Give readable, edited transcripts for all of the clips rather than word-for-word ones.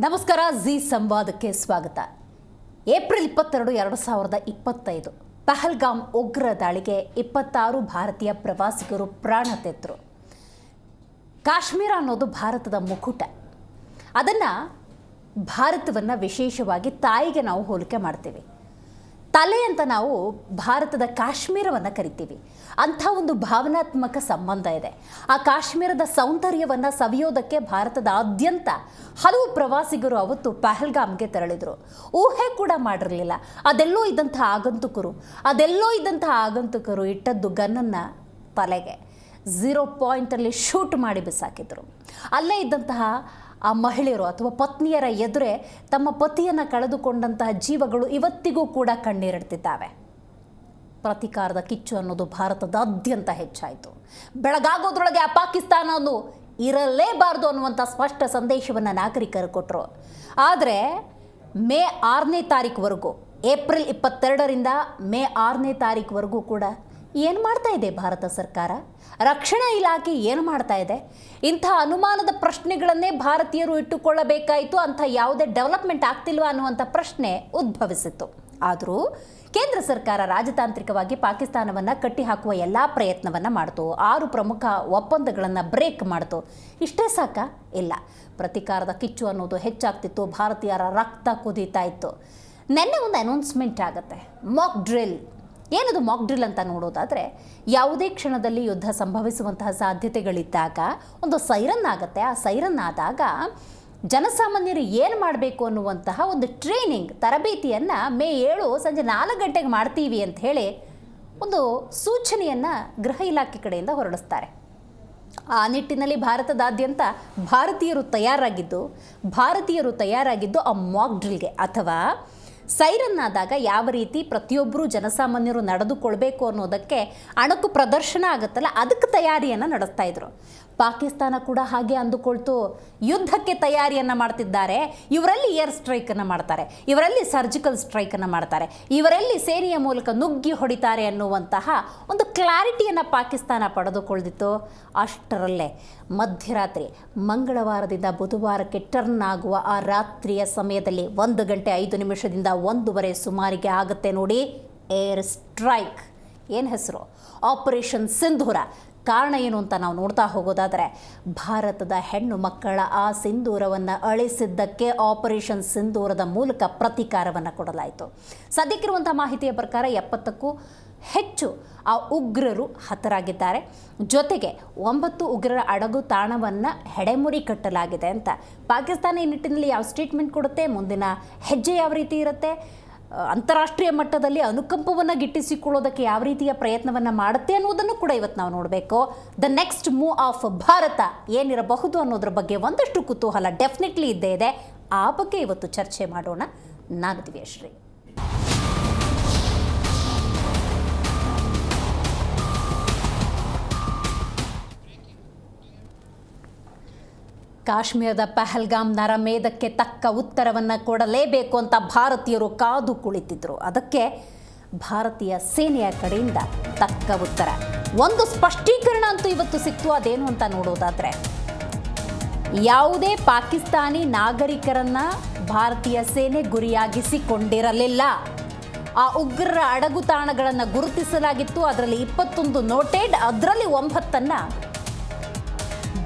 ನಮಸ್ಕಾರ ಜಿ ಸಂವಾದಕ್ಕೆ ಸ್ವಾಗತ. ಏಪ್ರಿಲ್ 22, 2025 ಪಹಲ್ಗಾಮ್ ಉಗ್ರ ದಾಳಿಗೆ 26 ಭಾರತೀಯ ಪ್ರವಾಸಿಗರು ಪ್ರಾಣ ತೆತ್ತರು. ಕಾಶ್ಮೀರ ಅನ್ನೋದು ಭಾರತದ ಮುಕುಟ. ಅದನ್ನು ಭಾರತವನ್ನು ವಿಶೇಷವಾಗಿ ತಾಯಿಗೆ ನಾವು ಹೋಲಿಕೆ ಮಾಡ್ತೀವಿ. ತಲೆ ಅಂತ ನಾವು ಭಾರತದ ಕಾಶ್ಮೀರವನ್ನು ಕರಿತೀವಿ. ಅಂಥ ಒಂದು ಭಾವನಾತ್ಮಕ ಸಂಬಂಧ ಇದೆ. ಆ ಕಾಶ್ಮೀರದ ಸೌಂದರ್ಯವನ್ನು ಸವಿಯೋದಕ್ಕೆ ಭಾರತದಾದ್ಯಂತ ಹಲವು ಪ್ರವಾಸಿಗರು ಅವತ್ತು ಪಹಲ್ಗಾಮ್ಗೆ ತೆರಳಿದರು. ಊಹೆ ಕೂಡ ಮಾಡಿರಲಿಲ್ಲ. ಅದೆಲ್ಲೋ ಇದ್ದಂತಹ ಆಗಂತುಕರು ಇಟ್ಟದ್ದು ಗನ್ನನ್ನು ತಲೆಗೆ 0 ಪಾಯಿಂಟಲ್ಲಿ ಶೂಟ್ ಮಾಡಿ ಬಿಸಾಕಿದ್ರು. ಅಲ್ಲೇ ಇದ್ದಂತಹ ಆ ಮಹಿಳೆಯರು ಅಥವಾ ಪತ್ನಿಯರ ಎದುರೇ ತಮ್ಮ ಪತಿಯನ್ನು ಕಳೆದುಕೊಂಡಂತಹ ಜೀವಗಳು ಇವತ್ತಿಗೂ ಕೂಡ ಕಣ್ಣೀರಿಡ್ತಿದ್ದಾವೆ. ಪ್ರತೀಕಾರದ ಕಿಚ್ಚು ಅನ್ನೋದು ಭಾರತದಾದ್ಯಂತ ಹೆಚ್ಚಾಯಿತು. ಬೆಳಗಾಗೋದ್ರೊಳಗೆ ಆ ಪಾಕಿಸ್ತಾನವನ್ನು ಇರಲೇಬಾರದು ಅನ್ನುವಂಥ ಸ್ಪಷ್ಟ ಸಂದೇಶವನ್ನು ನಾಗರಿಕರು ಕೊಟ್ಟರು. ಆದರೆ ಮೇ 6ನೇ ತಾರೀಕುವರೆಗೂ, ಏಪ್ರಿಲ್ 22ರಿಂದ ಮೇ 6ನೇ ತಾರೀಕುವರೆಗೂ ಕೂಡ ಏನು ಮಾಡ್ತಾ ಇದೆ ಭಾರತ ಸರ್ಕಾರ? ರಕ್ಷಣಾ ಇಲಾಖೆ ಏನು ಮಾಡ್ತಾ ಇದೆ? ಇಂಥ ಅನುಮಾನದ ಪ್ರಶ್ನೆಗಳನ್ನೇ ಭಾರತೀಯರು ಇಟ್ಟುಕೊಳ್ಳಬೇಕಾಯಿತು. ಅಂಥ ಯಾವುದೇ ಡೆವಲಪ್ಮೆಂಟ್ ಆಗ್ತಿಲ್ವ ಅನ್ನುವಂಥ ಪ್ರಶ್ನೆ ಉದ್ಭವಿಸಿತ್ತು. ಆದರೂ ಕೇಂದ್ರ ಸರ್ಕಾರ ರಾಜತಾಂತ್ರಿಕವಾಗಿ ಪಾಕಿಸ್ತಾನವನ್ನು ಕಟ್ಟಿಹಾಕುವ ಎಲ್ಲ ಪ್ರಯತ್ನವನ್ನು ಮಾಡ್ತು. 6 ಪ್ರಮುಖ ಒಪ್ಪಂದಗಳನ್ನು ಬ್ರೇಕ್ ಮಾಡ್ತು. ಇಷ್ಟೇ ಸಾಕಾ? ಇಲ್ಲ. ಪ್ರತೀಕಾರದ ಕಿಚ್ಚು ಅನ್ನೋದು ಹೆಚ್ಚಾಗ್ತಿತ್ತು. ಭಾರತೀಯರ ರಕ್ತ ಕುದೀತಾ ಇತ್ತು. ನಿನ್ನೆ ಒಂದು ಅನೌನ್ಸ್ಮೆಂಟ್ ಆಗುತ್ತೆ, ಮಾಕ್ ಡ್ರಿಲ್. ಏನದು ಮಾಕ್ ಡ್ರಿಲ್ ಅಂತ ನೋಡೋದಾದರೆ, ಯಾವುದೇ ಕ್ಷಣದಲ್ಲಿ ಯುದ್ಧ ಸಂಭವಿಸುವಂತಹ ಸಾಧ್ಯತೆಗಳಿದ್ದಾಗ ಒಂದು ಸೈರನ್ ಆಗುತ್ತೆ. ಆ ಸೈರನ್ ಆದಾಗ ಜನಸಾಮಾನ್ಯರು ಏನು ಮಾಡಬೇಕು ಅನ್ನುವಂತಹ ಒಂದು ಟ್ರೈನಿಂಗ್, ತರಬೇತಿಯನ್ನು ಮೇ 7 ಸಂಜೆ 4 ಗಂಟೆಗೆ ಮಾಡ್ತೀವಿ ಅಂತ ಹೇಳಿ ಒಂದು ಸೂಚನೆಯನ್ನು ಗೃಹ ಇಲಾಖೆ ಕಡೆಯಿಂದ ಹೊರಡಿಸ್ತಾರೆ. ಆ ನಿಟ್ಟಿನಲ್ಲಿ ಭಾರತದಾದ್ಯಂತ ಭಾರತೀಯರು ತಯಾರಾಗಿದ್ದು ಆ ಮಾಕ್ ಡ್ರಿಲ್ಗೆ ಅಥವಾ ಸೈರನ್ ಆದಾಗ ಯಾವ ರೀತಿ ಪ್ರತಿಯೊಬ್ಬರು ಜನಸಾಮಾನ್ಯರು ನಡೆದುಕೊಳ್ಬೇಕು ಅನ್ನೋದಕ್ಕೆ ಅಣಕು ಪ್ರದರ್ಶನ ಆಗುತ್ತಲ್ಲ, ಅದಕ್ಕೆ ತಯಾರಿಯನ್ನು ನಡೆಸ್ತಾ ಇದ್ರು. ಪಾಕಿಸ್ತಾನ ಕೂಡ ಹಾಗೆ ಅಂದುಕೊಳ್ತು. ಯುದ್ಧಕ್ಕೆ ತಯಾರಿಯನ್ನು ಮಾಡ್ತಿದ್ದಾರೆ. ಇವರಲ್ಲಿ ಏರ್ ಸ್ಟ್ರೈಕನ್ನು ಮಾಡ್ತಾರೆ, ಇವರಲ್ಲಿ ಸರ್ಜಿಕಲ್ ಸ್ಟ್ರೈಕನ್ನು ಮಾಡ್ತಾರೆ, ಇವರಲ್ಲಿ ಸೇನೆಯ ಮೂಲಕ ನುಗ್ಗಿ ಹೊಡಿತಾರೆ ಅನ್ನುವಂತಹ ಒಂದು ಕ್ಲಾರಿಟಿಯನ್ನು ಪಾಕಿಸ್ತಾನ ಪಡೆದುಕೊಳ್ಳಿತ್ತು. ಅಷ್ಟರಲ್ಲೇ ಮಧ್ಯರಾತ್ರಿ ಮಂಗಳವಾರದಿಂದ ಬುಧವಾರಕ್ಕೆ ಟರ್ನ್ ಆಗುವ ಆ ರಾತ್ರಿಯ ಸಮಯದಲ್ಲಿ 1 ಗಂಟೆ 5 ನಿಮಿಷದಿಂದ 1:15 ಸುಮಾರಿಗೆ ಆಗುತ್ತೆ ನೋಡಿ ಏರ್ ಸ್ಟ್ರೈಕ್. ಏನು ಹೆಸರು? ಆಪರೇಷನ್ ಸಿಂಧೂರ. ಕಾರಣ ಏನು ಅಂತ ನಾವು ನೋಡ್ತಾ ಹೋಗೋದಾದರೆ, ಭಾರತದ ಹೆಣ್ಣು ಮಕ್ಕಳ ಆ ಸಿಂಧೂರವನ್ನು ಅಳಿಸಿದ್ದಕ್ಕೆ ಆಪರೇಷನ್ ಸಿಂಧೂರದ ಮೂಲಕ ಪ್ರತೀಕಾರವನ್ನು ಕೊಡಲಾಯಿತು. ಸದ್ಯಕ್ಕಿರುವಂಥ ಮಾಹಿತಿಯ ಪ್ರಕಾರ 70ಕ್ಕೂ ಹೆಚ್ಚು ಆ ಉಗ್ರರು ಹತರಾಗಿದ್ದಾರೆ. ಜೊತೆಗೆ 9 ಉಗ್ರರ ಅಡಗು ತಾಣವನ್ನು ಹೆಡೆಮುರಿ ಕಟ್ಟಲಾಗಿದೆ ಅಂತ ಪಾಕಿಸ್ತಾನ ಈ ನಿಟ್ಟಿನಲ್ಲಿ ಯಾವ ಸ್ಟೇಟ್ಮೆಂಟ್ ಕೊಡುತ್ತೆ, ಮುಂದಿನ ಹೆಜ್ಜೆ ಯಾವ ರೀತಿ ಇರುತ್ತೆ, ಅಂತಾರಾಷ್ಟ್ರೀಯ ಮಟ್ಟದಲ್ಲಿ ಅನುಕಂಪವನ್ನು ಗಿಟ್ಟಿಸಿಕೊಳ್ಳೋದಕ್ಕೆ ಯಾವ ರೀತಿಯ ಪ್ರಯತ್ನವನ್ನು ಮಾಡುತ್ತೆ ಅನ್ನೋದನ್ನು ಕೂಡ ಇವತ್ತು ನಾವು ನೋಡಬೇಕು. The next move of Bharat ಏನಿರಬಹುದು ಅನ್ನೋದ್ರ ಬಗ್ಗೆ ಒಂದಷ್ಟು ಕುತೂಹಲ ಡೆಫಿನೆಟ್ಲಿ ಇದ್ದೇ ಇದೆ. ಆ ಬಗ್ಗೆ ಇವತ್ತು ಚರ್ಚೆ ಮಾಡೋಣ. ನಾನು ದಿವ್ಯಶ್ರೀ. ಕಾಶ್ಮೀರದ ಪಹಲ್ಗಾಮ್ ನರಮೇಧಕ್ಕೆ ತಕ್ಕ ಉತ್ತರವನ್ನು ಕೊಡಲೇಬೇಕು ಅಂತ ಭಾರತೀಯರು ಕಾದು ಕುಳಿತಿದ್ರು. ಅದಕ್ಕೆ ಭಾರತೀಯ ಸೇನೆಯ ಕಡೆಯಿಂದ ತಕ್ಕ ಉತ್ತರ, ಒಂದು ಸ್ಪಷ್ಟೀಕರಣ ಅಂತೂ ಇವತ್ತು ಸಿಕ್ತು. ಅದೇನು ಅಂತ ನೋಡೋದಾದರೆ, ಯಾವುದೇ ಪಾಕಿಸ್ತಾನಿ ನಾಗರಿಕರನ್ನು ಭಾರತೀಯ ಸೇನೆ ಗುರಿಯಾಗಿಸಿಕೊಂಡಿರಲಿಲ್ಲ. ಆ ಉಗ್ರರ ಅಡಗು ತಾಣಗಳನ್ನು ಗುರುತಿಸಲಾಗಿತ್ತು. ಅದರಲ್ಲಿ 21 ನೋಟೆಡ್, ಅದರಲ್ಲಿ 9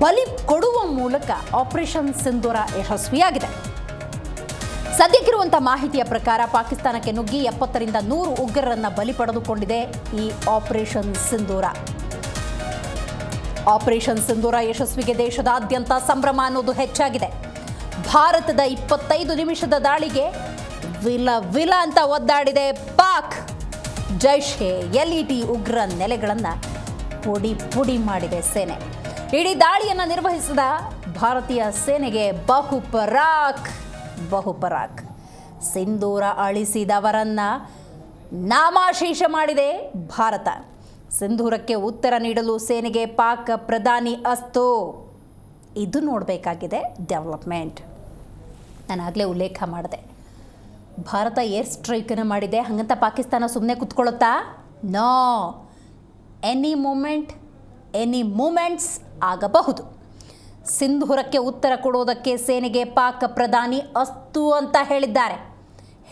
ಬಲಿ ಕೊಡುವ ಮೂಲಕ ಆಪರೇಷನ್ ಸಿಂಧೂರ ಯಶಸ್ವಿಯಾಗಿದೆ. ಸದ್ಯಕ್ಕಿರುವಂಥ ಮಾಹಿತಿಯ ಪ್ರಕಾರ ಪಾಕಿಸ್ತಾನಕ್ಕೆ ನುಗ್ಗಿ 70ರಿಂದ 100 ಉಗ್ರರನ್ನು ಬಲಿ ಪಡೆದುಕೊಂಡಿದೆ ಈ ಆಪರೇಷನ್ ಸಿಂಧೂರ. ಆಪರೇಷನ್ ಸಿಂಧೂರ ಯಶಸ್ವಿಗೆ ದೇಶದಾದ್ಯಂತ ಸಂಭ್ರಮ ಅನ್ನೋದು ಹೆಚ್ಚಾಗಿದೆ. ಭಾರತದ 25 ನಿಮಿಷದ ದಾಳಿಗೆ ವಿಲ ಅಂತ ಒದ್ದಾಡಿದೆ ಪಾಕ್. ಜೈಷೆ LET ಉಗ್ರ ನೆಲೆಗಳನ್ನು ಪುಡಿ ಮಾಡಿದೆ ಸೇನೆ. ಇಡೀ ದಾಳಿಯನ್ನು ನಿರ್ವಹಿಸಿದ ಭಾರತೀಯ ಸೇನೆಗೆ ಬಹುಪರಾಕ್. ಸಿಂಧೂರ ಅಳಿಸಿದವರನ್ನ ನಾಮಾಶೇಷ ಮಾಡಿದೆ ಭಾರತ. ಸಿಂಧೂರಕ್ಕೆ ಉತ್ತರ ನೀಡಲು ಸೇನೆಗೆ ಪಾಕ್ ಪ್ರಧಾನಿ ಅಸ್ತು. ಇದು ನೋಡಬೇಕಾಗಿದೆ ಡೆವಲಪ್ಮೆಂಟ್. ನಾನು ಆಗಲೇ ಉಲ್ಲೇಖ ಮಾಡಿದೆ, ಭಾರತ ಏರ್ ಸ್ಟ್ರೈಕನ್ನು ಮಾಡಿದೆ. ಹಾಗಂತ ಪಾಕಿಸ್ತಾನ ಸುಮ್ಮನೆ ಕೂತ್ಕೊಳ್ಳುತ್ತಾ? ನೋ. ಎನಿ ಮೂಮೆಂಟ್ಸ್ ಆಗಬಹುದು. ಸಿಂಧೂರಕ್ಕೆ ಉತ್ತರ ಕೊಡುವುದಕ್ಕೆ ಸೇನೆಗೆ ಪಾಕ್ ಪ್ರಧಾನಿ ಅಸ್ತು ಅಂತ ಹೇಳಿದ್ದಾರೆ.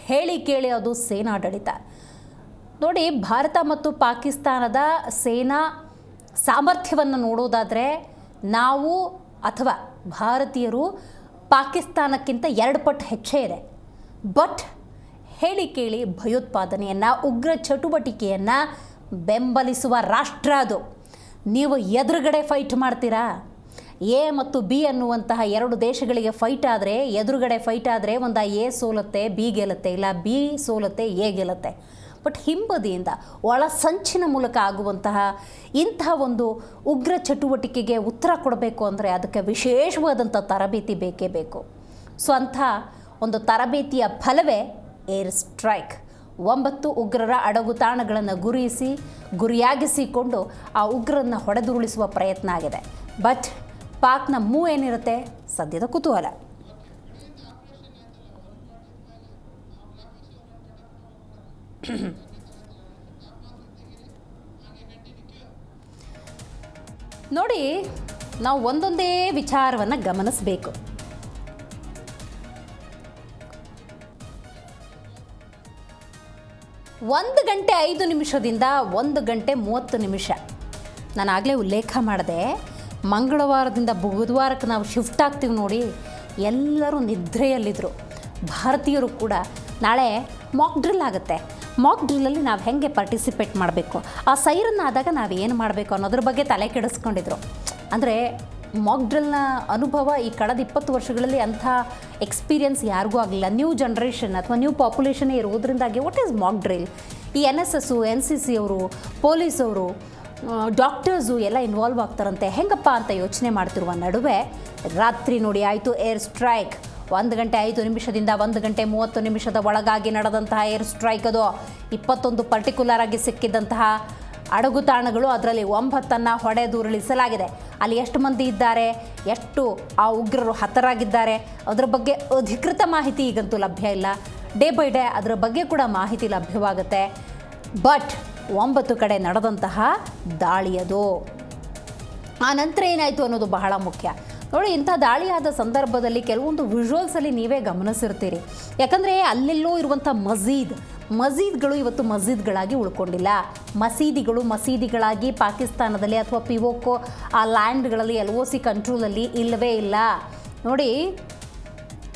ಹೇಳಿ ಕೇಳಿ ಅದು ಸೇನಾಡಳಿತ. ನೋಡಿ, ಭಾರತ ಮತ್ತು ಪಾಕಿಸ್ತಾನದ ಸೇನಾ ಸಾಮರ್ಥ್ಯವನ್ನು ನೋಡೋದಾದರೆ ನಾವು ಅಥವಾ ಭಾರತೀಯರು ಪಾಕಿಸ್ತಾನಕ್ಕಿಂತ 2 ಪಟ್ಟು ಹೆಚ್ಚೇ ಇದೆ. ಬಟ್ ಹೇಳಿ ಕೇಳಿ ಭಯೋತ್ಪಾದನೆಯನ್ನು, ಉಗ್ರ ಚಟುವಟಿಕೆಯನ್ನು ಬೆಂಬಲಿಸುವ ರಾಷ್ಟ್ರ ಅದು. ನೀವು ಎದುರುಗಡೆ ಫೈಟ್ ಮಾಡ್ತೀರಾ? ಎ ಮತ್ತು ಬಿ ಅನ್ನುವಂತಹ 2 ದೇಶಗಳಿಗೆ ಫೈಟ್ ಆದರೆ, ಎದುರುಗಡೆ ಫೈಟ್ ಆದರೆ ಒಂದು ಎ ಸೋಲುತ್ತೆ, ಬಿ ಗೆಲ್ಲುತ್ತೆ, ಇಲ್ಲ ಬಿ ಸೋಲುತ್ತೆ, ಎ ಗೆಲ್ಲುತ್ತೆ. ಬಟ್ ಹಿಂಬದಿಯಿಂದ ಒಳ ಸಂಚಿನ ಮೂಲಕ ಆಗುವಂತಹ ಇಂತಹ ಒಂದು ಉಗ್ರ ಚಟುವಟಿಕೆಗೆ ಉತ್ತರ ಕೊಡಬೇಕು ಅಂದರೆ ಅದಕ್ಕೆ ವಿಶೇಷವಾದಂಥ ತರಬೇತಿ ಬೇಕೇ ಬೇಕು. ಸೊ ಅಂಥ ಒಂದು ತರಬೇತಿಯ ಫಲವೇ ಏರ್ ಸ್ಟ್ರೈಕ್. 9 ಉಗ್ರರ ಅಡಗುತಾಣಗಳನ್ನು ಗುರಿಯಾಗಿಸಿಕೊಂಡು ಆ ಉಗ್ರರನ್ನು ಹೊಡೆದುರುಳಿಸುವ ಪ್ರಯತ್ನ ಆಗಿದೆ. ಬಟ್ ಪಾಕ್ನ ಮೂವ್ ಏನಿರುತ್ತೆ? ಸದ್ಯದ ಕುತೂಹಲ. ನೋಡಿ, ನಾವು ಒಂದೊಂದೇ ವಿಚಾರವನ್ನು ಗಮನಿಸಬೇಕು. ಒಂದು ಗಂಟೆ 5 ನಿಮಿಷದಿಂದ 1 ಗಂಟೆ 30 ನಿಮಿಷ. ನಾನು ಆಗಲೇ ಉಲ್ಲೇಖ ಮಾಡಿದೆ, ಮಂಗಳವಾರದಿಂದ ಬುಧವಾರಕ್ಕೆ ನಾವು ಶಿಫ್ಟ್ ಆಗ್ತೀವಿ ನೋಡಿ, ಎಲ್ಲರೂ ನಿದ್ರೆಯಲ್ಲಿದ್ದರು. ಭಾರತೀಯರು ಕೂಡ ನಾಳೆ ಮಾಕ್ ಡ್ರಿಲ್ ಆಗುತ್ತೆ. ಮಾಕ್ ಡ್ರಿಲ್ಲಲ್ಲಿ ನಾವು ಹೇಗೆ ಪಾರ್ಟಿಸಿಪೇಟ್ ಮಾಡಬೇಕು, ಆ ಸೈರನ್ ಆದಾಗ ನಾವು ಏನು ಮಾಡಬೇಕು ಅನ್ನೋದ್ರ ಬಗ್ಗೆ ತಲೆ ಕೆಡಿಸ್ಕೊಂಡಿದ್ರು. ಅಂದರೆ ಮಾಕ್ ಡ್ರಿಲ್ನ ಅನುಭವ ಈ ಕಳೆದ 20 ವರ್ಷಗಳಲ್ಲಿ ಅಂಥ ಎಕ್ಸ್ಪೀರಿಯನ್ಸ್ ಯಾರಿಗೂ ಆಗಲಿಲ್ಲ. ನ್ಯೂ ಜನ್ರೇಷನ್ ಅಥವಾ ನ್ಯೂ ಪಾಪ್ಯುಲೇಷನ್ನೇ ಇರೋದ್ರಿಂದಾಗಿ ವಾಟ್ ಈಸ್ ಮಾಕ್ ಡ್ರಿಲ್? ಈ NSS, NCC ಅವರು, ಪೊಲೀಸವರು, ಡಾಕ್ಟರ್ಸು ಎಲ್ಲ ಇನ್ವಾಲ್ವ್ ಆಗ್ತಾರಂತೆ. ಹೆಂಗಪ್ಪ ಅಂತ ಯೋಚನೆ ಮಾಡ್ತಿರುವ ನಡುವೆ ರಾತ್ರಿ ನೋಡಿ ಆಯಿತು ಏರ್ ಸ್ಟ್ರೈಕ್. 1 ಗಂಟೆ 5 ನಿಮಿಷದಿಂದ 1 ಗಂಟೆ 30 ನಿಮಿಷದ ಒಳಗಾಗಿ ನಡೆದಂತಹ ಏರ್ ಸ್ಟ್ರೈಕ್ ಅದು. 21 ಪರ್ಟಿಕ್ಯುಲರ್ ಆಗಿ ಸಿಕ್ಕಿದ್ದಂತಹ ಅಡಗುತಾಣಗಳು, ಅದರಲ್ಲಿ 9 ಹೊಡೆದುರುಳಿಸಲಾಗಿದೆ. ಅಲ್ಲಿ ಎಷ್ಟು ಮಂದಿ ಇದ್ದಾರೆ, ಎಷ್ಟು ಆ ಉಗ್ರರು ಹತರಾಗಿದ್ದಾರೆ, ಅದರ ಬಗ್ಗೆ ಅಧಿಕೃತ ಮಾಹಿತಿ ಈಗಂತೂ ಲಭ್ಯ ಇಲ್ಲ. ಡೇ ಬೈ ಡೇ ಅದರ ಬಗ್ಗೆ ಕೂಡ ಮಾಹಿತಿ ಲಭ್ಯವಾಗುತ್ತೆ. ಬಟ್ 9 ಕಡೆ ನಡೆದಂತಹ ದಾಳಿ ಅದು. ಆ ನಂತರ ಏನಾಯಿತು ಅನ್ನೋದು ಬಹಳ ಮುಖ್ಯ. ನೋಡಿ, ಇಂಥ ದಾಳಿಯಾದ ಸಂದರ್ಭದಲ್ಲಿ ಕೆಲವೊಂದು ವಿಜುವಲ್ಸಲ್ಲಿ ನೀವೇ ಗಮನಿಸಿರ್ತೀರಿ. ಯಾಕಂದರೆ ಅಲ್ಲೆಲ್ಲೋ ಇರುವಂಥ ಮಸೀದ್ಗಳು ಇವತ್ತು ಮಸೀದ್ಗಳಾಗಿ ಉಳ್ಕೊಂಡಿಲ್ಲ. ಮಸೀದಿಗಳಾಗಿ ಪಾಕಿಸ್ತಾನದಲ್ಲಿ ಅಥವಾ POK ಆ ಲ್ಯಾಂಡ್ಗಳಲ್ಲಿ LOC ಕಂಟ್ರೋಲಲ್ಲಿ ಇಲ್ಲವೇ ಇಲ್ಲ. ನೋಡಿ,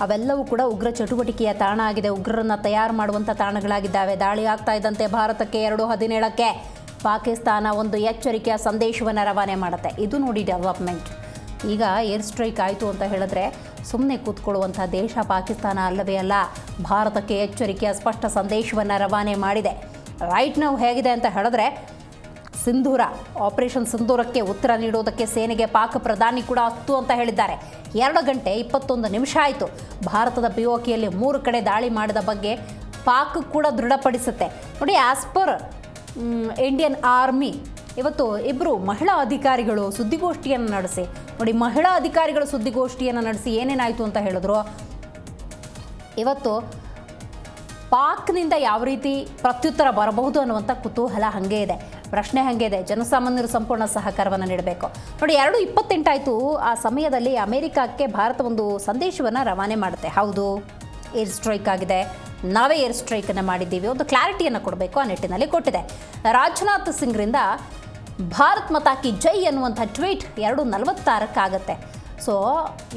ಅವೆಲ್ಲವೂ ಕೂಡ ಉಗ್ರ ಚಟುವಟಿಕೆಯ ತಾಣ ಆಗಿದೆ. ಉಗ್ರರನ್ನು ತಯಾರು ಮಾಡುವಂಥ ತಾಣಗಳಾಗಿದ್ದಾವೆ. ದಾಳಿ ಆಗ್ತಾ ಇದ್ದಂತೆ ಭಾರತಕ್ಕೆ 2:17ಕ್ಕೆ ಪಾಕಿಸ್ತಾನ ಒಂದು ಎಚ್ಚರಿಕೆಯ ಸಂದೇಶವನ್ನು ರವಾನೆ ಮಾಡುತ್ತೆ. ಇದು ನೋಡಿ ಡೆವಲಪ್ಮೆಂಟ್. ಈಗ ಏರ್ ಸ್ಟ್ರೈಕ್ ಆಯಿತು ಅಂತ ಹೇಳಿದ್ರೆ ಸುಮ್ಮನೆ ಕೂತ್ಕೊಳ್ಳುವಂಥ ದೇಶ ಪಾಕಿಸ್ತಾನ ಅಲ್ಲವೇ ಅಲ್ಲ. ಭಾರತಕ್ಕೆ ಎಚ್ಚರಿಕೆಯ ಸ್ಪಷ್ಟ ಸಂದೇಶವನ್ನು ರವಾನೆ ಮಾಡಿದೆ. ರೈಟ್ ನಾವು ಹೇಗಿದೆ ಅಂತ ಹೇಳಿದ್ರೆ, ಆಪರೇಷನ್ ಸಿಂಧೂರಕ್ಕೆ ಉತ್ತರ ನೀಡುವುದಕ್ಕೆ ಸೇನೆಗೆ ಪಾಕ್ ಪ್ರಧಾನಿ ಕೂಡ ಅಸ್ತು ಅಂತ ಹೇಳಿದ್ದಾರೆ. 2 ಗಂಟೆ 21 ನಿಮಿಷ ಆಯಿತು. ಭಾರತದ POKಯಲ್ಲಿ 3 ಕಡೆ ದಾಳಿ ಮಾಡಿದ ಬಗ್ಗೆ ಪಾಕ್ ಕೂಡ ದೃಢಪಡಿಸುತ್ತೆ. ನೋಡಿ, ಆಸ್ ಪರ್ ಇಂಡಿಯನ್ ಆರ್ಮಿ ಇವತ್ತು 2 ಮಹಿಳಾ ಅಧಿಕಾರಿಗಳು ಸುದ್ದಿಗೋಷ್ಠಿಯನ್ನು ನಡೆಸಿ, ನೋಡಿ ಮಹಿಳಾ ಅಧಿಕಾರಿಗಳು ಸುದ್ದಿಗೋಷ್ಠಿಯನ್ನು ನಡೆಸಿ ಏನೇನಾಯಿತು ಅಂತ ಹೇಳಿದ್ರು. ಇವತ್ತು ಪಾಕ್ನಿಂದ ಯಾವ ರೀತಿ ಪ್ರತ್ಯುತ್ತರ ಬರಬಹುದು ಅನ್ನುವಂಥ ಕುತೂಹಲ ಹಾಗೇ ಇದೆ, ಪ್ರಶ್ನೆ ಹಾಗೇ ಇದೆ. ಜನಸಾಮಾನ್ಯರು ಸಂಪೂರ್ಣ ಸಹಕಾರವನ್ನು ನೀಡಬೇಕು. ನೋಡಿ, 2:28 ಆಯಿತು. ಆ ಸಮಯದಲ್ಲಿ ಅಮೆರಿಕಕ್ಕೆ ಭಾರತ ಒಂದು ಸಂದೇಶವನ್ನು ರವಾನೆ ಮಾಡುತ್ತೆ. ಹೌದು, ಏರ್ ಸ್ಟ್ರೈಕ್ ಆಗಿದೆ, ನಾವೇ ಏರ್ ಸ್ಟ್ರೈಕನ್ನು ಮಾಡಿದ್ದೀವಿ, ಒಂದು ಕ್ಲಾರಿಟಿಯನ್ನು ಕೊಡಬೇಕು ಆ ನಿಟ್ಟಿನಲ್ಲಿ ಕೊಟ್ಟಿದೆ. ರಾಜನಾಥ್ ಸಿಂಗ್ರಿಂದ ಭಾರತ್ ಮಾತಾ ಕಿ ಜೈ ಅನ್ನುವಂಥ ಟ್ವೀಟ್ 2:46 ಸೊ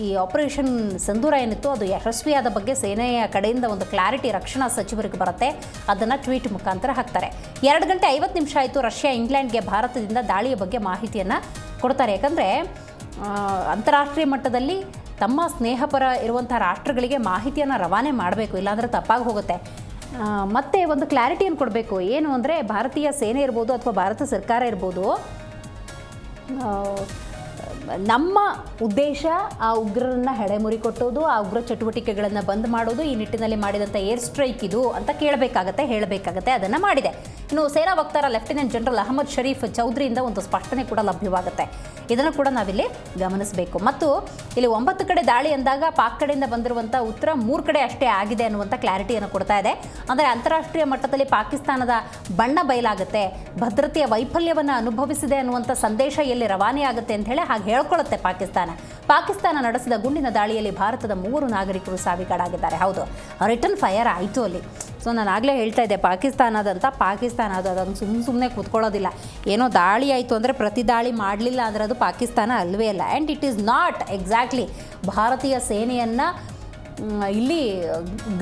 ಈ ಆಪರೇಷನ್ ಸಿಂಧೂರ ಏನಿತ್ತು ಅದು ಯಶಸ್ವಿಯಾದ ಬಗ್ಗೆ ಸೇನೆಯ ಕಡೆಯಿಂದ ಒಂದು ಕ್ಲಾರಿಟಿ ರಕ್ಷಣಾ ಸಚಿವರಿಗೆ ಬರುತ್ತೆ. ಅದನ್ನು ಟ್ವೀಟ್ ಮುಖಾಂತರ ಹಾಕ್ತಾರೆ. 2 ಗಂಟೆ 50 ನಿಮಿಷ ಆಯಿತು. ರಷ್ಯಾ ಇಂಗ್ಲೆಂಡ್ಗೆ ಭಾರತದಿಂದ ದಾಳಿಯ ಬಗ್ಗೆ ಮಾಹಿತಿಯನ್ನು ಕೊಡ್ತಾರೆ. ಯಾಕಂದರೆ ಅಂತಾರಾಷ್ಟ್ರೀಯ ಮಟ್ಟದಲ್ಲಿ ತಮ್ಮ ಸ್ನೇಹಪರ ಇರುವಂಥ ರಾಷ್ಟ್ರಗಳಿಗೆ ಮಾಹಿತಿಯನ್ನು ರವಾನೆ ಮಾಡಬೇಕು, ಇಲ್ಲಾಂದರೆ ತಪ್ಪಾಗಿ ಹೋಗುತ್ತೆ. ಮತ್ತೆ ಒಂದು ಕ್ಲಾರಿಟಿಯನ್ನು ಕೊಡಬೇಕು. ಏನು ಅಂದರೆ, ಭಾರತೀಯ ಸೇನೆ ಇರ್ಬೋದು ಅಥವಾ ಭಾರತ ಸರ್ಕಾರ ಇರ್ಬೋದು, ನಮ್ಮ ಉದ್ದೇಶ ಆ ಉಗ್ರರನ್ನು ಹೆಡೆಮುರಿ ಕೊಟ್ಟೋದು, ಆ ಉಗ್ರ ಚಟುವಟಿಕೆಗಳನ್ನು ಬಂದ್ ಮಾಡೋದು, ಈ ನಿಟ್ಟಿನಲ್ಲಿ ಮಾಡಿದಂಥ ಏರ್ ಸ್ಟ್ರೈಕ್ ಇದು ಅಂತ ಹೇಳಬೇಕಾಗತ್ತೆ. ಅದನ್ನು ಮಾಡಿದೆ. ಇನ್ನು ಸೇನಾ ವಕ್ತಾರ ಲೆಫ್ಟಿನೆಂಟ್ ಜನರಲ್ ಅಹಮದ್ ಶರೀಫ್ ಚೌಧರಿಯಿಂದ ಒಂದು ಸ್ಪಷ್ಟನೆ ಕೂಡ ಲಭ್ಯವಾಗುತ್ತೆ. ಇದನ್ನು ಕೂಡ ನಾವಿಲ್ಲಿ ಗಮನಿಸಬೇಕು. ಮತ್ತು ಇಲ್ಲಿ 9 ಕಡೆ ದಾಳಿ ಅಂದಾಗ ಪಾಕ್ ಕಡೆಯಿಂದ ಬಂದಿರುವಂಥ ಉತ್ತರ 3 ಕಡೆ ಅಷ್ಟೇ ಆಗಿದೆ ಅನ್ನುವಂಥ ಕ್ಲಾರಿಟಿಯನ್ನು ಕೊಡ್ತಾ ಇದೆ. ಅಂದರೆ ಅಂತಾರಾಷ್ಟ್ರೀಯ ಮಟ್ಟದಲ್ಲಿ ಪಾಕಿಸ್ತಾನದ ಬಣ್ಣ ಬಯಲಾಗುತ್ತೆ, ಭದ್ರತೆಯ ವೈಫಲ್ಯವನ್ನು ಅನುಭವಿಸಿದೆ ಅನ್ನುವಂಥ ಸಂದೇಶ ಎಲ್ಲಿ ರವಾನೆ ಆಗುತ್ತೆ ಅಂತ ಹೇಳಿ ಹಾಗೆ ಹೇಳ್ಕೊಳ್ಳುತ್ತೆ ಪಾಕಿಸ್ತಾನ ನಡೆಸಿದ ಗುಂಡಿನ ದಾಳಿಯಲ್ಲಿ ಭಾರತದ 3 ನಾಗರಿಕರು ಸಾವಿಗೀಡಾಗಿದ್ದಾರೆ. ಹೌದು, ರಿಟರ್ನ್ ಫೈರ್ ಆಯಿತು ಅಲ್ಲಿ. ಸೊ ನಾನು ಆಗಲೇ ಹೇಳ್ತಾ ಇದ್ದೆ, ಪಾಕಿಸ್ತಾನ ಅದು ಅದನ್ನು ಸುಮ್ಮನೆ ಕೂತ್ಕೊಳ್ಳೋದಿಲ್ಲ. ಏನೋ ದಾಳಿ ಆಯಿತು ಅಂದರೆ ಪ್ರತಿ ದಾಳಿ ಮಾಡಲಿಲ್ಲ ಅಂದರೆ ಅದು ಪಾಕಿಸ್ತಾನ ಅಲ್ವೇ ಅಲ್ಲ. And it is not exactly ಭಾರತೀಯ ಸೇನೆಯನ್ನು ಇಲ್ಲಿ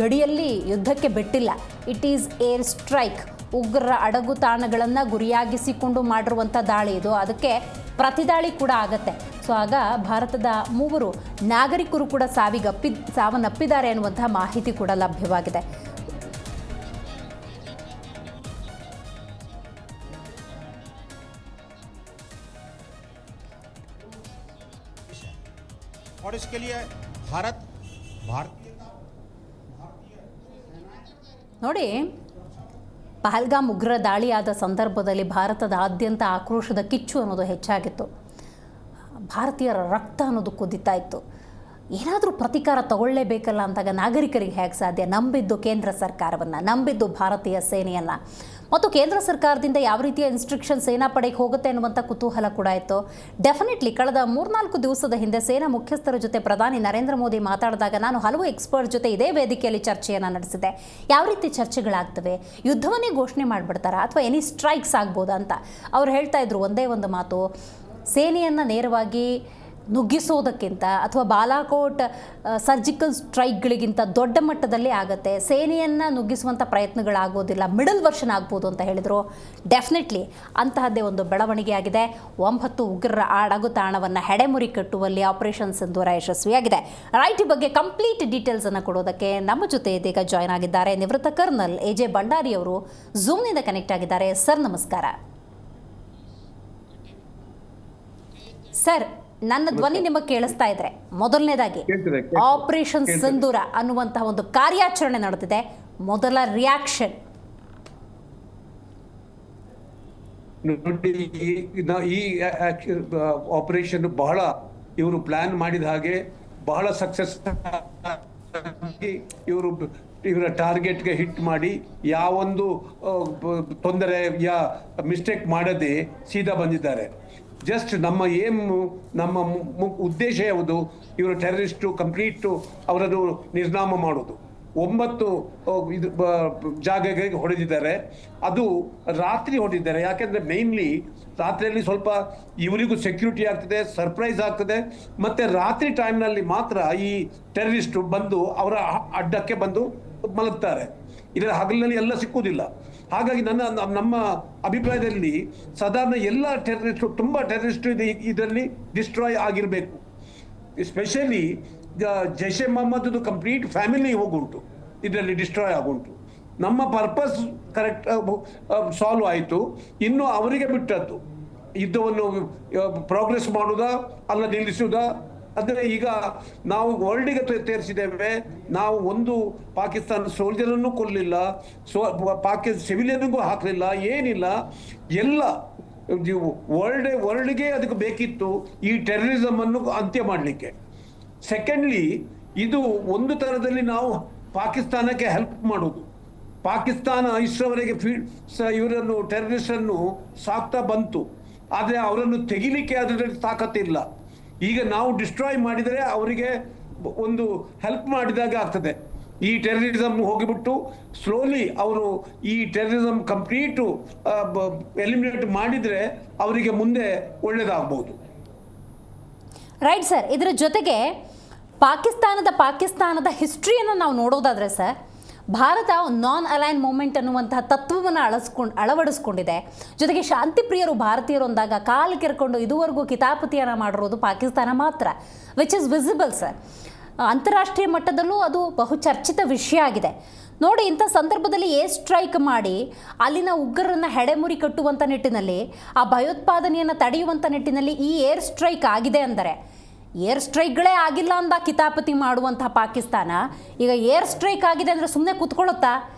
ಗಡಿಯಲ್ಲಿ ಯುದ್ಧಕ್ಕೆ ಬಿಟ್ಟಿಲ್ಲ. ಇಟ್ ಈಸ್ ಏರ್ ಸ್ಟ್ರೈಕ್, ಉಗ್ರರ ಅಡಗು ತಾಣಗಳನ್ನು ಗುರಿಯಾಗಿಸಿಕೊಂಡು ಮಾಡಿರುವಂಥ ದಾಳಿ ಇದು. ಅದಕ್ಕೆ ಪ್ರತಿದಾಳಿ ಕೂಡ ಆಗತ್ತೆ. ಸೊ ಆಗ ಭಾರತದ 3 ನಾಗರಿಕರು ಕೂಡ ಸಾವನ್ನಪ್ಪಿದ್ದಾರೆ ಅನ್ನುವಂಥ ಮಾಹಿತಿ ಕೂಡ ಲಭ್ಯವಾಗಿದೆ. और इसके लिए ನೋಡಿ, ಪಹಲ್ಗಾಮ್ ಉಗ್ರ ದಾಳಿಯಾದ ಸಂದರ್ಭದಲ್ಲಿ ಭಾರತದಾದ್ಯಂತ ಆಕ್ರೋಶದ ಕಿಚ್ಚು ಅನ್ನೋದು ಹೆಚ್ಚಾಗಿತ್ತು. ಭಾರತೀಯರ ರಕ್ತ ಅನ್ನೋದು ಕುದಿತಾ ಇತ್ತು. ಏನಾದರೂ ಪ್ರತೀಕಾರ ತಗೊಳ್ಳೇಬೇಕಲ್ಲ ಅಂತಾಗ ನಾಗರಿಕರಿಗೆ ಹೇಗೆ ಸಾಧ್ಯ? ನಂಬಿದ್ದು ಕೇಂದ್ರ ಸರ್ಕಾರವನ್ನು, ನಂಬಿದ್ದು ಭಾರತೀಯ ಸೇನೆಯನ್ನು. ಮತ್ತು ಕೇಂದ್ರ ಸರ್ಕಾರದಿಂದ ಯಾವ ರೀತಿಯ ಇನ್ಸ್ಟ್ರಕ್ಷನ್ ಸೇನಾ ಪಡೆಗೆ ಹೋಗುತ್ತೆ ಅನ್ನುವಂಥ ಕುತೂಹಲ ಕೂಡ ಇತ್ತು. ಡೆಫಿನೆಟ್ಲಿ ಕಳೆದ 3-4 ದಿವಸದ ಹಿಂದೆ ಸೇನಾ ಮುಖ್ಯಸ್ಥರ ಜೊತೆ ಪ್ರಧಾನಿ ನರೇಂದ್ರ ಮೋದಿ ಮಾತಾಡಿದಾಗ ನಾನು ಹಲವು ಎಕ್ಸ್ಪರ್ಟ್ ಜೊತೆ ಇದೇ ವೇದಿಕೆಯಲ್ಲಿ ಚರ್ಚೆಯನ್ನು ನಡೆಸಿದೆ. ಯಾವ ರೀತಿ ಚರ್ಚೆಗಳಾಗ್ತವೆ, ಯುದ್ಧವನ್ನೇ ಘೋಷಣೆ ಮಾಡಿಬಿಡ್ತಾರಾ ಅಥವಾ ಎನಿ ಸ್ಟ್ರೈಕ್ಸ್ ಆಗ್ಬೋದಾ ಅಂತ. ಅವ್ರು ಹೇಳ್ತಾ ಇದ್ರು ಒಂದೇ ಒಂದು ಮಾತು, ಸೇನೆಯನ್ನು ನೇರವಾಗಿ ನುಗ್ಗಿಸೋದಕ್ಕಿಂತ ಅಥವಾ ಬಾಲಾಕೋಟ್ ಸರ್ಜಿಕಲ್ ಸ್ಟ್ರೈಕ್ಗಳಿಗಿಂತ ದೊಡ್ಡ ಮಟ್ಟದಲ್ಲಿ ಆಗುತ್ತೆ, ಸೇನೆಯನ್ನು ನುಗ್ಗಿಸುವಂಥ ಪ್ರಯತ್ನಗಳಾಗೋದಿಲ್ಲ, ಮಿಡಲ್ ವರ್ಷನ್ ಆಗ್ಬೋದು ಅಂತ ಹೇಳಿದರು. ಡೆಫಿನೆಟ್ಲಿ ಅಂತಹದ್ದೇ ಒಂದು ಬೆಳವಣಿಗೆ ಆಗಿದೆ. 9 ಉಗ್ರರ ಅಡಗು ತಾಣವನ್ನು ಹೆಡೆಮುರಿ ಕಟ್ಟುವಲ್ಲಿ ಆಪರೇಷನ್ ಸಿಂಧೂರ ಯಶಸ್ವಿಯಾಗಿದೆ. ರೈಟ್, ಈ ಬಗ್ಗೆ ಕಂಪ್ಲೀಟ್ ಡೀಟೇಲ್ಸನ್ನು ಕೊಡೋದಕ್ಕೆ ನಮ್ಮ ಜೊತೆ ಇದೀಗ ಜಾಯ್ನ್ ಆಗಿದ್ದಾರೆ ನಿವೃತ್ತ ಕರ್ನಲ್ ಎಜೆ ಭಂಡಾರಿ ಅವರು. ಝೂಮ್ನಿಂದ ಕನೆಕ್ಟ್ ಆಗಿದ್ದಾರೆ. ಸರ್ ನಮಸ್ಕಾರ. ಸರ್, ನನ್ನ ಧ್ವನಿ ನಿಮಗೆ ಕೇಳಿಸ್ತಾ ಇದ್ರೆ ಮೊದಲನೇದಾಗಿ ಆಪರೇಷನ್ ಸಿಂಧೂರ ಅನ್ನುವಂತಹ ಒಂದು ಕಾರ್ಯಾಚರಣೆ ನಡೆದಿದೆ, ಮೊದಲ ರಿಯಾಕ್ಷನ್? ಈ ಆಪರೇಷನ್ ಬಹಳ ಇವರು ಪ್ಲಾನ್ ಮಾಡಿದ ಹಾಗೆ ಬಹಳ ಸಕ್ಸಸ್. ಇವರ ಟಾರ್ಗೆಟ್ಗೆ ಹಿಟ್ ಮಾಡಿ ಯಾವೊಂದು ತೊಂದರೆ ಮಿಸ್ಟೇಕ್ ಮಾಡದೆ ಸೀದಾ ಬಂದಿದ್ದಾರೆ. ಜಸ್ಟ್ ನಮ್ಮ ನಮ್ಮ ಉದ್ದೇಶ ಯಾವುದು? ಇವರು ಟೆರರಿಸ್ಟು ಕಂಪ್ಲೀಟು ಅವರನ್ನು ನಿರ್ನಾಮ ಮಾಡೋದು. 9 ಜಾಗಗಳಿಗೆ ಹೊಡೆದಿದ್ದಾರೆ. ಅದು ರಾತ್ರಿ ಹೊಡೆದಿದ್ದಾರೆ. ಯಾಕೆಂದರೆ ಮೇನ್ಲಿ ರಾತ್ರಿಯಲ್ಲಿ ಸ್ವಲ್ಪ ಇವರಿಗೂ ಸೆಕ್ಯೂರಿಟಿ ಆಗ್ತದೆ, ಸರ್ಪ್ರೈಸ್ ಆಗ್ತದೆ. ಮತ್ತು ರಾತ್ರಿ ಟೈಮ್ನಲ್ಲಿ ಮಾತ್ರ ಈ ಟೆರರಿಸ್ಟು ಬಂದು ಅವರ ಅಡ್ಡಕ್ಕೆ ಬಂದು ಮಲಗ್ತಾರೆ. ಇದರ ಹಗಲಿನಲ್ಲಿ ಎಲ್ಲ ಸಿಕ್ಕುವುದಿಲ್ಲ. ಹಾಗಾಗಿ ನಮ್ಮ ಅಭಿಪ್ರಾಯದಲ್ಲಿ ಸಾಧಾರಣ ಎಲ್ಲ ಟೆರರಿಸ್ಟು, ತುಂಬ ಟೆರರಿಸ್ಟು ಇದರಲ್ಲಿ ಡಿಸ್ಟ್ರಾಯ್ ಆಗಿರಬೇಕು. Especially Jaish e Mohammed complete family ಹೋಗುಂಟು, ಇದರಲ್ಲಿ ಡಿಸ್ಟ್ರಾಯ್ ಆಗುಂಟು. ನಮ್ಮ ಪರ್ಪಸ್ ಕರೆಕ್ಟ್ ಸಾಲ್ವ್ ಆಯಿತು. ಇನ್ನು ಅವರಿಗೆ ಬಿಟ್ಟದ್ದು ಯುದ್ಧವನ್ನು ಪ್ರೋಗ್ರೆಸ್ ಮಾಡುವುದಾ ಅಲ್ಲ ನಿಲ್ಲಿಸುವುದಾ? ಅಂದರೆ ಈಗ ನಾವು ವರ್ಲ್ಡಿಗೆ ತೋರಿಸಿದ್ದೇವೆ, ನಾವು ಒಂದು ಪಾಕಿಸ್ತಾನ ಸೋಲ್ಜರನ್ನು ಕೊಲ್ಲಲಿಲ್ಲ, ಸಿವಿಲಿಯನ್ಗೂ ಹಾಕಲಿಲ್ಲ, ಏನಿಲ್ಲ. ಎಲ್ಲ ವರ್ಲ್ಡ್ಗೆ ಅದಕ್ಕೆ ಬೇಕಿತ್ತು ಈ ಟೆರರಿಸಮನ್ನು ಅಂತ್ಯ ಮಾಡಲಿಕ್ಕೆ. ಸೆಕೆಂಡ್ಲಿ, ಇದು ಒಂದು ಥರದಲ್ಲಿ ನಾವು ಪಾಕಿಸ್ತಾನಕ್ಕೆ ಹೆಲ್ಪ್ ಮಾಡೋದು. ಪಾಕಿಸ್ತಾನ ಇಷ್ಟರವರೆಗೆ ಇವರನ್ನು ಟೆರರಿಸ್ಟನ್ನು ಸಾಕ್ತಾ ಬಂತು, ಆದರೆ ಅವರನ್ನು ತೆಗಿಲಿಕ್ಕೆ ಅದರಲ್ಲಿ ತಾಕತ್ತಿಲ್ಲ. ಈಗ ನಾವು ಡಿಸ್ಟ್ರಾಯ್ ಮಾಡಿದರೆ ಅವರಿಗೆ ಒಂದು ಹೆಲ್ಪ್ ಮಾಡಿದಾಗ ಆಗ್ತದೆ. ಈ ಟೆರರಿಸಮ್ ಹೋಗಿಬಿಟ್ಟು ಸ್ಲೋಲಿ ಅವರು ಈ ಟೆರರಿಸಮ್ ಕಂಪ್ಲೀಟು ಎಲಿಮಿನೇಟ್ ಮಾಡಿದರೆ ಅವರಿಗೆ ಮುಂದೆ ಒಳ್ಳೆಯದಾಗ್ಬೋದು. Right sir. ಇದರ ಜೊತೆಗೆ ಪಾಕಿಸ್ತಾನದ ಹಿಸ್ಟ್ರಿಯನ್ನು ನಾವು ನೋಡೋದಾದರೆ ಸರ್, ಭಾರತ ನಾನ್ ಅಲೈನ್ ಮೂಮೆಂಟ್ ಅನ್ನುವಂತಹ ತತ್ವವನ್ನು ಅಳವಡಿಸ್ಕೊಂಡಿದೆ. ಜೊತೆಗೆ ಶಾಂತಿಪ್ರಿಯರು ಭಾರತೀಯರು ಅಂದಾಗ ಕಾಲು ಕೆರ್ಕೊಂಡು ಇದುವರೆಗೂ ಕಿತಾಪತಿಯನ್ನು ಮಾಡಿರೋದು ಪಾಕಿಸ್ತಾನ ಮಾತ್ರ, ವಿಚ್ ಇಸ್ ವಿಸಿಬಲ್ ಸರ್. ಅಂತಾರಾಷ್ಟ್ರೀಯ ಮಟ್ಟದಲ್ಲೂ ಅದು ಬಹುಚರ್ಚಿತ ವಿಷಯ ಆಗಿದೆ. ನೋಡಿ, ಇಂಥ ಸಂದರ್ಭದಲ್ಲಿ ಏರ್ ಸ್ಟ್ರೈಕ್ ಮಾಡಿ ಅಲ್ಲಿನ ಉಗ್ರರನ್ನು ಹೆಡೆಮುರಿ ಕಟ್ಟುವಂಥ ನಿಟ್ಟಿನಲ್ಲಿ, ಆ ಭಯೋತ್ಪಾದನೆಯನ್ನು ತಡೆಯುವಂಥ ನಿಟ್ಟಿನಲ್ಲಿ ಈ ಏರ್ ಸ್ಟ್ರೈಕ್ ಆಗಿದೆ ಅಂದರೆ, ಏರ್ ಸ್ಟ್ರೈಕ್ಗಳೇ ಆಗಿಲ್ಲ ಅಂದ ಕಿತಾಪತಿ ಮಾಡುವಂಥ ಪಾಕಿಸ್ತಾನ ಈಗ ಏರ್ ಸ್ಟ್ರೈಕ್ ಆಗಿದೆ ಅಂದರೆ ಸುಮ್ಮನೆ ಕೂತ್ಕೊಳ್ಳುತ್ತಾ?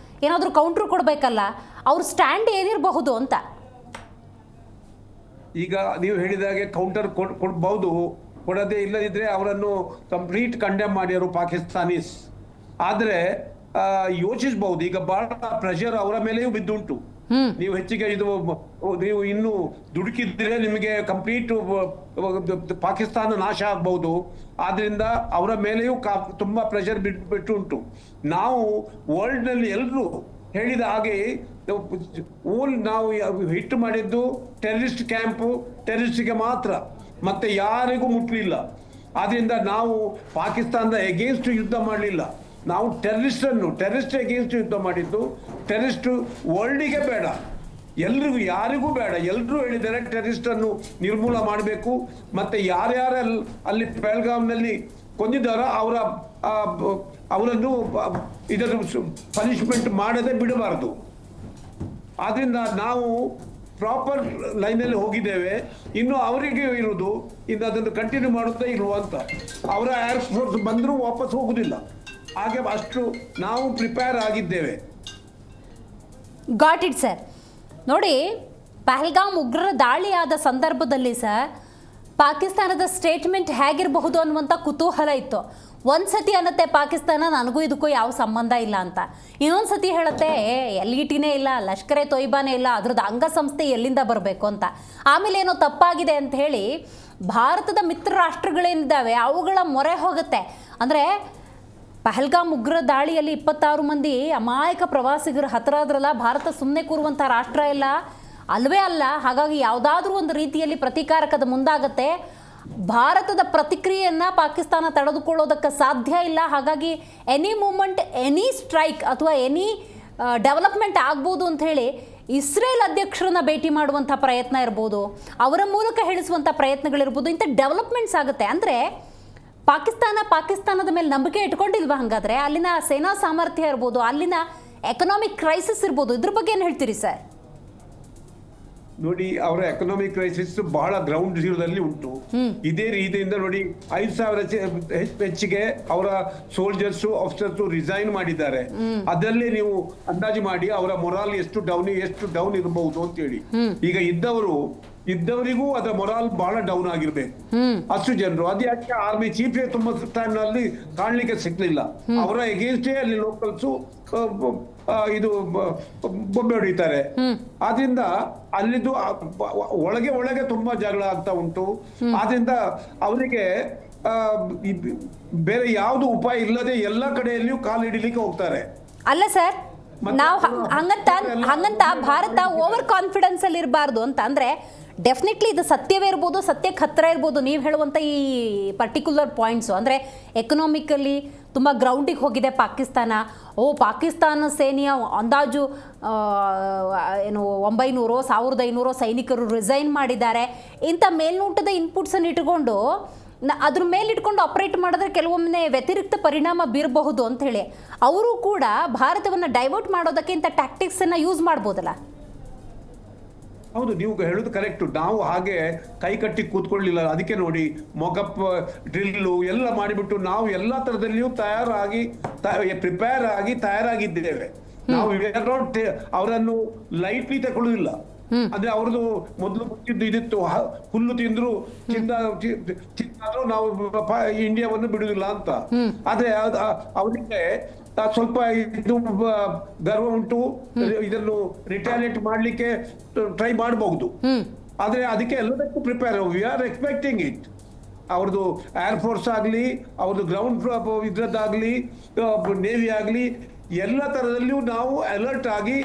ಏನಾದರೂ ಕೌಂಟ್ರ್ ಕೊಡಬೇಕಲ್ಲ, ಅವ್ರ ಸ್ಟ್ಯಾಂಡ್ ಏನಿರಬಹುದು ಅಂತ. ಈಗ ನೀವು ಹೇಳಿದಾಗೆ ಕೌಂಟರ್ ಕೊಡ್ಬಹುದು, ಕೊಡದೇ ಇಲ್ಲದಿದ್ರೆ ಅವರನ್ನು ಕಂಪ್ಲೀಟ್ ಕಂಡೆಮ್ ಮಾಡ್ಯಾರು ಪಾಕಿಸ್ತಾನೀಸ್. ಆದ್ರೆ ಯೋಚಿಸಬಹುದು, ಈಗ ಬಹಳ ಪ್ರೆಷರ್ ಅವರ ಮೇಲೆಯೂ ಬಿದ್ದುಂಟು. ನೀವು ಹೆಚ್ಚಿಗೆ ನೀವು ಇನ್ನು ದುಡುಕಿದ್ರೆ ನಿಮಗೆ ಕಂಪ್ಲೀಟ್ ಪಾಕಿಸ್ತಾನ ನಾಶ ಆಗ್ಬಹುದು. ಆದ್ರಿಂದ ಅವರ ಮೇಲೆಯೂ ತುಂಬಾ ಪ್ರೆಷರ್ ಬಿಟ್ಟುಂಟು. ನಾವು ವರ್ಲ್ಡ್ ನಲ್ಲಿ ಎಲ್ಲರೂ ಹೇಳಿದ ಹಾಗೆ ನಾವು ಹಿಟ್ ಮಾಡಿದ್ದು ಟೆರರಿಸ್ಟ್ ಕ್ಯಾಂಪು, ಟೆರರಿಸ್ಟ್ಗೆ ಮಾತ್ರ, ಮತ್ತೆ ಯಾರಿಗೂ ಮುಟ್ಲಿಲ್ಲ. ಆದ್ರಿಂದ ನಾವು ಪಾಕಿಸ್ತಾನದ ಎಗೇನ್ಸ್ಟ್ ಯುದ್ಧ ಮಾಡಲಿಲ್ಲ, ನಾವು ಟೆರರಿಸ್ಟ್ ಎಗೇನ್ಸ್ಟ್ ಯುದ್ಧ ಮಾಡಿದ್ದು. ಟೆರರಿಸ್ಟ್ ವರ್ಲ್ಡಿಗೆ ಬೇಡ, ಎಲ್ರಿಗೂ, ಯಾರಿಗೂ ಬೇಡ. ಎಲ್ಲರೂ ಹೇಳಿದ್ದಾರೆ ಟೆರರಿಸ್ಟ್ ಅನ್ನು ನಿರ್ಮೂಲ ಮಾಡಬೇಕು. ಮತ್ತೆ ಯಾರ್ಯಾರ ಅಲ್ಲಿ ಪಹಲ್ಗಾಮ್ನಲ್ಲಿ ಕೊಂದಿದ್ದಾರೋ ಅವರನ್ನು ಇದರ ಪನಿಷ್ಮೆಂಟ್ ಮಾಡದೆ ಬಿಡಬಾರದು. ಆದ್ರಿಂದ ನಾವು ಪ್ರಾಪರ್ ಲೈನಲ್ಲಿ ಹೋಗಿದ್ದೇವೆ. ಇನ್ನು ಅವರಿಗೆ ಇರುವುದು ಇನ್ನು ಅದನ್ನು ಕಂಟಿನ್ಯೂ ಮಾಡುತ್ತಾ ಇರುವ ಅಂತ. ಅವರ ಏರ್ ಫೋರ್ಸ್ ಬಂದರೂ ವಾಪಸ್ ಹೋಗುದಿಲ್ಲ. ಹಾಗೆ ಅಷ್ಟು ನಾವು ಪ್ರಿಪೇರ್ ಆಗಿದ್ದೇವೆ. Got it sir. ನೋಡಿ, ಪಹಲ್ಗಾಮ್ ಉಗ್ರರ ದಾಳಿ ಆದ ಸಂದರ್ಭದಲ್ಲಿ ಸರ್ ಪಾಕಿಸ್ತಾನದ ಸ್ಟೇಟ್ಮೆಂಟ್ ಹೇಗಿರಬಹುದು ಅನ್ನುವಂಥ ಕುತೂಹಲ ಇತ್ತು. ಒಂದು ಸತಿ ಅನ್ನತ್ತೆ ಪಾಕಿಸ್ತಾನ ನನಗೂ ಇದಕ್ಕೂ ಯಾವ ಸಂಬಂಧ ಇಲ್ಲ ಅಂತ, ಇನ್ನೊಂದು ಸತಿ ಹೇಳುತ್ತೆ LETನೇ ಇಲ್ಲ, ಲಷ್ಕರೆ ತೊಯ್ಬಾನೇ ಇಲ್ಲ, ಅದ್ರದ್ದು ಅಂಗಸಂಸ್ಥೆ ಎಲ್ಲಿಂದ ಬರಬೇಕು ಅಂತ. ಆಮೇಲೆ ಏನೋ ತಪ್ಪಾಗಿದೆ ಅಂತ ಹೇಳಿ ಭಾರತದ ಮಿತ್ರ ರಾಷ್ಟ್ರಗಳೇನಿದ್ದಾವೆ ಅವುಗಳ ಮೊರೆ ಹೋಗುತ್ತೆ. ಅಂದರೆ ಪಹಲ್ಗಾಮ್ ಉಗ್ರ ದಾಳಿಯಲ್ಲಿ 26 ಮಂದಿ ಅಮಾಯಕ ಪ್ರವಾಸಿಗರು ಹತರಾದ್ರಲ್ಲ, ಭಾರತ ಸುಮ್ಮನೆ ಕೂರುವಂಥ ರಾಷ್ಟ್ರ ಇಲ್ಲ, ಅಲ್ವೇ ಅಲ್ಲ. ಹಾಗಾಗಿ ಯಾವುದಾದ್ರೂ ಒಂದು ರೀತಿಯಲ್ಲಿ ಪ್ರತೀಕಾರಕದ ಮುಂದಾಗತ್ತೆ. ಭಾರತದ ಪ್ರತಿಕ್ರಿಯೆಯನ್ನು ಪಾಕಿಸ್ತಾನ ತಡೆದುಕೊಳ್ಳೋದಕ್ಕೆ ಸಾಧ್ಯ ಇಲ್ಲ. ಹಾಗಾಗಿ ಎನಿ ಮೂಮೆಂಟ್, ಎನಿ ಸ್ಟ್ರೈಕ್ ಅಥವಾ ಎನಿ ಡೆವಲಪ್ಮೆಂಟ್ ಆಗ್ಬೋದು ಅಂಥೇಳಿ ಇಸ್ರೇಲ್ ಅಧ್ಯಕ್ಷರನ್ನ ಭೇಟಿ ಮಾಡುವಂಥ ಪ್ರಯತ್ನ ಇರ್ಬೋದು, ಅವರ ಮೂಲಕ ಹೇಳಿಸುವಂಥ ಪ್ರಯತ್ನಗಳಿರ್ಬೋದು, ಇಂಥ ಡೆವಲಪ್ಮೆಂಟ್ಸ್ ಆಗುತ್ತೆ. ಅಂದರೆ ಪಾಕಿಸ್ತಾನದ ಮೇಲೆ ನಂಬಿಕೆ ಇಟ್ಕೊಂಡಿಲ್ವಾ? ಹಾಗಾದರೆ ಅಲ್ಲಿನ ಸೇನಾ ಸಾಮರ್ಥ್ಯ ಇರ್ಬೋದು, ಅಲ್ಲಿನ ಎಕನಾಮಿಕ್ ಕ್ರೈಸಿಸ್ ಇರ್ಬೋದು, ಇದ್ರ ಬಗ್ಗೆ ಏನು ಹೇಳ್ತೀರಿ ಸರ್? ನೋಡಿ, ಅವರ ಎಕನಾಮಿಕ್ ಕ್ರೈಸಿಸ್ ಬಹಳ ಗ್ರೌಂಡ್ ಜೀರೋದಲ್ಲಿ ಉಂಟು. ಇದೇ ರೀತಿಯಿಂದ ನೋಡಿ 5,000 ಹೆಚ್ಚಿಗೆ ಅವರ ಸೋಲ್ಜರ್ಸ್, ಆಫೀಸರ್ಸ್ ರಿಸೈನ್ ಮಾಡಿದ್ದಾರೆ. ಅದರಲ್ಲಿ ನೀವು ಅಂದಾಜು ಮಾಡಿ ಅವರ ಮೊರಾಲ್ ಎಷ್ಟು ಡೌನ್ ಇರಬಹುದು ಅಂತ ಹೇಳಿ. ಈಗ ಇದ್ದವರಿಗೂ ಅದರ ಮೊರಾಲ್ ಬಹಳ ಡೌನ್ ಆಗಿರ್ಬೇಕು, ಅಷ್ಟು ಜನರು. ಅದು ಯಾಕೆ ಆರ್ಮಿ ಚೀಫ್ ತುಂಬಾ ಟೈಮ್ ನಲ್ಲಿ ಕಾಣ್ಲಿಕ್ಕೆ ಸಿಗ್ಲಿಲ್ಲ. ಅವರ ಎಗೇನ್ಸ್ಟೇ ಅಲ್ಲಿ ಲೋಕಲ್ಸು ಇದು ಬೊಂಬೆ ಹೊಡಿತಾರೆ. ಆದ್ರಿಂದ ಅಲ್ಲಿದ್ದು ಒಳಗೆ ತುಂಬಾ ಜಗಳ ಆಗ್ತಾ ಉಂಟು. ಆದ್ರಿಂದ ಅವರಿಗೆ ಬೇರೆ ಯಾವ್ದು ಉಪಾಯ ಇಲ್ಲದೆ ಎಲ್ಲ ಕಡೆಯಲ್ಲಿಯೂ ಕಾಲು ಹಿಡಿಲಿಕ್ಕೆ ಹೋಗ್ತಾರೆ. ಅಲ್ಲ ಸರ್, ನಾವು ಹಂಗಂತ ಭಾರತ ಓವರ್ ಕಾನ್ಫಿಡೆನ್ಸ್ ಅಲ್ಲಿ ಇರಬಾರ್ದು ಅಂತ. ಅಂದ್ರೆ ಡೆಫಿನೆಟ್ಲಿ ಇದು ಸತ್ಯವೇ ಇರ್ಬೋದು, ಸತ್ಯಕ್ಕೆ ಹತ್ತಿರ ಇರ್ಬೋದು ನೀವು ಹೇಳುವಂಥ ಈ ಪರ್ಟಿಕ್ಯುಲರ್ ಪಾಯಿಂಟ್ಸು. ಅಂದರೆ ಎಕನಾಮಿಕಲಿ ತುಂಬ ಗ್ರೌಂಡಿಗೆ ಹೋಗಿದೆ ಪಾಕಿಸ್ತಾನ. ಪಾಕಿಸ್ತಾನ ಸೇನೆಯ ಅಂದಾಜು 900-1,500 ಸೈನಿಕರು ರಿಸೈನ್ ಮಾಡಿದ್ದಾರೆ. ಇಂಥ ಮೇಲ್ನೋಟದ ಇನ್ಪುಟ್ಸನ್ನು ಇಟ್ಕೊಂಡು ಅದ್ರ ಮೇಲಿಟ್ಕೊಂಡು ಆಪರೇಟ್ ಮಾಡಿದ್ರೆ ಕೆಲವೊಮ್ಮೆ ವ್ಯತಿರಿಕ್ತ ಪರಿಣಾಮ ಬೀರಬಹುದು ಅಂಥೇಳಿ ಅವರು ಕೂಡ ಭಾರತವನ್ನು ಡೈವರ್ಟ್ ಮಾಡೋದಕ್ಕೆ ಇಂಥ ಟ್ಯಾಕ್ಟಿಕ್ಸನ್ನು ಯೂಸ್ ಮಾಡ್ಬೋದಲ್ಲ? ಹೌದು, ನೀವು ಹೇಳುದು ಕರೆಕ್ಟ್. ನಾವು ಹಾಗೆ ಕೈ ಕಟ್ಟಿ ಕೂತ್ಕೊಳ್ಳಿಲ್ಲ. ಅದಕ್ಕೆ ನೋಡಿ ಮೊಕಪ್ ಡ್ರಿಲ್ಲು ಎಲ್ಲ ಮಾಡಿಬಿಟ್ಟು ನಾವು ಎಲ್ಲ ತರದಲ್ಲಿಯೂ ಪ್ರಿಪೇರ್ ಆಗಿ ತಯಾರಾಗಿದ್ದೇವೆ. ನಾವು ಅವರನ್ನು ಲೈಟ್ಲಿ ತಗೊಳ್ಳುವುದಿಲ್ಲ. ಅಂದ್ರೆ ಅವ್ರದ್ದು ಮೊದಲು ಮುಚ್ಚಿದ್ದು ಇದಿತ್ತು, ಹುಲ್ಲು ತಿಂದ್ರು ತಿಂದಾದ್ರೂ ನಾವು ಇಂಡಿಯಾವನ್ನು ಬಿಡುವುದಿಲ್ಲ ಅಂತ. ಆದ್ರೆ ಅವರಿಗೆ ಸ್ವಲ್ಪ ಇದು ಗರ್ವ ಉಂಟು, ಇದನ್ನು ರಿಟಾಲಿಯೇಟ್ ಮಾಡ್ಲಿಕ್ಕೆ ಟ್ರೈ ಮಾಡಬಹುದು. ಆದ್ರೆ ಅದಕ್ಕೆ ಎಲ್ಲದಕ್ಕೂ prepare, we are expecting it. ಅವ್ರದ್ದು ಏರ್ ಫೋರ್ಸ್ ಆಗ್ಲಿ, ಅವ್ರದ್ದು ಗ್ರೌಂಡ್ ಇದ್ರದ್ದಾಗ್ಲಿ, ನೇವಿ ಆಗ್ಲಿ, ಎಲ್ಲ ತರದಲ್ಲಿಯೂ ನಾವು ಅಲರ್ಟ್ ಆಗಿ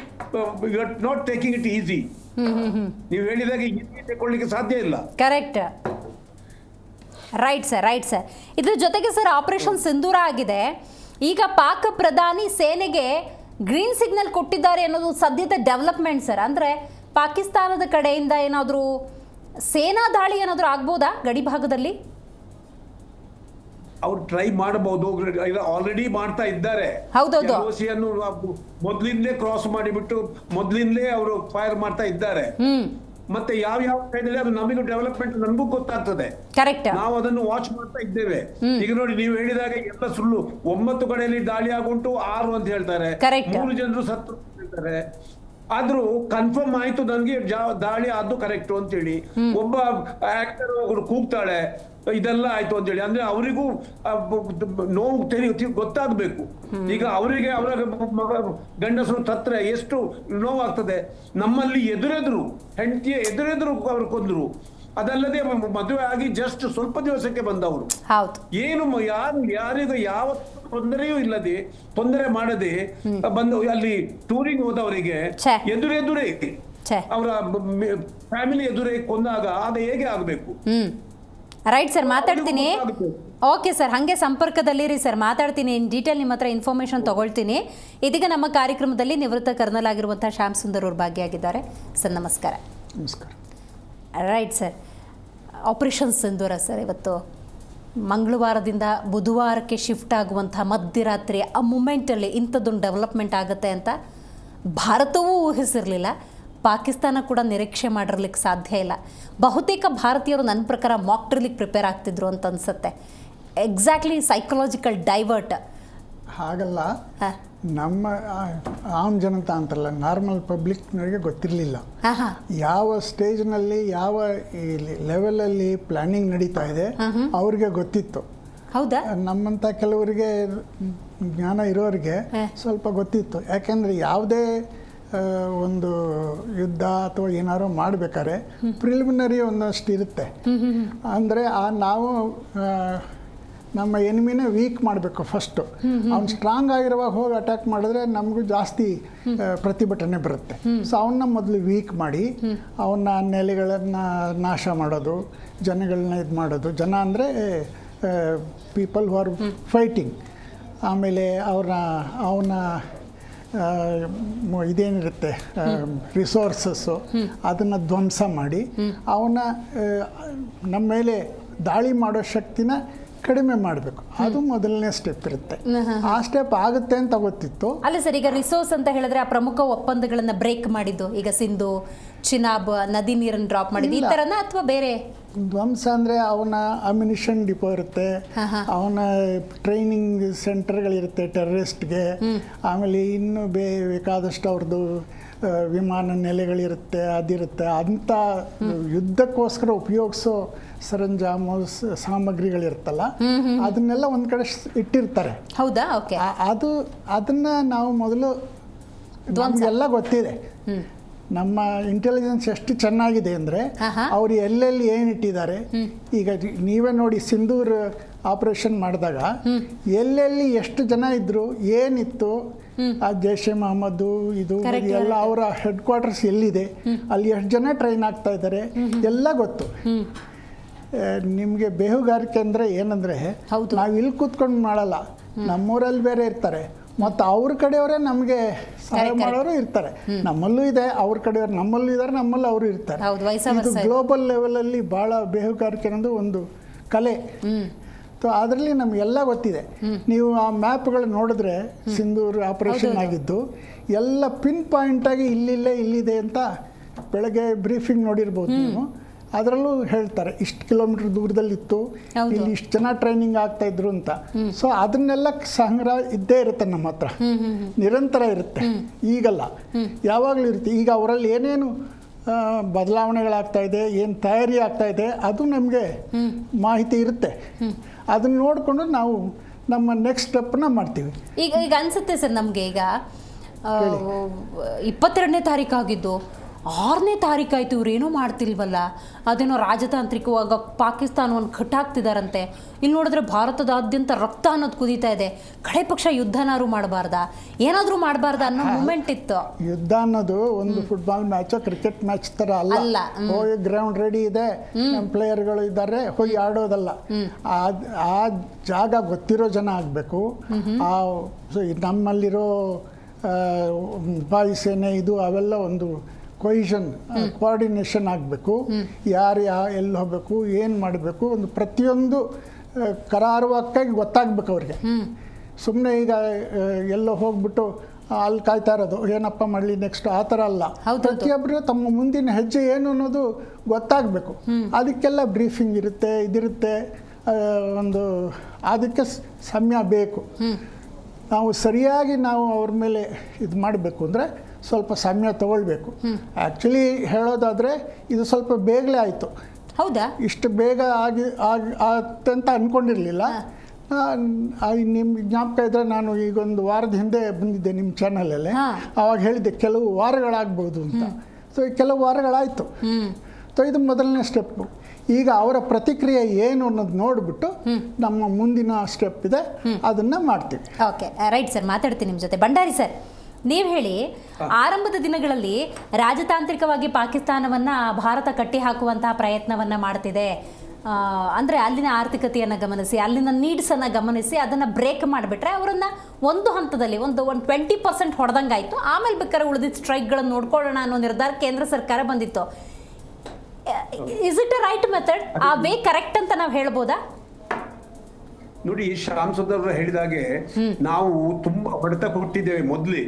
ನಾಟ್ ಟೇಕಿಂಗ್ ಇಟ್ ಈಸಿ. ನೀವು ಹೇಳಿದಾಗ ಈಸಿ ತಗೊಳ್ಳಿಕ್ಕೆ ಸಾಧ್ಯ ಇಲ್ಲ. Correct, right sir. ಇದ್ರ ಜೊತೆಗೆ ಸರ್ ಆಪರೇಷನ್ ಸಿಂಧೂರ ಆಗಿದೆ. ಈಗ ಪಾಕ್ ಪ್ರಧಾನಿ ಸೇನೆಗೆ ಗ್ರೀನ್ ಸಿಗ್ನಲ್ ಕೊಟ್ಟಿದ್ದಾರೆ ಅನ್ನೋದು ಸದ್ಯದ ಡೆವಲಪ್ಮೆಂಟ್ ಸರ್. ಅಂದರೆ ಪಾಕಿಸ್ತಾನದ ಕಡೆಯಿಂದ ಏನಾದರೂ ಸೇನಾ ದಾಳಿ ಏನಾದರೂ ಆಗ್ಬೋದಾ ಗಡಿ ಭಾಗದಲ್ಲಿ? ಅವ್ರು ಟ್ರೈ ಮಾಡಬಹುದು, ಆಲ್ರೆಡಿ ಮಾಡ್ತಾ ಇದ್ದಾರೆ. ಮೊದಲಿಂದಲೇ ಕ್ರಾಸ್ ಮಾಡಿಬಿಟ್ಟು ಮೊದಲಿಂದಲೇ ಅವರು ಫೈರ್ ಮಾಡ್ತಾ ಇದ್ದಾರೆ. ಮತ್ತೆ ಯಾವ ಸೈಡಲ್ಲಿ ಅದು ನಮಗೂ ಡೆವಲಪ್ಮೆಂಟ್ ನಮಗೂ ಗೊತ್ತಾಗ್ತದೆ. ಕರೆಕ್ಟ್. ನಾವು ಅದನ್ನು ವಾಚ್ ಮಾಡ್ತಾ ಇದ್ದೇವೆ. ಈಗ ನೋಡಿ, ನೀವು ಹೇಳಿದಾಗ ಎಲ್ಲ ಸುಳ್ಳು. 9 ಕಡೆಯಲ್ಲಿ ದಾಳಿ ಆಗುಂಟು, 6 ಅಂತ ಹೇಳ್ತಾರೆ, 3 ಜನರು ಸತ್ತು ಹೇಳ್ತಾರೆ. ಆದ್ರೂ ಕನ್ಫರ್ಮ್ ಆಯ್ತು ನನ್ಗೆ ದಾಳಿ ಆದ್ದು ಕರೆಕ್ಟ್ ಅಂತೇಳಿ. ಒಬ್ಬ ಆಕ್ಟರ್ ಕೂಗ್ತಾಳೆ ಇದೆಲ್ಲ ಆಯ್ತು ಅಂತೇಳಿ. ಅಂದ್ರೆ ಅವರಿಗೂ ನೋವು ಗೊತ್ತಾಗ್ಬೇಕು. ಈಗ ಅವರಿಗೆ ಅವರ ಗಂಡಸರು ತತ್ರೆ ಎಷ್ಟು ನೋವಾಗ್ತದೆ. ನಮ್ಮಲ್ಲಿ ಎದುರೆದುರು ಹೆಂಡತಿಯ ಎದುರೆದುರು ಅವರು ಕೊಂದ್ರು. ಅದಲ್ಲದೆ ಮದುವೆ ಆಗಿ ಜಸ್ಟ್ ಸ್ವಲ್ಪ ದಿವಸಕ್ಕೆ ಬಂದವರು. ಏನು ಯಾರಿಗೂ ಯಾವ ತೊಂದರೆಯೂ ಇಲ್ಲದೆ, ತೊಂದರೆ ಮಾಡದೆ ಬಂದು ಅಲ್ಲಿ ಟೂರಿಂಗ್ ಹೋದವರಿಗೆ ಎದುರೇ ಅವರ ಫ್ಯಾಮಿಲಿ ಎದುರೇ ಕೊಂದಾಗ ಅದು ಹೇಗೆ ಆಗಬೇಕು? ರೈಟ್ ಸರ್, ಮಾತಾಡ್ತೀನಿ. ಓಕೆ ಸರ್, ಹಾಗೆ ಸಂಪರ್ಕದಲ್ಲಿರಿ ಸರ್, ಮಾತಾಡ್ತೀನಿ. ಇನ್ ಡೀಟೇಲ್ ನಿಮ್ಮ ಹತ್ರ ಇನ್ಫಾರ್ಮೇಷನ್ ತಗೊಳ್ತೀನಿ. ಇದೀಗ ನಮ್ಮ ಕಾರ್ಯಕ್ರಮದಲ್ಲಿ ನಿವೃತ್ತ ಕರ್ನಲ್ ಆಗಿರುವಂಥ ಶ್ಯಾಮ್ ಸುಂದರ್ ಅವರು ಭಾಗಿಯಾಗಿದ್ದಾರೆ. ಸರ್ ನಮಸ್ಕಾರ. ನಮಸ್ಕಾರ. ರೈಟ್ ಸರ್, ಆಪರೇಷನ್ ಸಿಂಧೂರ ಸರ್ ಇವತ್ತು ಮಂಗಳವಾರದಿಂದ ಬುಧವಾರಕ್ಕೆ ಶಿಫ್ಟ್ ಆಗುವಂಥ ಮಧ್ಯರಾತ್ರಿ ಆ ಮೂಮೆಂಟಲ್ಲಿ ಇಂಥದ್ದೊಂದು ಡೆವಲಪ್ಮೆಂಟ್ ಆಗುತ್ತೆ ಅಂತ ಭಾರತವೂ ಊಹಿಸಿರಲಿಲ್ಲ, ಪಾಕಿಸ್ತಾನ ಕೂಡ ನಿರೀಕ್ಷೆ ಮಾಡಿರ್ಲಿಕ್ಕೆ ಸಾಧ್ಯ ಇಲ್ಲ. ಬಹುತೇಕ ಭಾರತೀಯರು ನನ್ನ ಪ್ರಕಾರ ಮಾಕ್ ಡ್ರಿಲ್ಲಿಗೆ ಪ್ರಿಪೇರ್ ಆಗ್ತಿದ್ರು ಅಂತ ಅನ್ಸುತ್ತೆ. ಎಕ್ಸಾಕ್ಟ್ಲಿ ಸೈಕಲಾಜಿಕಲ್ ಡೈವರ್ಟ್ ಹಾಗಲ್ಲ. ನಮ್ಮ ಆಮ್ ಜನತಾ ಅಂತಲ್ಲ, ನಾರ್ಮಲ್ ಪಬ್ಲಿಕ್ನವರಿಗೆ ಗೊತ್ತಿರಲಿಲ್ಲ ಯಾವ ಸ್ಟೇಜ್ನಲ್ಲಿ ಯಾವ ಲೆವೆಲಲ್ಲಿ ಪ್ಲಾನಿಂಗ್ ನಡೀತಾ ಇದೆ. ಅವ್ರಿಗೆ ಗೊತ್ತಿತ್ತು. ಹೌದಾ? ನಮ್ಮಂಥ ಕೆಲವರಿಗೆ ಜ್ಞಾನ ಇರೋರಿಗೆ ಸ್ವಲ್ಪ ಗೊತ್ತಿತ್ತು. ಯಾಕೆಂದರೆ ಯಾವುದೇ ಒಂದು ಯುದ್ಧ ಅಥವಾ ಏನಾದ್ರು ಮಾಡಬೇಕಾದ್ರೆ ಪ್ರಿಲಿಮಿನರಿ ಒಂದಷ್ಟು ಇರುತ್ತೆ. ಅಂದರೆ ನಾವು ನಮ್ಮ ಎನಿಮಿನೇ ವೀಕ್ ಮಾಡಬೇಕು ಫಸ್ಟು. ಅವ್ನು ಸ್ಟ್ರಾಂಗ್ ಆಗಿರುವಾಗ ಹೋಗಿ ಅಟ್ಯಾಕ್ ಮಾಡಿದ್ರೆ ನಮಗೂ ಜಾಸ್ತಿ ಪ್ರತಿಭಟನೆ ಬರುತ್ತೆ. ಸೊ ಅವನ್ನ ಮೊದಲು ವೀಕ್ ಮಾಡಿ ಅವನ್ನ ನೆಲೆಗಳನ್ನು ನಾಶ ಮಾಡೋದು, ಜನಗಳನ್ನ ಇದು ಮಾಡೋದು. ಜನ ಅಂದರೆ ಪೀಪಲ್ ಹೂ ಆರ್ ಫೈಟಿಂಗ್. ಆಮೇಲೆ ಅವನ ಇದೇನಿರುತ್ತೆ ರಿಸೋರ್ಸಸ್ಸು ಅದನ್ನು ಧ್ವಂಸ ಮಾಡಿ ಅವನ ನಮ್ಮ ಮೇಲೆ ದಾಳಿ ಮಾಡೋ ಶಕ್ತಿನ ಕಡಿಮೆ ಮಾಡಬೇಕು. ಅದು ಮೊದಲನೇ ಸ್ಟೆಪ್ ಇರುತ್ತೆ. ಆ ಸ್ಟೆಪ್ ಆಗುತ್ತೆ ಅಂತ ಗೊತ್ತಿತ್ತು. ಅಲ್ಲ ಸರ್, ಈಗ ರಿಸೋರ್ಸ್ ಅಂತ ಹೇಳಿದ್ರೆ ಆ ಪ್ರಮುಖ ಒಪ್ಪಂದಗಳನ್ನ ಬ್ರೇಕ್ ಮಾಡಿದ್ದು, ಈಗ ಸಿಂಧು ಚಿನಾಬ್ ನದಿ ನೀರನ್ನು ಡ್ರಾಪ್ ಮಾಡಿದ್ದು, ಈ ಥರನ ಅಥವಾ ಬೇರೆ? ಧ್ವಂಸ ಅಂದರೆ ಅವನ ಅಮ್ಯುನಿಷನ್ ಡಿಪೋ ಇರುತ್ತೆ, ಅವನ ಟ್ರೈನಿಂಗ್ ಸೆಂಟರ್ಗಳಿರುತ್ತೆ ಟೆರರಿಸ್ಟ್ಗೆ, ಆಮೇಲೆ ಇನ್ನೂ ಬೇಕಾದಷ್ಟು ಅವ್ರದ್ದು ವಿಮಾನ ನೆಲೆಗಳಿರುತ್ತೆ, ಅದಿರುತ್ತೆ. ಅಂಥ ಯುದ್ಧಕ್ಕೋಸ್ಕರ ಉಪಯೋಗಿಸೋ ಸರಂಜಾಮು ಸಾಮಗ್ರಿಗಳಿರುತ್ತಲ್ಲ, ಅದನ್ನೆಲ್ಲ ಒಂದು ಕಡೆ ಇಟ್ಟಿರ್ತಾರೆ. ಹೌದಾ? ಓಕೆ. ಅದನ್ನು ನಾವು ಮೊದಲು ನಮಗೆಲ್ಲ ಗೊತ್ತಿದೆ. ನಮ್ಮ ಇಂಟೆಲಿಜೆನ್ಸ್ ಎಷ್ಟು ಚೆನ್ನಾಗಿದೆ ಅಂದರೆ ಅವ್ರು ಎಲ್ಲೆಲ್ಲಿ ಏನು ಇಟ್ಟಿದ್ದಾರೆ. ಈಗ ನೀವೇ ನೋಡಿ, ಸಿಂಧೂರ್ ಆಪರೇಷನ್ ಮಾಡಿದಾಗ ಎಲ್ಲೆಲ್ಲಿ ಎಷ್ಟು ಜನ ಇದ್ರು, ಏನಿತ್ತು, ಆ ಜೈಷೆ ಮೊಹಮ್ಮದ್ದು ಇದು ಎಲ್ಲ ಅವರ ಹೆಡ್ ಕ್ವಾರ್ಟರ್ಸ್ ಎಲ್ಲಿದೆ, ಅಲ್ಲಿ ಎಷ್ಟು ಜನ ಟ್ರೈನ್ ಆಗ್ತಾ ಇದ್ದಾರೆ ಎಲ್ಲ ಗೊತ್ತು. ನಿಮಗೆ ಬೇಹುಗಾರಿಕೆ ಅಂದರೆ ಏನಂದರೆ, ನಾವು ಇಲ್ಲಿ ಕೂತ್ಕೊಂಡು ಮಾಡಲ್ಲ, ನಮ್ಮೂರಲ್ಲಿ ಬೇರೆ ಇರ್ತಾರೆ, ಮತ್ತು ಅವ್ರ ಕಡೆಯವರೇ ನಮಗೆ ಸಹಾಯ ಮಾಡೋರು ಇರ್ತಾರೆ. ನಮ್ಮಲ್ಲೂ ಇದೆ, ಅವ್ರ ಕಡೆಯವ್ರು ನಮ್ಮಲ್ಲೂ ಇದ್ದಾರೆ, ನಮ್ಮಲ್ಲೂ ಅವರು ಇರ್ತಾರೆ. ಇದು ಗ್ಲೋಬಲ್ ಲೆವೆಲಲ್ಲಿ ಭಾಳ ಬೇಹುಗಾರಿಕೆ ಅನ್ನೋದು ಒಂದು ಕಲೆ. ಸೊ ಅದರಲ್ಲಿ ನಮಗೆಲ್ಲ ಗೊತ್ತಿದೆ. ನೀವು ಆ ಮ್ಯಾಪ್ಗಳು ನೋಡಿದ್ರೆ ಸಿಂಧೂರ್ ಆಪರೇಷನ್ ಆಗಿದ್ದು ಎಲ್ಲ ಪಿನ್ ಪಾಯಿಂಟಾಗಿ ಇಲ್ಲಿದೆ ಅಂತ ಬೆಳಗ್ಗೆ ಬ್ರೀಫಿಂಗ್ ನೋಡಿರ್ಬೋದು ನೀವು. ಅದರಲ್ಲೂ ಹೇಳ್ತಾರೆ ಇಷ್ಟು ಕಿಲೋಮೀಟರ್ ದೂರದಲ್ಲಿತ್ತು, ಇಲ್ಲಿ ಇಷ್ಟು ಜನ ಟ್ರೈನಿಂಗ್ ಆಗ್ತಾ ಇದ್ರು ಅಂತ. ಸೊ ಅದನ್ನೆಲ್ಲ ಸಂಗ್ರಹ ಇದ್ದೇ ಇರುತ್ತೆ ನಮ್ಮ ಹತ್ರ, ನಿರಂತರ ಇರುತ್ತೆ. ಈಗಲ್ಲ, ಯಾವಾಗಲೂ ಇರುತ್ತೆ. ಈಗ ಅವರಲ್ಲಿ ಏನೇನು ಬದಲಾವಣೆಗಳಾಗ್ತಾ ಇದೆ, ಏನು ತಯಾರಿ ಆಗ್ತಾ ಇದೆ, ಅದು ನಮಗೆ ಮಾಹಿತಿ ಇರುತ್ತೆ. ಅದನ್ನ ನೋಡಿಕೊಂಡು ನಾವು ನಮ್ಮ ನೆಕ್ಸ್ಟ್ ಸ್ಟೆಪ್ನ ಮಾಡ್ತೀವಿ. ಈಗ ಅನ್ಸುತ್ತೆ ಸರ್ ನಮಗೆ, ಈಗ 22ನೇ ತಾರೀಕು ಆಗಿದ್ದು 6ನೇ ತಾರೀಕಾಯ್ತು, ಇವ್ರೇನೂ ಮಾಡ್ತಿಲ್ವಲ್ಲ, ಅದೇನೋ ರಾಜತಾಂತ್ರಿಕವಾಗ ಪಾಕಿಸ್ತಾನವನ್ನು ಕಟ್ಟಾಕ್ತಿದಾರಂತೆ. ಇಲ್ಲಿ ನೋಡಿದ್ರೆ ಭಾರತದಾದ್ಯಂತ ರಕ್ತ ಅನ್ನೋದು ಕುದೀತಾ ಇದೆ. ಕಡೆ ಪಕ್ಷ ಯುದ್ಧನಾರು ಮಾಡಬಾರ್ದಾ, ಏನಾದರೂ ಮಾಡಬಾರ್ದ ಅನ್ನೋ ಮೂಮೆಂಟ್ ಇತ್ತು. ಯುದ್ಧ ಅನ್ನೋದು ಒಂದು ಫುಟ್ಬಾಲ್ ಮ್ಯಾಚ್, ಕ್ರಿಕೆಟ್ ಮ್ಯಾಚ್ ಥರ ಅಲ್ಲ. ಹೋಗಿ ಗ್ರೌಂಡ್ ರೆಡಿ ಇದೆ, ನಮ್ಮ ಪ್ಲೇಯರ್ಗಳು ಇದ್ದಾರೆ, ಹೋಗಿ ಆಡೋದಲ್ಲ. ಆ ಜಾಗ ಗೊತ್ತಿರೋ ಜನ ಆಗಬೇಕು. ನಮ್ಮಲ್ಲಿರೋ ವಾಯುಸೇನೆ ಇದು ಅವೆಲ್ಲ ಒಂದು ಕೊಯಿಷನ್ ಕೋಆರ್ಡಿನೇಷನ್ ಆಗಬೇಕು. ಯಾರು ಎಲ್ಲಿ ಹೋಗಬೇಕು, ಏನು ಮಾಡಬೇಕು, ಒಂದು ಪ್ರತಿಯೊಂದು ಕರಾರುವಾಕ್ಕಾಗಿ ಗೊತ್ತಾಗಬೇಕು ಅವ್ರಿಗೆ. ಸುಮ್ಮನೆ ಈಗ ಎಲ್ಲೋ ಹೋಗ್ಬಿಟ್ಟು ಅಲ್ಲಿ ಕಾಯ್ತಾ ಇರೋದು ಏನಪ್ಪ ಮಾಡಲಿ ನೆಕ್ಸ್ಟ್ ಆ ಥರ ಅಲ್ಲ. ಹೌದು. ಪ್ರತಿಯೊಬ್ಬರು ತಮ್ಮ ಮುಂದಿನ ಹೆಜ್ಜೆ ಏನು ಅನ್ನೋದು ಗೊತ್ತಾಗಬೇಕು. ಅದಕ್ಕೆಲ್ಲ ಬ್ರೀಫಿಂಗ್ ಇರುತ್ತೆ, ಇದಿರುತ್ತೆ, ಒಂದು ಅದಕ್ಕೆ ಸಮಯ ಬೇಕು. ನಾವು ಸರಿಯಾಗಿ ನಾವು ಅವ್ರ ಮೇಲೆ ಇದು ಮಾಡಬೇಕು ಅಂದರೆ ಸ್ವಲ್ಪ ಸಮಯ ತಗೊಳ್ಬೇಕು. ಆ್ಯಕ್ಚುಲಿ ಹೇಳೋದಾದರೆ ಇದು ಸ್ವಲ್ಪ ಬೇಗಲೇ ಆಯಿತು. ಹೌದಾ? ಇಷ್ಟು ಬೇಗ ಆಗುತ್ತೆ ಅಂದ್ಕೊಂಡಿರಲಿಲ್ಲ. ನಿಮ್ಗೆ ಜ್ಞಾಪಕ ಇದ್ದರೆ ನಾನು ಈಗೊಂದು ವಾರದ ಹಿಂದೆ ಬಂದಿದ್ದೆ ನಿಮ್ಮ ಚಾನಲಲ್ಲಿ. ಆವಾಗ ಹೇಳಿದ್ದೆ ಕೆಲವು ವಾರಗಳಾಗ್ಬೋದು ಅಂತ. ಸೊ ಈ ಕೆಲವು ವಾರಗಳಾಯಿತು. ಸೊ ಇದು ಮೊದಲನೇ ಸ್ಟೆಪ್ಪು. ಈಗ ಅವರ ಪ್ರತಿಕ್ರಿಯೆ ಏನು ಅನ್ನೋದು ನೋಡಿಬಿಟ್ಟು ನಮ್ಮ ಮುಂದಿನ ಸ್ಟೆಪ್ ಇದೆ, ಅದನ್ನು ಮಾಡ್ತೀವಿ. ಓಕೆ, ರೈಟ್ ಸರ್, ಮಾತಾಡ್ತೀನಿ ನಿಮ್ಮ ಜೊತೆ. ಭಂಡಾರಿ ಸರ್, ನೀವು ಹೇಳಿ, ಆರಂಭದ ದಿನಗಳಲ್ಲಿ ರಾಜತಾಂತ್ರಿಕವಾಗಿ ಪಾಕಿಸ್ತಾನವನ್ನು ಭಾರತ ಕಟ್ಟಿ ಹಾಕುವಂತಹ ಪ್ರಯತ್ನವನ್ನು ಮಾಡ್ತಿದೆ. ಅಂದರೆ ಅಲ್ಲಿನ ಆರ್ಥಿಕತೆಯನ್ನು ಗಮನಿಸಿ, ಅಲ್ಲಿನ ನೀಡ್ಸನ್ನು ಗಮನಿಸಿ ಅದನ್ನು ಬ್ರೇಕ್ ಮಾಡಿಬಿಟ್ರೆ ಅವರನ್ನು ಒಂದು ಹಂತದಲ್ಲಿ ಒಂದು 20% ಹೊಡೆದಂಗಾಯಿತು. ಆಮೇಲೆ ಬೇಕಾದ್ರೆ ಉಳಿದಿದ್ದ ಸ್ಟ್ರೈಕ್ಗಳನ್ನು ನೋಡ್ಕೊಳ್ಳೋಣ ಅನ್ನೋ ನಿರ್ಧಾರ ಕೇಂದ್ರ ಸರ್ಕಾರ ಬಂದಿತ್ತು. Is it a right method? ಆ ವೇ ಕರೆಕ್ಟ್ ಅಂತ ನಾವು ಹೇಳ್ಬೋದಾ? ನೋಡಿ, ಶ್ಯಾಮ್ ಸುಂದರ್ ಹೇಳಿದಾಗೆ ನಾವು ತುಂಬಾ ಹೊಡೆತ ಕೊಟ್ಟಿದ್ದೇವೆ ಮೊದಲೇ.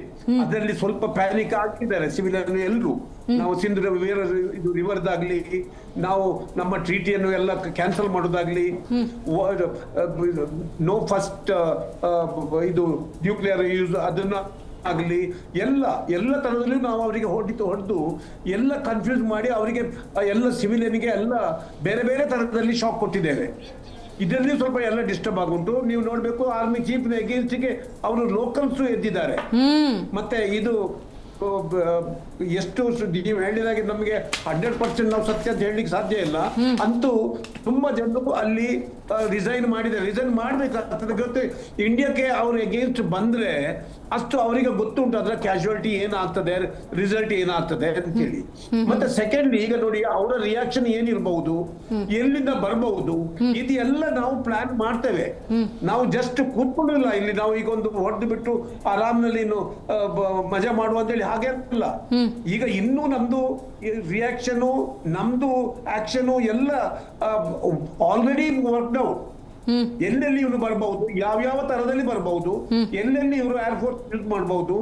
ಅದರಲ್ಲಿ ಸ್ವಲ್ಪ ಪ್ಯಾನಿಕ್ ಆಗಿದ್ದಾರೆ ಸಿವಿಲಿಯನ್ ಎಲ್ಲರೂ. ನಾವು ಸಿಂಧು ಇದು ರಿವರ್ದಾಗ್ಲಿ, ನಾವು ನಮ್ಮ ಟ್ರೀಟಿಯನ್ನು ಎಲ್ಲ ಕ್ಯಾನ್ಸಲ್ ಮಾಡೋದಾಗ್ಲಿ, ನೋ ಫಸ್ಟ್ ಇದು ನ್ಯೂಕ್ಲಿಯರ್ ಯೂಸ್ ಅದನ್ನ ಆಗಲಿ, ಎಲ್ಲ ತರದಲ್ಲೂ ನಾವು ಅವರಿಗೆ ಹೊಡೆದು ಎಲ್ಲ ಕನ್ಫ್ಯೂಸ್ ಮಾಡಿ ಅವರಿಗೆ ಎಲ್ಲ ಸಿವಿಲಿಯನ್ಗೆ ಎಲ್ಲ ಬೇರೆ ಬೇರೆ ತರದಲ್ಲಿ ಶಾಕ್ ಕೊಟ್ಟಿದ್ದೇವೆ. ಇದರಲ್ಲಿ ಸ್ವಲ್ಪ ಎಲ್ಲ ಡಿಸ್ಟರ್ಬ್ ಆಗುಂಟು. ನೀವು ನೋಡ್ಬೇಕು, ಆರ್ಮಿ ಚೀಫ್ ಅಗೇನ್ಸ್ಟ್ಗೆ ಅವರು ಲೋಕಲ್ಸ್ ಎದ್ದಿದ್ದಾರೆ. ಮತ್ತೆ ಇದು ಎಷ್ಟು ನೀವು ಹೇಳಿದಾಗೆ ನಮಗೆ 100% ನಾವು ಸತ್ಯ ಅಂತ ಹೇಳಲಿಕ್ಕೆ ಸಾಧ್ಯ ಇಲ್ಲ. ಅಂತೂ ತುಂಬಾ ಜನರು ಅಲ್ಲಿ ರಿಸೈನ್ ಮಾಡಿದ್ದಾರೆ. ರಿಸೈನ್ ಮಾಡ್ಬೇಕಾಗ್ತದೆ. ಗೊತ್ತು, ಇಂಡಿಯಾಕ್ಕೆ ಅವ್ರು ಅಗೇನ್ಸ್ಟ್ ಬಂದ್ರೆ ಅಷ್ಟು ಅವರಿಗೆ ಗೊತ್ತುಂಟು ಅದರ ಕ್ಯಾಶುಯಾಲಿಟಿ ಏನಾಗ್ತದೆ, ರಿಸಲ್ಟ್ ಏನಾಗ್ತದೆ ಅಂತ ಹೇಳಿ. ಮತ್ತೆ ಸೆಕೆಂಡ್, ಈಗ ನೋಡಿ ಅವರ ರಿಯಾಕ್ಷನ್ ಏನಿರಬಹುದು, ಎಲ್ಲಿಂದ ಬರಬಹುದು, ಇದೆಲ್ಲ ನಾವು ಪ್ಲಾನ್ ಮಾಡ್ತೇವೆ. ನಾವು ಜಸ್ಟ್ ಕೂತ್ಕೊಂಡಿಲ್ಲ ಇಲ್ಲಿ. ನಾವು ಈಗ ಒಂದು ಹೊಡೆದು ಬಿಟ್ಟು ಆರಾಮ್ನಲ್ಲಿ ಮಜಾ ಮಾಡುವ ಅಂತ ಹೇಳಿ ಹಾಗೆ ಅಲ್ಲ. ಈಗ ಇನ್ನೂ ನಮ್ದು ರಿಯಾಕ್ಷನು, ನಮ್ದು ಆಕ್ಷನು ಎಲ್ಲ ಆಲ್ರೆಡಿ ವರ್ಕ್ ಔಟ್. ಎಲ್ಲೆಲ್ಲಿ ಇವರು ಬರಬಹುದು, ಯಾವ್ಯಾವ ತರದಲ್ಲಿ ಬರಬಹುದು, ಎಲ್ಲೆಲ್ಲಿ ಇವರು ಏರ್ಫೋರ್ಸ್ ಯೂಸ್ ಮಾಡಬಹುದು,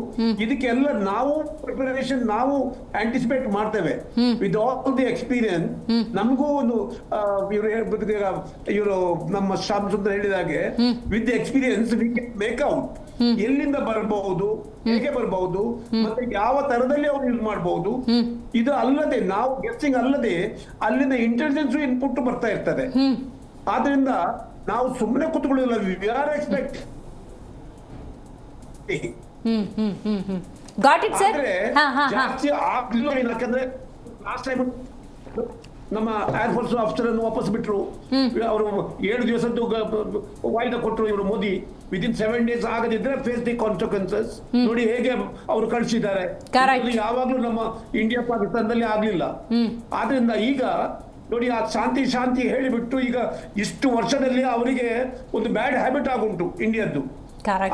ಇದಕ್ಕೆಲ್ಲ ನಾವು ಪ್ರಿಪರೇಷನ್ ನಾವು ಆಂಟಿಸಿಪೇಟ್ ಮಾಡ್ತೇವೆ. ವಿತ್ ಆಲ್ ದಿ ಎಕ್ಸ್ಪೀರಿಯನ್ಸ್ ನಮಗೂ ಒಂದು ಇವರು ನಮ್ಮ ಶ್ಯಾಮ್ ಸುಂದರ್ ಹೇಳಿದಾಗೆ with the experience we can make out ಎಲ್ಲಿಂದ ಬರಬಹುದು, ಹೇಗೆ ಬರಬಹುದು, ಮತ್ತೆ ಯಾವ ತರದಲ್ಲಿ ಅವ್ರು ಯೂಸ್ ಮಾಡಬಹುದು. ಇದು ಅಲ್ಲದೆ ನಾವು ಗೆಸ್ಸಿಂಗ್ ಅಲ್ಲದೆ ಅಲ್ಲಿಂದ ಇಂಟೆಲಿಜೆನ್ಸ್ ಇನ್ಪುಟ್ ಬರ್ತಾ ಇರ್ತದೆ. ಆದ್ರಿಂದ ನಾವು ಸುಮ್ಮನೆ ಕೂತ್ಕೊಳ್ಳಿಲ್ಲ. We are expect. ಜಾಸ್ತಿ ಆಗ್ಲಿಲ್ಲ. ಯಾಕಂದ್ರೆ ಲಾಸ್ಟ್ ಟೈಮ್ ನಮ್ಮ ಏರ್ಫೋರ್ಸ್ ಆಫೀಸರ್ ಅನ್ನು ವಾಪಸ್ ಬಿಟ್ರು. ಅವರು 7 ದಿವಸದ್ದು ವಾಯ್ದೆ ಕೊಟ್ಟರು ಇವರು ಮೋದಿ. ವಿದಿನ್ 7 days ಆಗದಿದ್ರೆ ಫೇಸ್ ದಿ ಕಾನ್ಸಿಕ್ವೆನ್ಸಸ್. ನೋಡಿ ಹೇಗೆ ಅವರು ಕಳಿಸಿದ್ದಾರೆ. ಯಾವಾಗ್ಲೂ ನಮ್ಮ ಇಂಡಿಯಾ ಪಾಕಿಸ್ತಾನದಲ್ಲಿ ಆಗ್ಲಿಲ್ಲ. ಆದ್ರಿಂದ ಈಗ ನೋಡಿ, ಆ ಶಾಂತಿ ಹೇಳಿಬಿಟ್ಟು ಈಗ ಇಷ್ಟು ವರ್ಷದಲ್ಲಿ ಅವರಿಗೆ ಒಂದು ಬ್ಯಾಡ್ ಹ್ಯಾಬಿಟ್ ಆಗುಂಟು ಇಂಡಿಯಾದ್ದು.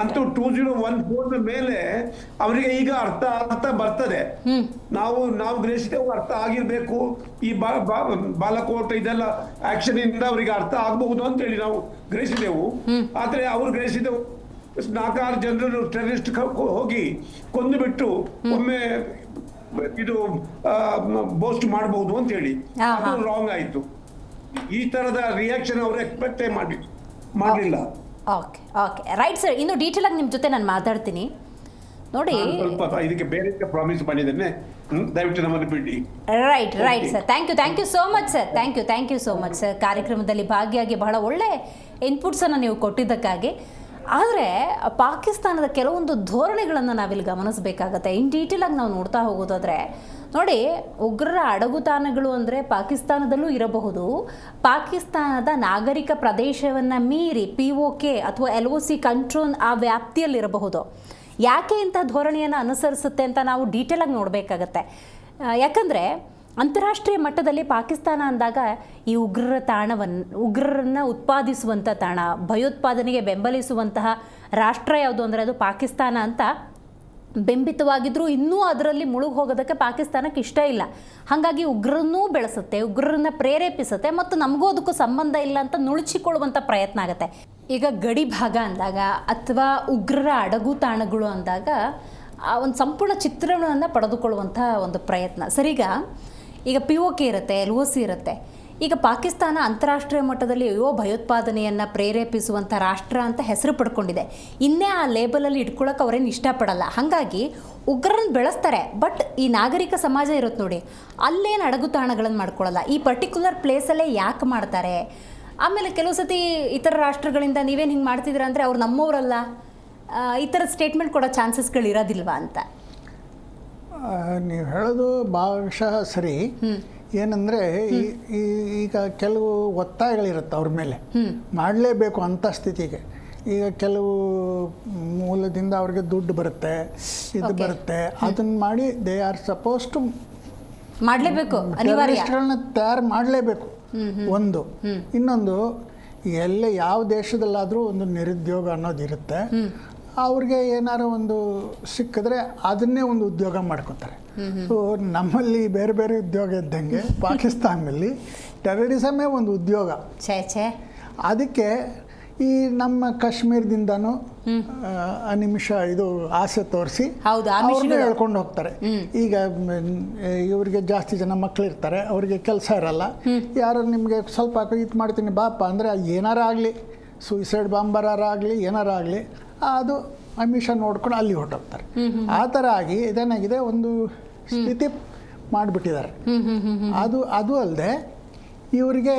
ಅಂತೂ 2014 ಮೇಲೆ ಅವರಿಗೆ ಈಗ ಅರ್ಥ ಬರ್ತದೆ. ನಾವು ಗ್ರಹಿಸಿದೆವು, ಅರ್ಥ ಆಗಿರ್ಬೇಕು. ಈ ಬಾಲಕೋಟ್ ಇದೆಲ್ಲ ಆಕ್ಷನ್ ಇಂದ ಅವರಿಗೆ ಅರ್ಥ ಆಗಬಹುದು ಅಂತ ಹೇಳಿ ನಾವು ಗ್ರಹಿಸಿದೆವು. ಆದ್ರೆ ಅವರು ಗ್ರಹಿಸಿದೆವು 4-6 ಜನರು ಟೆರರಿಸ್ಟ್ ಹೋಗಿ ಕೊಂದು ಬಿಟ್ಟು ಒಮ್ಮೆ ಇದು ಬೋಸ್ಟ್ ಮಾಡಬಹುದು ಅಂತ ಹೇಳಿ ಅದು ರಾಂಗ್ ಆಯ್ತು. ಈ ತರದ ರಿಯಾಕ್ಷನ್ ಅವರು ಎಕ್ಸ್ಪೆಕ್ಟ್ ಮಾಡಲಿಲ್ಲ. Okay, right sir. ಇನ್ನು ಡೀಟೇಲ್ ಆಗಿ ನಿಮ್ಮ ಜೊತೆ ನಾನು ಮಾತಾಡ್ತೀನಿ. ನೋಡಿ, ಸ್ವಲ್ಪ ಇದಕ್ಕೆ ಬೇರೆ ಪ್ರಾಮಿಸ್ ಮಾಡಿದ್ದೇನೆ, ದಯವಿಟ್ಟು ನಮ್ಮನ್ನು ಬಿಡಿ. Right sir. Thank you so much sir. Thank you so much sir. ಕಾರ್ಯಕ್ರಮದಲ್ಲಿ ಭಾಗಿಯಾಗಿ ಬಹಳ ಒಳ್ಳೆ ಇನ್ಪುಟ್ಸನ್ನು ನೀವು ಕೊಟ್ಟಿದ್ದಕ್ಕಾಗಿ. ಆದರೆ ಪಾಕಿಸ್ತಾನದ ಕೆಲವೊಂದು ಧೋರಣೆಗಳನ್ನು ನಾವಿಲ್ಲಿ ಗಮನಿಸಬೇಕಾಗತ್ತೆ. ಇನ್ ಡೀಟೇಲ್ ಆಗಿ ನಾವು ನೋಡ್ತಾ ಹೋಗೋದಾದರೆ ನೋಡಿ, ಉಗ್ರರ ಅಡಗುತಾಣಗಳು ಅಂದರೆ ಪಾಕಿಸ್ತಾನದಲ್ಲೂ ಇರಬಹುದು, ಪಾಕಿಸ್ತಾನದ ನಾಗರಿಕ ಪ್ರದೇಶವನ್ನು ಮೀರಿ POK ಅಥವಾ LOC ಕಂಟ್ರೋಲ್ ಆ ವ್ಯಾಪ್ತಿಯಲ್ಲಿರಬಹುದು. ಯಾಕೆ ಇಂಥ ಧೋರಣೆಯನ್ನು ಅನುಸರಿಸುತ್ತೆ ಅಂತ ನಾವು ಡೀಟೇಲಾಗಿ ನೋಡಬೇಕಾಗತ್ತೆ. ಯಾಕಂದರೆ ಅಂತಾರಾಷ್ಟ್ರೀಯ ಮಟ್ಟದಲ್ಲಿ ಪಾಕಿಸ್ತಾನ ಅಂದಾಗ ಈ ಉಗ್ರರನ್ನು ಉತ್ಪಾದಿಸುವಂಥ ತಾಣ, ಭಯೋತ್ಪಾದನೆಗೆ ಬೆಂಬಲಿಸುವಂತಹ ರಾಷ್ಟ್ರ ಯಾವುದು ಅಂದರೆ ಅದು ಪಾಕಿಸ್ತಾನ ಅಂತ ಬೆಂಬಿತವಾಗಿದ್ದರೂ ಇನ್ನೂ ಅದರಲ್ಲಿ ಮುಳುಗಿ ಹೋಗೋದಕ್ಕೆ ಪಾಕಿಸ್ತಾನಕ್ಕೆ ಇಷ್ಟ ಇಲ್ಲ. ಹಾಗಾಗಿ ಉಗ್ರರನ್ನೂ ಬೆಳೆಸುತ್ತೆ, ಉಗ್ರರನ್ನ ಪ್ರೇರೇಪಿಸುತ್ತೆ, ಮತ್ತು ನಮಗೂ ಅದಕ್ಕೂ ಸಂಬಂಧ ಇಲ್ಲ ಅಂತ ನುಣುಚಿಕೊಳ್ಳುವಂಥ ಪ್ರಯತ್ನ ಆಗುತ್ತೆ. ಈಗ ಗಡಿ ಭಾಗ ಅಂದಾಗ ಅಥವಾ ಉಗ್ರರ ಅಡಗು ತಾಣಗಳು ಅಂದಾಗ ಆ ಒಂದು ಸಂಪೂರ್ಣ ಚಿತ್ರಣವನ್ನು ಪಡೆದುಕೊಳ್ಳುವಂಥ ಒಂದು ಪ್ರಯತ್ನ. ಸರಿಗ ಈಗ POK ಇರುತ್ತೆ, LOC ಇರುತ್ತೆ. ಈಗ ಪಾಕಿಸ್ತಾನ ಅಂತಾರಾಷ್ಟ್ರೀಯ ಮಟ್ಟದಲ್ಲಿ ಭಯೋತ್ಪಾದನೆಯನ್ನು ಪ್ರೇರೇಪಿಸುವಂಥ ರಾಷ್ಟ್ರ ಅಂತ ಹೆಸರು ಪಡ್ಕೊಂಡಿದೆ. ಇನ್ನೇ ಆ ಲೇಬಲಲ್ಲಿ ಇಟ್ಕೊಳ್ಳೋಕೆ ಅವರೇನು ಇಷ್ಟಪಡಲ್ಲ. ಹಾಗಾಗಿ ಉಗ್ರರನ್ನು ಬೆಳೆಸ್ತಾರೆ. ಬಟ್ ಈ ನಾಗರಿಕ ಸಮಾಜ ಇರುತ್ತೆ ನೋಡಿ, ಅಲ್ಲೇನು ಅಡಗುತಾಣಗಳನ್ನು ಮಾಡ್ಕೊಳ್ಳಲ್ಲ. ಈ ಪರ್ಟಿಕ್ಯುಲರ್ ಪ್ಲೇಸಲ್ಲೇ ಯಾಕೆ ಮಾಡ್ತಾರೆ? ಆಮೇಲೆ ಕೆಲವು ಸತಿ ಇತರ ರಾಷ್ಟ್ರಗಳಿಂದ ನೀವೇನು ಹಿಂಗೆ ಮಾಡ್ತಿದ್ದೀರಾ ಅಂದರೆ ಅವ್ರು ನಮ್ಮವರಲ್ಲ, ಈ ಥರ ಸ್ಟೇಟ್ಮೆಂಟ್ ಕೊಡೋ ಚಾನ್ಸಸ್ಗಳು ಇರೋದಿಲ್ವಾ ಅಂತ. ನೀವು ಹೇಳೋದು ಭಾಗಶಃ ಸರಿ. ಏನಂದರೆ ಈಗ ಕೆಲವು ಒತ್ತಾಯಗಳಿರುತ್ತೆ ಅವ್ರ ಮೇಲೆ, ಮಾಡಲೇಬೇಕು ಅಂಥ ಸ್ಥಿತಿಗೆ. ಈಗ ಕೆಲವು ಮೂಲದಿಂದ ಅವ್ರಿಗೆ ದುಡ್ಡು ಬರುತ್ತೆ, ಇದು ಬರುತ್ತೆ, ಅದನ್ನು ಮಾಡಿ ದೇ ಆರ್ ಸಪೋಸ್ ಟು ಮಾಡಲೇಬೇಕು, ಟೆರರಿಸ್ಟ್ಗಳನ್ನ ತಯಾರು ಮಾಡಲೇಬೇಕು. ಒಂದು. ಇನ್ನೊಂದು, ಯಾವ ದೇಶದಲ್ಲಾದರೂ ಒಂದು ನಿರುದ್ಯೋಗ ಅನ್ನೋದಿರುತ್ತೆ. ಅವ್ರಿಗೆ ಏನಾರು ಒಂದು ಸಿಕ್ಕಿದ್ರೆ ಅದನ್ನೇ ಒಂದು ಉದ್ಯೋಗ ಮಾಡ್ಕೊತಾರೆ. ಸೊ ನಮ್ಮಲ್ಲಿ ಬೇರೆ ಬೇರೆ ಉದ್ಯೋಗ ಇದ್ದಂಗೆ ಪಾಕಿಸ್ತಾನದಲ್ಲಿ ಟೆರರಿಸಮೇ ಒಂದು ಉದ್ಯೋಗ. ಅದಕ್ಕೆ ಈ ನಮ್ಮ ಕಾಶ್ಮೀರದಿಂದನೂ ನಿಮಿಷ ಇದು ಆಸೆ ತೋರಿಸಿ ಅವ್ರನ್ನೇ ಹೇಳ್ಕೊಂಡು ಹೋಗ್ತಾರೆ. ಈಗ ಇವ್ರಿಗೆ ಜಾಸ್ತಿ ಜನ ಮಕ್ಕಳಿರ್ತಾರೆ, ಅವ್ರಿಗೆ ಕೆಲಸ ಇರಲ್ಲ. ಯಾರು ನಿಮಗೆ ಸ್ವಲ್ಪ ಇದು ಮಾಡ್ತೀನಿ ಬಾಪ ಅಂದರೆ ಏನಾರ ಆಗಲಿ, ಸೂಯಿಸೈಡ್ ಬಾಂಬರಾರ ಆಗಲಿ ಏನಾರ ಆಗಲಿ, ಅದು ಅಮಿಷ ನೋಡ್ಕೊಂಡು ಅಲ್ಲಿ ಹೊರಟೋಗ್ತಾರೆ. ಆ ಥರ ಆಗಿ ಇದೇನಾಗಿದೆ, ಒಂದು ಸ್ಥಿತಿ ಮಾಡಿಬಿಟ್ಟಿದ್ದಾರೆ. ಅದು ಅಲ್ಲದೆ ಇವರಿಗೆ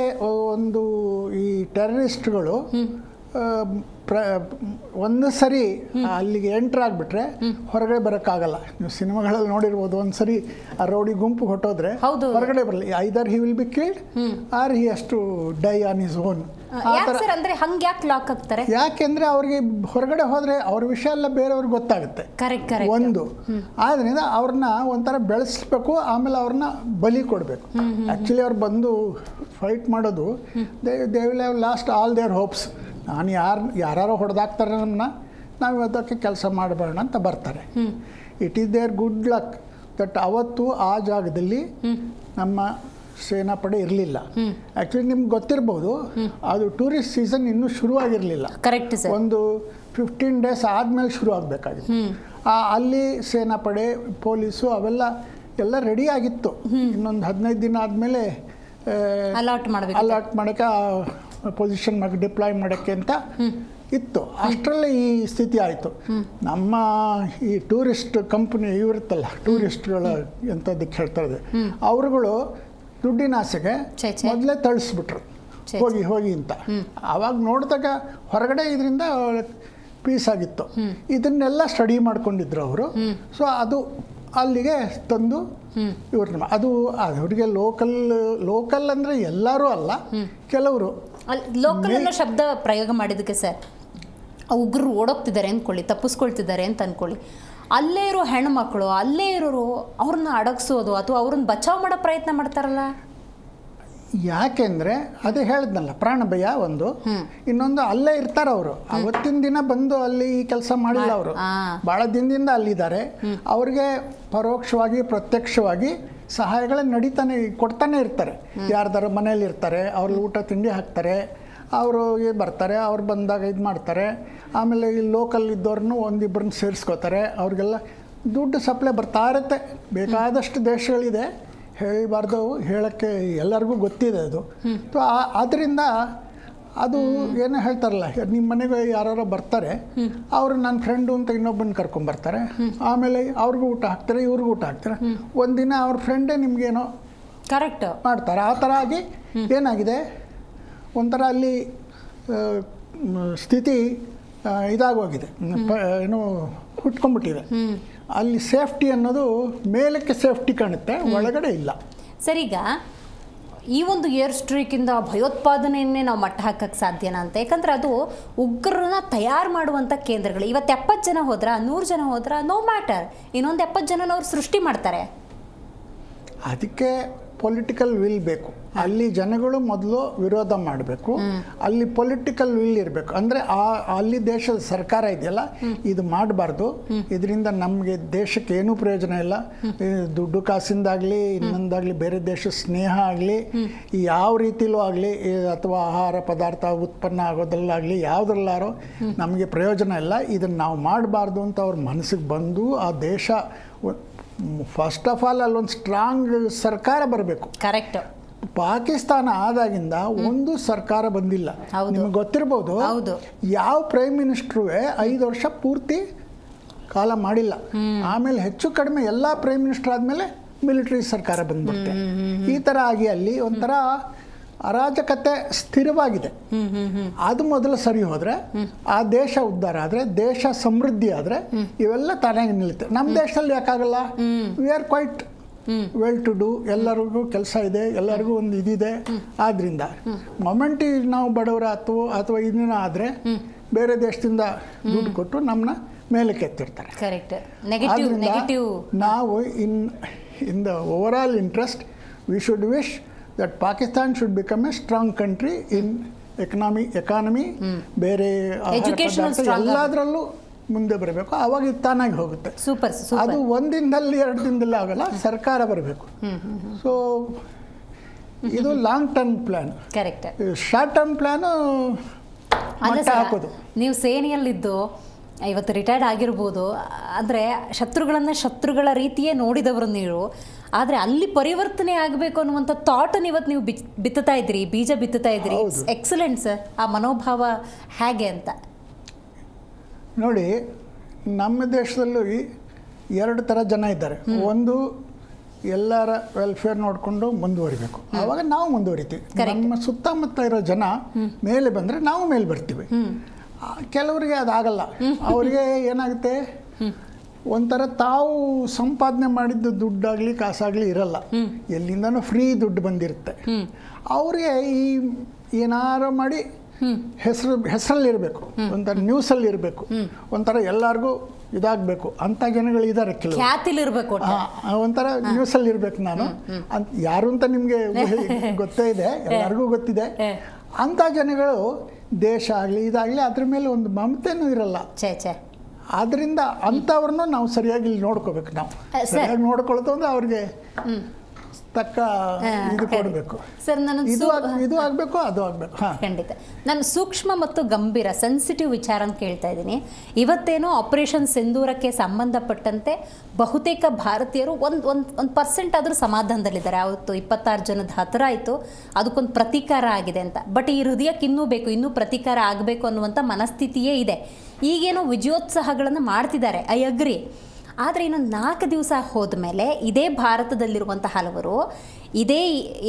ಒಂದು ಈ ಟೆರರಿಸ್ಟ್ಗಳು ಒಂದು ಸರಿ ಅಲ್ಲಿಗೆ ಎಂಟ್ರ್ ಆಗಿಬಿಟ್ರೆ ಹೊರಗಡೆ ಬರೋಕ್ಕಾಗಲ್ಲ. ನೀವು ಸಿನಿಮಾಗಳಲ್ಲಿ ನೋಡಿರ್ಬೋದು, ಒಂದು ಸರಿ ಆ ರೌಡಿ ಗುಂಪು ಹೊಟ್ಟೋದ್ರೆ ಹೊರಗಡೆ ಬರಲಿ. Either he will be killed or he has to die on his own. ಯಾಕೆಂದ್ರೆ ಅವ್ರಿಗೆ ಹೊರಗಡೆ ಹೋದ್ರೆ ಅವ್ರ ವಿಷಯ ಎಲ್ಲ ಬೇರೆಯವ್ರಿಗೆ ಗೊತ್ತಾಗುತ್ತೆ. ಒಂದು ಆದ್ರಿಂದ ಅವ್ರನ್ನ ಒಂಥರ ಬೆಳೆಸ್ಬೇಕು, ಆಮೇಲೆ ಅವ್ರನ್ನ ಬಲಿ ಕೊಡಬೇಕು. ಆ್ಯಕ್ಚುಲಿ ಅವ್ರು ಬಂದು ಫೈಟ್ ಮಾಡೋದು, they will have lost all their hopes. ನಾನು ಯಾರು ಹೊಡೆದಾಕ್ತಾರೆ ನಮ್ಮನ್ನ, ನಾವು ಅದಕ್ಕೆ ಕೆಲಸ ಮಾಡಬೇಡ ಅಂತ ಬರ್ತಾರೆ. It is their good luck that ಅವತ್ತು ಆ ಜಾಗದಲ್ಲಿ ನಮ್ಮ ಸೇನಾಪಡೆ ಇರಲಿಲ್ಲ. ಆ್ಯಕ್ಚುಲಿ ನಿಮ್ಗೆ ಗೊತ್ತಿರ್ಬೋದು, ಅದು ಟೂರಿಸ್ಟ್ ಸೀಸನ್ ಇನ್ನೂ ಶುರುವಾಗಿರಲಿಲ್ಲ. ಒಂದು 15 days ಆದಮೇಲೆ ಶುರು ಆಗಬೇಕಾಗಿತ್ತು. ಅಲ್ಲಿ ಸೇನಾಪಡೆ, ಪೊಲೀಸು ಎಲ್ಲ ರೆಡಿ ಆಗಿತ್ತು. ಇನ್ನೊಂದು 15 ದಿನ ಆದಮೇಲೆ ಅಲಾಟ್ ಮಾಡೋಕ್ಕೆ, ಪೊಸಿಷನ್ ಡಿಪ್ಲಾಯ್ ಮಾಡೋಕ್ಕೆ ಅಂತ ಇತ್ತು. ಅಷ್ಟರಲ್ಲೇ ಈ ಸ್ಥಿತಿ ಆಯಿತು. ನಮ್ಮ ಈ ಟೂರಿಸ್ಟ್ ಕಂಪ್ನಿ ಇವಿರುತ್ತಲ್ಲ, ಟೂರಿಸ್ಟ್ಗಳ ಎಂಥದ್ದಕ್ಕೆ ಹೇಳ್ತಾರೆ, ಅವರುಗಳು ದುಡ್ಡಿನ ಆಸೆಗೆ ಮೊದಲೇ ತಳಿಸ್ಬಿಟ್ರು, ಹೋಗಿ ಅಂತ. ಆವಾಗ ನೋಡಿದಾಗ ಹೊರಗಡೆ ಇದರಿಂದ ಪೀಸ್ ಆಗಿತ್ತು. ಇದನ್ನೆಲ್ಲ ಸ್ಟಡಿ ಮಾಡ್ಕೊಂಡಿದ್ರು ಅವರು. ಸೊ ಅದು ಅಲ್ಲಿಗೆ ತಂದು ಇವ್ರನ್ನ ಅವ್ರಿಗೆ ಲೋಕಲ್ ಅಂದರೆ ಎಲ್ಲರೂ ಅಲ್ಲ, ಕೆಲವರು ಲೋಕಲ್ ಅನ್ನೋ ಶಬ್ದ ಪ್ರಯೋಗ ಮಾಡಿದ್ದಕ್ಕೆ ಸರ್, ಉಗ್ರರು ಓಡೋಗ್ತಿದ್ದಾರೆ ಅಂದ್ಕೊಳ್ಳಿ, ತಪ್ಪಿಸ್ಕೊಳ್ತಿದ್ದಾರೆ ಅಂತ ಅಂದ್ಕೊಳ್ಳಿ, ಅಲ್ಲೇ ಇರೋ ಹೆಣ್ಮಕ್ಳು, ಅಲ್ಲೇ ಇರೋರು ಅವ್ರನ್ನ ಅಡಗಿಸೋದು ಅಥವಾ ಅವ್ರನ್ನ ಬಚಾವ್ ಮಾಡೋ ಪ್ರಯತ್ನ ಮಾಡ್ತಾರಲ್ಲ. ಯಾಕೆಂದರೆ ಅದೇ ಹೇಳಿದ್ನಲ್ಲ, ಪ್ರಾಣ ಭಯ ಒಂದು. ಇನ್ನೊಂದು, ಅಲ್ಲೇ ಇರ್ತಾರೆ ಅವರು. ಅವತ್ತಿನ ದಿನ ಬಂದು ಅಲ್ಲಿ ಈ ಕೆಲಸ ಮಾಡಿಲ್ಲ ಅವರು, ಭಾಳ ದಿನದಿಂದ ಅಲ್ಲಿದ್ದಾರೆ. ಅವ್ರಿಗೆ ಪರೋಕ್ಷವಾಗಿ ಪ್ರತ್ಯಕ್ಷವಾಗಿ ಸಹಾಯಗಳನ್ನ ಕೊಡ್ತಾನೆ ಇರ್ತಾರೆ. ಯಾರ್ದಾರು ಮನೇಲಿ ಇರ್ತಾರೆ, ಅವ್ರಿಗೆ ಊಟ ತಿಂಡಿ ಹಾಕ್ತಾರೆ, ಅವರು ಬರ್ತಾರೆ, ಅವ್ರು ಬಂದಾಗ ಇದು ಮಾಡ್ತಾರೆ. ಆಮೇಲೆ ಈ ಲೋಕಲ್ ಇದ್ದವ್ರನ್ನೂ ಒಂದಿಬ್ಬರನ್ನ ಸೇರಿಸ್ಕೋತಾರೆ. ಅವ್ರಿಗೆಲ್ಲ ದುಡ್ಡು ಸಪ್ಲೈ ಬರ್ತಾ ಇರುತ್ತೆ. ಬೇಕಾದಷ್ಟು ದೇಶಗಳಿದೆ, ಹೇಳಿಬಾರ್ದು, ಹೇಳೋಕ್ಕೆ ಎಲ್ಲರಿಗೂ ಗೊತ್ತಿದೆ ಅದು. ಸೊ ಅದರಿಂದ ಅದು ಏನೋ ಹೇಳ್ತಾರಲ್ಲ, ನಿಮ್ಮ ಮನೆಗೆ ಯಾರೋ ಬರ್ತಾರೆ, ಅವರು ನನ್ನ ಫ್ರೆಂಡು ಅಂತ ಇನ್ನೊಬ್ಬನ ಕರ್ಕೊಂಬರ್ತಾರೆ, ಆಮೇಲೆ ಅವ್ರಿಗೂ ಊಟ ಹಾಕ್ತಾರೆ, ಇವ್ರಿಗೂ ಊಟ ಹಾಕ್ತಾರೆ. ಒಂದಿನ ಅವ್ರ ಫ್ರೆಂಡೇ ನಿಮಗೇನೋ ಕರೆಕ್ಟ್ ಮಾಡ್ತಾರೆ. ಆ ಥರ ಆಗಿ ಏನಾಗಿದೆ, ಒಂಥರ ಅಲ್ಲಿ ಸ್ಥಿತಿ ಇದಾಗೋಗಿದೆ, ಏನೋ ಹುಟ್ಕೊಂಡ್ಬಿಟ್ಟಿದೆ. ಅಲ್ಲಿ ಸೇಫ್ಟಿ ಅನ್ನೋದು ಮೇಲಕ್ಕೆ ಸೇಫ್ಟಿ ಕಾಣುತ್ತೆ, ಒಳಗಡೆ ಇಲ್ಲ. ಸರಿಗ ಈ ಒಂದು ಏರ್ ಸ್ಟ್ರೈಕಿಂದ ಭಯೋತ್ಪಾದನೆಯನ್ನೇ ನಾವು ಮಟ್ಟ ಹಾಕಕ್ಕೆ ಸಾಧ್ಯನಾ ಅಂತ? ಯಾಕಂದ್ರೆ ಅದು ಉಗ್ರರನ್ನ ತಯಾರು ಮಾಡುವಂಥ ಕೇಂದ್ರಗಳು. ಇವತ್ತು 70 ಜನ ಹೋದ್ರ, 100 ಜನ ಹೋದ್ರ, ನೋ ಮ್ಯಾಟರ್, ಇನ್ನೊಂದು 70 ಜನನ ಅವ್ರು ಸೃಷ್ಟಿ ಮಾಡ್ತಾರೆ. ಅದಕ್ಕೆ ಪೊಲಿಟಿಕಲ್ ವಿಲ್ ಬೇಕು. ಅಲ್ಲಿ ಜನಗಳು ಮೊದಲು ವಿರೋಧ ಮಾಡಬೇಕು, ಅಲ್ಲಿ ಪೊಲಿಟಿಕಲ್ ವಿಲ್ ಇರಬೇಕು. ಅಂದರೆ ಅಲ್ಲಿ ದೇಶದ ಸರ್ಕಾರ ಇದೆಯಲ್ಲ, ಇದು ಮಾಡಬಾರ್ದು, ಇದರಿಂದ ನಮಗೆ ದೇಶಕ್ಕೆ ಏನೂ ಪ್ರಯೋಜನ ಇಲ್ಲ, ದುಡ್ಡು ಕಾಸಿಂದಾಗಲಿ ಇನ್ನೊಂದಾಗಲಿ ಬೇರೆ ದೇಶದ ಸ್ನೇಹ ಆಗಲಿ ಯಾವ ರೀತಿಲೂ ಆಗಲಿ ಅಥವಾ ಆಹಾರ ಪದಾರ್ಥ ಉತ್ಪನ್ನ ಆಗೋದ್ರಲ್ಲಾಗಲಿ ಯಾವುದ್ರಲ್ಲಾರೋ ನಮಗೆ ಪ್ರಯೋಜನ ಇಲ್ಲ, ಇದನ್ನು ನಾವು ಮಾಡಬಾರ್ದು ಅಂತ ಅವ್ರ ಮನಸ್ಸಿಗೆ ಬಂದು ಆ ದೇಶ ಫಸ್ಟ್ ಆಫ್ ಆಲ್ ಅಲ್ಲೊಂದು ಸ್ಟ್ರಾಂಗ್ ಸರ್ಕಾರ ಬರಬೇಕು. ಕರೆಕ್ಟ್. ಪಾಕಿಸ್ತಾನ ಆದಾಗಿಂದ ಒಂದು ಸರ್ಕಾರ ಬಂದಿಲ್ಲ. ನಿಮಗೆ ಗೊತ್ತಿರ್ಬೋದು, ಯಾವ ಪ್ರೈಮ್ ಮಿನಿಸ್ಟ್ರೂ 5 ವರ್ಷ ಪೂರ್ತಿ ಕಾಲ ಮಾಡಿಲ್ಲ. ಆಮೇಲೆ ಹೆಚ್ಚು ಕಡಿಮೆ ಎಲ್ಲ ಪ್ರೈಮ್ ಮಿನಿಸ್ಟರ್ ಆದಮೇಲೆ ಮಿಲಿಟರಿ ಸರ್ಕಾರ ಬಂದ್ಬಿಡುತ್ತೆ. ಈ ಥರ ಆಗಿ ಅಲ್ಲಿ ಒಂಥರ ಅರಾಜಕತೆ ಸ್ಥಿರವಾಗಿದೆ. ಅದು ಮೊದಲು ಸರಿ ಹೋದರೆ ಆ ದೇಶ ಉದ್ಧಾರ ಆದರೆ, ದೇಶ ಸಮೃದ್ಧಿ ಆದರೆ ಇವೆಲ್ಲ ತಾನಾಗಿ ನಿಲ್ಲುತ್ತೆ. ನಮ್ಮ ದೇಶದಲ್ಲಿ ಯಾಕಾಗಲ್ಲ? We are quite well to do, ಎಲ್ಲರಿಗೂ ಕೆಲಸ ಇದೆ, ಎಲ್ಲರಿಗೂ ಒಂದು ಇದಿದೆ. ಆದ್ದರಿಂದ ಮೊಮೆಂಟ್ ನಾವು ಬಡವರ ಅಥವಾ ಇನ್ನೇನೋ ಆದರೆ ಬೇರೆ ದೇಶದಿಂದ ದುಡ್ಡು ಕೊಟ್ಟು ನಮ್ಮನ್ನ ಮೇಲೆ ಕೆತ್ತಿರ್ತಾರೆ. ನಾವು in the over all interest we should wish that Pakistan should become a strong country in economy, ಬೇರೆ ಎಲ್ಲದರಲ್ಲೂ ಮುಂದೆ ಬರಬೇಕು. ಆವಾಗ ಇದು ತಾನಾಗಿ ಹೋಗುತ್ತೆ. ಸೂಪರ್. ಅದು 1 ದಿನದಲ್ಲಿ 2 ದಿನದಲ್ಲಿ ಆಗಲ್ಲ, ಸರ್ಕಾರ ಬರಬೇಕು. ಸೊ ಇದು long term plan. Correct. Short term plan ಹಾಕೋದು. ನೀವು ಸೇನೆಯಲ್ಲಿದ್ದು ಇವತ್ತು ರಿಟೈರ್ಡ್ ಆಗಿರ್ಬೋದು, ಅಂದರೆ ಶತ್ರುಗಳ ರೀತಿಯೇ ನೋಡಿದವರು ನೀವು. ಆದರೆ ಅಲ್ಲಿ ಪರಿವರ್ತನೆ ಆಗಬೇಕು ಅನ್ನುವಂಥ ಥಾಟನ್ನು ಇವತ್ತು ನೀವು ಬಿತ್ತುತ್ತಾ ಇದ್ರಿ, ಬೀಜ ಬಿತ್ತುತ್ತಾ ಇದ್ರಿ. Excellent sir. ಆ ಮನೋಭಾವ ಹೇಗೆ ಅಂತ ನೋಡಿ. ನಮ್ಮ ದೇಶದಲ್ಲೂ 2 ಥರ ಜನ ಇದ್ದಾರೆ. ಒಂದು ಎಲ್ಲರ ವೆಲ್ಫೇರ್ ನೋಡಿಕೊಂಡು ಮುಂದುವರಿಬೇಕು, ಆವಾಗ ನಾವು ಮುಂದುವರಿತೀವಿ. ನಮ್ಮ ಸುತ್ತಮುತ್ತ ಇರೋ ಜನ ಮೇಲೆ ಬಂದರೆ ನಾವು ಮೇಲೆ ಬರ್ತೀವಿ. ಕೆಲವರಿಗೆ ಅದಾಗಲ್ಲ. ಅವರಿಗೆ ಏನಾಗುತ್ತೆ, ಒಂಥರ ತಾವು ಸಂಪಾದನೆ ಮಾಡಿದ್ದು ದುಡ್ಡಾಗಲಿ ಕಾಸಾಗಲಿ ಇರಲ್ಲ, ಎಲ್ಲಿಂದನೂ ಫ್ರೀ ದುಡ್ಡು ಬಂದಿರುತ್ತೆ. ಅವ್ರಿಗೆ ಈ ಏನಾರು ಮಾಡಿ ಹೆಸರಲ್ಲಿರಬೇಕು, ಒಂಥರ ನ್ಯೂಸಲ್ಲಿ ಇರಬೇಕು, ಒಂಥರ ಎಲ್ಲರಿಗೂ ಇದಾಗಬೇಕು ಅಂತ ಜನಗಳು ಇದ್ದಾರೆ. ಕೆಲವು ಒಂಥರ ನ್ಯೂಸಲ್ಲಿ ಇರಬೇಕು ನಾನು ಅಂತ, ಯಾರು ಅಂತ ನಿಮಗೆ ಗೊತ್ತೇ ಇದೆ, ಎಲ್ಲರಿಗೂ ಗೊತ್ತಿದೆ. ಅಂಥ ಜನಗಳು ದೇಶ ಆಗಲಿ ಇದಾಗಲಿ ಅದ್ರ ಮೇಲೆ ಒಂದು ಮಮತೆನೂ ಇರಲ್ಲ. ಆದ್ದರಿಂದ ಅಂಥವ್ರನ್ನ ನಾವು ಸರಿಯಾಗಿ ಇಲ್ಲಿ ನೋಡ್ಕೋಬೇಕು. ನಾವು ಸರಿಯಾಗಿ ನೋಡ್ಕೊಳ್ತು ಅಂದರೆ ಅವ್ರಿಗೆ ತಕ್ಕ ಇದು ಕೊಡಬೇಕು. ಸರ್, ಇದು ಆಗಬೇಕು, ಅದು ಆಗಬೇಕು. ಖಂಡಿತ. ನಾನು ಸೂಕ್ಷ್ಮ ಮತ್ತು ಗಂಭೀರ ಸೆನ್ಸಿಟಿವ್ ವಿಚಾರ ಅಂತ ಕೇಳ್ತಾ ಇದ್ದೀನಿ. ಇವತ್ತೇನೋ ಆಪರೇಷನ್ ಸಿಂಧೂರಕ್ಕೆ ಸಂಬಂಧಪಟ್ಟಂತೆ ಬಹುತೇಕ ಭಾರತೀಯರು ಒಂದು ಪರ್ಸೆಂಟ್ ಆದರೂ ಸಮಾಧಾನದಲ್ಲಿದ್ದಾರೆ. ಅವತ್ತು 26 ಜನದ ಹತ್ತಿರ ಆಯಿತು, ಅದಕ್ಕೊಂದು ಪ್ರತೀಕಾರ ಆಗಿದೆ ಅಂತ. ಬಟ್ ಈ ಹೃದಯಕ್ಕೆ ಇನ್ನೂ ಬೇಕು, ಇನ್ನೂ ಪ್ರತೀಕಾರ ಆಗಬೇಕು ಅನ್ನುವಂಥ ಮನಸ್ಥಿತಿಯೇ ಇದೆ. ಈಗೇನೋ ವಿಜಯೋತ್ಸಾಹಗಳನ್ನು ಮಾಡ್ತಿದ್ದಾರೆ, ಐ ಅಗ್ರಿ. ಆದರೆ ಇನ್ನು 4 ದಿವಸ ಹೋದ ಮೇಲೆ ಇದೇ ಭಾರತದಲ್ಲಿರುವಂಥ ಹಲವರು ಇದೇ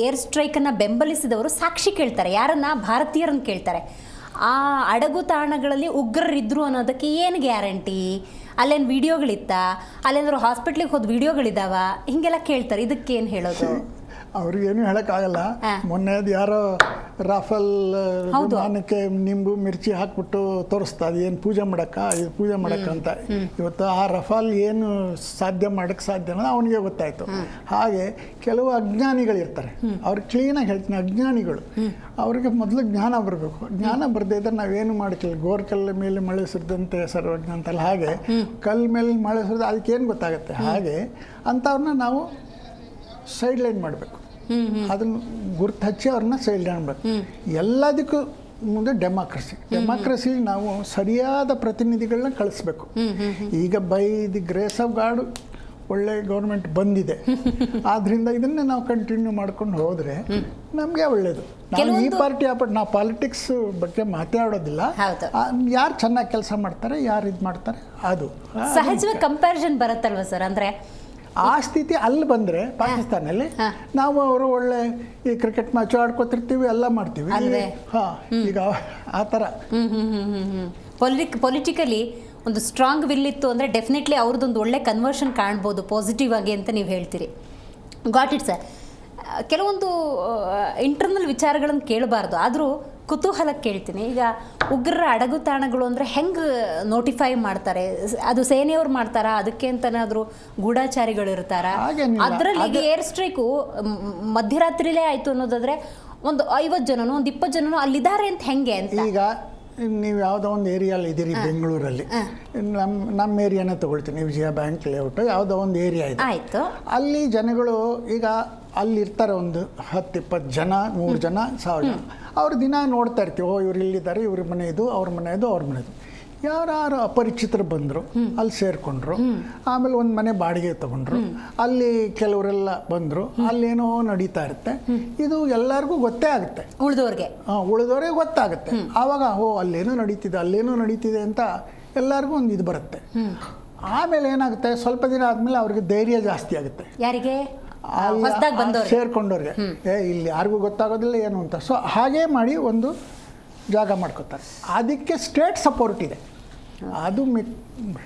ಏರ್ ಸ್ಟ್ರೈಕನ್ನು ಬೆಂಬಲಿಸಿದವರು ಸಾಕ್ಷಿ ಕೇಳ್ತಾರೆ. ಯಾರನ್ನ? ಭಾರತೀಯರನ್ನು ಕೇಳ್ತಾರೆ. ಆ ಅಡಗು ತಾಣಗಳಲ್ಲಿ ಉಗ್ರರಿದ್ದರು ಅನ್ನೋದಕ್ಕೆ ಏನು ಗ್ಯಾರಂಟಿ? ಅಲ್ಲೇನು ವಿಡಿಯೋಗಳಿತ್ತಾ? ಅಲ್ಲೇನಾದ್ರು ಹಾಸ್ಪಿಟ್ಲಿಗೆ ಹೋದ ವಿಡಿಯೋಗಳಿದ್ದಾವ? ಹೀಗೆಲ್ಲ ಕೇಳ್ತಾರೆ. ಇದಕ್ಕೇನು ಹೇಳೋದು? ಅವ್ರಿಗೇನು ಹೇಳೋಕ್ಕಾಗಲ್ಲ. ಮೊನ್ನೆ ಯಾರೋ ರಾಫೆಲ್ ವಿಮಾನಕ್ಕೆ ನಿಂಬು ಮಿರ್ಚಿ ಹಾಕ್ಬಿಟ್ಟು ತೋರಿಸ್ತಾ ಏನು ಪೂಜೆ ಇದು ಪೂಜೆ ಅಂತ. ಇವತ್ತು ಆ ರಫಾಲ್ ಏನು ಮಾಡೋಕ್ಕೆ ಸಾಧ್ಯ ಅನ್ನೋದು ಅವನಿಗೆ ಗೊತ್ತಾಯಿತು. ಹಾಗೆ ಕೆಲವು ಅಜ್ಞಾನಿಗಳಿರ್ತಾರೆ, ಅವ್ರಿಗೆ ಕ್ಲೀನಾಗಿ ಹೇಳ್ತೀನಿ, ಅಜ್ಞಾನಿಗಳು. ಅವ್ರಿಗೆ ಮೊದಲು ಜ್ಞಾನ ಬರಬೇಕು. ಜ್ಞಾನ ಬರದೇ ಇದ್ದರೆ ನಾವೇನು ಮಾಡೋಕ್ಕಿಲ್ಲ. ಗೋರ್ಕಲ್ಲ ಮೇಲೆ ಮಳೆ ಸುರಿದಂತೆ ಸರ್ವಜ್ಞ ಅಂತಲ್ಲ, ಹಾಗೆ ಕಲ್ಲು ಮೇಲೆ ಮಳೆ ಸುರಿದ ಅದಕ್ಕೇನು ಗೊತ್ತಾಗುತ್ತೆ. ಹಾಗೆ ಅಂಥವ್ರನ್ನ ನಾವು ಸೈಡ್ ಲೈನ್ ಮಾಡಬೇಕು. ಅದನ್ನು ಗುರ್ತು ಹಚ್ಚಿ ಅವ್ರನ್ನ ಸೈಡ್ ಲೈನ್ ಮಾಡಬೇಕು. ಎಲ್ಲದಕ್ಕೂ ಮುಂದೆ ಡೆಮಾಕ್ರಸಿ ನಾವು ಸರಿಯಾದ ಪ್ರತಿನಿಧಿಗಳನ್ನ ಕಳಿಸ್ಬೇಕು. ಈಗ by the grace of god ಒಳ್ಳೆ ಗೌರ್ಮೆಂಟ್ ಬಂದಿದೆ. ಆದ್ದರಿಂದ ಇದನ್ನೇ ನಾವು ಕಂಟಿನ್ಯೂ ಮಾಡ್ಕೊಂಡು ಹೋದರೆ ನಮಗೆ ಒಳ್ಳೇದು. ನಾವು ಈ ಪಾರ್ಟಿ ನಾವು ಪಾಲಿಟಿಕ್ಸ್ ಬಗ್ಗೆ ಮಾತಾಡೋದಿಲ್ಲ. ಯಾರು ಚೆನ್ನಾಗಿ ಕೆಲಸ ಮಾಡ್ತಾರೆ, ಯಾರು ಇದು ಮಾಡ್ತಾರೆ, ಅದು ಸಹಜವಾಗಿ ಕಂಪ್ಯಾರಿಸನ್ ಬರುತ್ತಲ್ವ ಸರ್? ಅಂದರೆ ಆ ಸ್ಥಿತಿ ಅಲ್ಲಿ ಬಂದರೆ ಪಾಕಿಸ್ತಾನಲ್ಲಿ ನಾವು ಅವರು ಒಳ್ಳೆ ಈ ಕ್ರಿಕೆಟ್ ಮ್ಯಾಚ್ ಆಡ್ಕೊತಿರ್ತೀವಿ, ಎಲ್ಲ ಮಾಡ್ತೀವಿ. ಈಗ ಆ ಥರ ಪೊಲಿಟಿಕಲಿ ಒಂದು ಸ್ಟ್ರಾಂಗ್ ವಿಲ್ ಇತ್ತು ಅಂದರೆ ಡೆಫಿನೆಟ್ಲಿ ಅವ್ರದ್ದೊಂದು ಒಳ್ಳೆ ಕನ್ವರ್ಷನ್ ಕಾಣ್ಬೋದು ಪಾಸಿಟಿವ್ ಆಗಿ ಅಂತ ನೀವು ಹೇಳ್ತೀರಿ. Got it sir. ಕೆಲವೊಂದು ಇಂಟರ್ನಲ್ ವಿಚಾರಗಳನ್ನು ಕೇಳಬಾರ್ದು, ಆದರೂ ಕುತೂಹಲಕ್ಕೆ ಕೇಳ್ತೀನಿ. ಈಗ ಉಗ್ರರ ಅಡಗುತಾಣಗಳು ಅಂದರೆ ಹೆಂಗೆ ನೋಟಿಫೈ ಮಾಡ್ತಾರೆ? ಅದು ಸೇನೆಯವ್ರು ಮಾಡ್ತಾರಾ? ಅದಕ್ಕೆ ಅಂತನಾದರೂ ಗೂಢಾಚಾರಿಗಳು ಇರ್ತಾರಾ? ಹಾಗೇನಿಲ್ಲ. ಅದರಲ್ಲಿ ಈಗ ಏರ್ ಸ್ಟ್ರೈಕು ಮಧ್ಯರಾತ್ರಿಲೇ ಆಯಿತು ಅನ್ನೋದಾದರೆ ಒಂದು 50 ಜನನೋ ಒಂದು 20 ಜನನೋ ಅಲ್ಲಿದ್ದಾರೆ ಅಂತ ಹೆಂಗೆ ಅಂತ. ಈಗ ನೀವು ಯಾವುದೋ ಒಂದು ಏರಿಯಲ್ಲಿ ಇದ್ದೀರಿ ಬೆಂಗಳೂರಲ್ಲಿ, ನಮ್ಮ ಏರಿಯಾನೇ ತೊಗೊಳ್ತೀನಿ, ವಿಜಯ ಬ್ಯಾಂಕ್ ಲೇಔಟ್ ಯಾವುದೋ ಒಂದು ಏರಿಯಾ ಇದೆ. ಆಯಿತು. ಅಲ್ಲಿ ಜನಗಳು ಈಗ ಅಲ್ಲಿ ಇರ್ತಾರೆ, ಒಂದು 10-20 ಜನ, 100 ಜನ, 1000 ಜನ. ಅವ್ರು ದಿನ ನೋಡ್ತಾ ಇರ್ತೀವಿ, ಓ ಇವ್ರು ಇಲ್ಲಿದ್ದಾರೆ, ಇವ್ರ ಮನೆ ಇದು, ಅವ್ರ ಮನೆ ಇದು, ಅವ್ರ ಮನೆ ಇದು. ಯಾರು ಅಪರಿಚಿತರು ಬಂದರು, ಅಲ್ಲಿ ಸೇರಿಕೊಂಡ್ರು. ಆಮೇಲೆ ಒಂದು ಮನೆ ಬಾಡಿಗೆ ತಗೊಂಡ್ರು, ಅಲ್ಲಿ ಕೆಲವರೆಲ್ಲ ಬಂದರು, ಅಲ್ಲೇನೋ ನಡೀತಾ ಇರುತ್ತೆ. ಇದು ಎಲ್ಲರಿಗೂ ಗೊತ್ತೇ ಆಗುತ್ತೆ, ಉಳಿದವ್ರಿಗೆ ಗೊತ್ತಾಗುತ್ತೆ. ಆವಾಗ ಅಲ್ಲೇನೋ ನಡೀತಿದೆ ಅಂತ ಎಲ್ಲರಿಗೂ ಒಂದು ಇದು ಬರುತ್ತೆ. ಆಮೇಲೆ ಏನಾಗುತ್ತೆ, ಸ್ವಲ್ಪ ದಿನ ಆದಮೇಲೆ ಅವ್ರಿಗೆ ಧೈರ್ಯ ಜಾಸ್ತಿ ಆಗುತ್ತೆ. ಯಾರಿಗೆ? ಸೇರ್ಕೊಂಡವ್ರಿಗೆ, ಇಲ್ಲಿ ಯಾರಿಗೂ ಗೊತ್ತಾಗೋದಿಲ್ಲ ಏನು ಅಂತ. ಸೊ ಹಾಗೇ ಮಾಡಿ ಒಂದು ಜಾಗ ಮಾಡ್ಕೋತಾರೆ. ಅದಕ್ಕೆ ಸ್ಟೇಟ್ ಸಪೋರ್ಟ್ ಇದೆ. ಅದು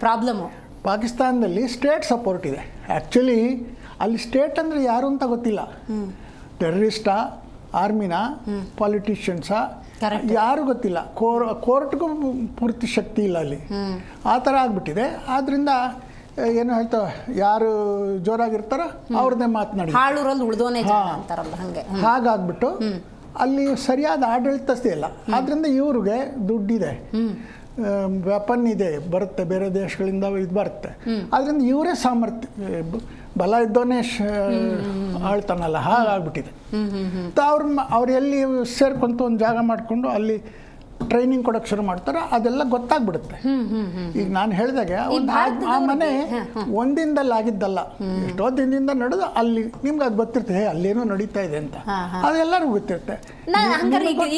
ಪ್ರಾಬ್ಲಮ್ಮು. ಪಾಕಿಸ್ತಾನದಲ್ಲಿ ಸ್ಟೇಟ್ ಸಪೋರ್ಟ್ ಇದೆ. ಆ್ಯಕ್ಚುಲಿ ಅಲ್ಲಿ ಸ್ಟೇಟ್ ಅಂದರೆ ಯಾರು ಅಂತ ಗೊತ್ತಿಲ್ಲ. ಟೆರರಿಸ್ಟಾ, ಆರ್ಮಿನಾ, ಪಾಲಿಟಿಷಿಯನ್ಸಾ, ಯಾರು ಗೊತ್ತಿಲ್ಲ. ಕೋರ್ಟ್ಗೂ ಪೂರ್ತಿ ಶಕ್ತಿ ಇಲ್ಲ ಅಲ್ಲಿ. ಆ ಥರ ಆಗ್ಬಿಟ್ಟಿದೆ. ಆದ್ದರಿಂದ ಏನು ಹೇಳ್ತಾವೆ, ಯಾರು ಜೋರಾಗಿರ್ತಾರೋ ಅವ್ರದ್ದೇ ಮಾತನಾಡಿ, ಹಾಗಾಗ್ಬಿಟ್ಟು ಅಲ್ಲಿ ಸರಿಯಾದ ಆಡಳಿತಸ್ಥೆ ಇಲ್ಲ. ಆದ್ದರಿಂದ ಇವ್ರಿಗೆ ದುಡ್ಡಿದೆ, ವೆಪನ್ ಇದೆ, ಬರುತ್ತೆ, ಬೇರೆ ದೇಶಗಳಿಂದ ಇದು ಬರುತ್ತೆ. ಅದರಿಂದ ಇವರೇ ಸಾಮರ್ಥ್ಯ, ಬಲ ಇದ್ದವನೇ ಆಳ್ತಾನಲ್ಲ, ಹಾಗಾಗ್ಬಿಟ್ಟಿದೆ. ಅವ್ರು ಎಲ್ಲಿ ಸೇರ್ಕೊಂತ ಒಂದು ಜಾಗ ಮಾಡಿಕೊಂಡು ಅಲ್ಲಿ ಟ್ರೈನಿಂಗ್ ಕೊಡೋಕೆ ಶುರು ಮಾಡ್ತಾರೋ ಅದೆಲ್ಲ ಗೊತ್ತಾಗ್ಬಿಡುತ್ತೆ. ಈಗ ನಾನು ಹೇಳಿದಾಗೆ ಆ ಮನೆ ಒಂದಿಂದಲ್ಲಿ ಆಗಿದ್ದಲ್ಲ, ಎಷ್ಟೋ ದಿನದಿಂದ ನಡೆದು ಅಲ್ಲಿ ನಿಮ್ಗೆ ಅದು ಗೊತ್ತಿರುತ್ತೆ, ಅಲ್ಲೇನೋ ನಡೀತಾ ಇದೆ ಅಂತ, ಅದೆಲ್ಲರಿಗೂ ಗೊತ್ತಿರುತ್ತೆ.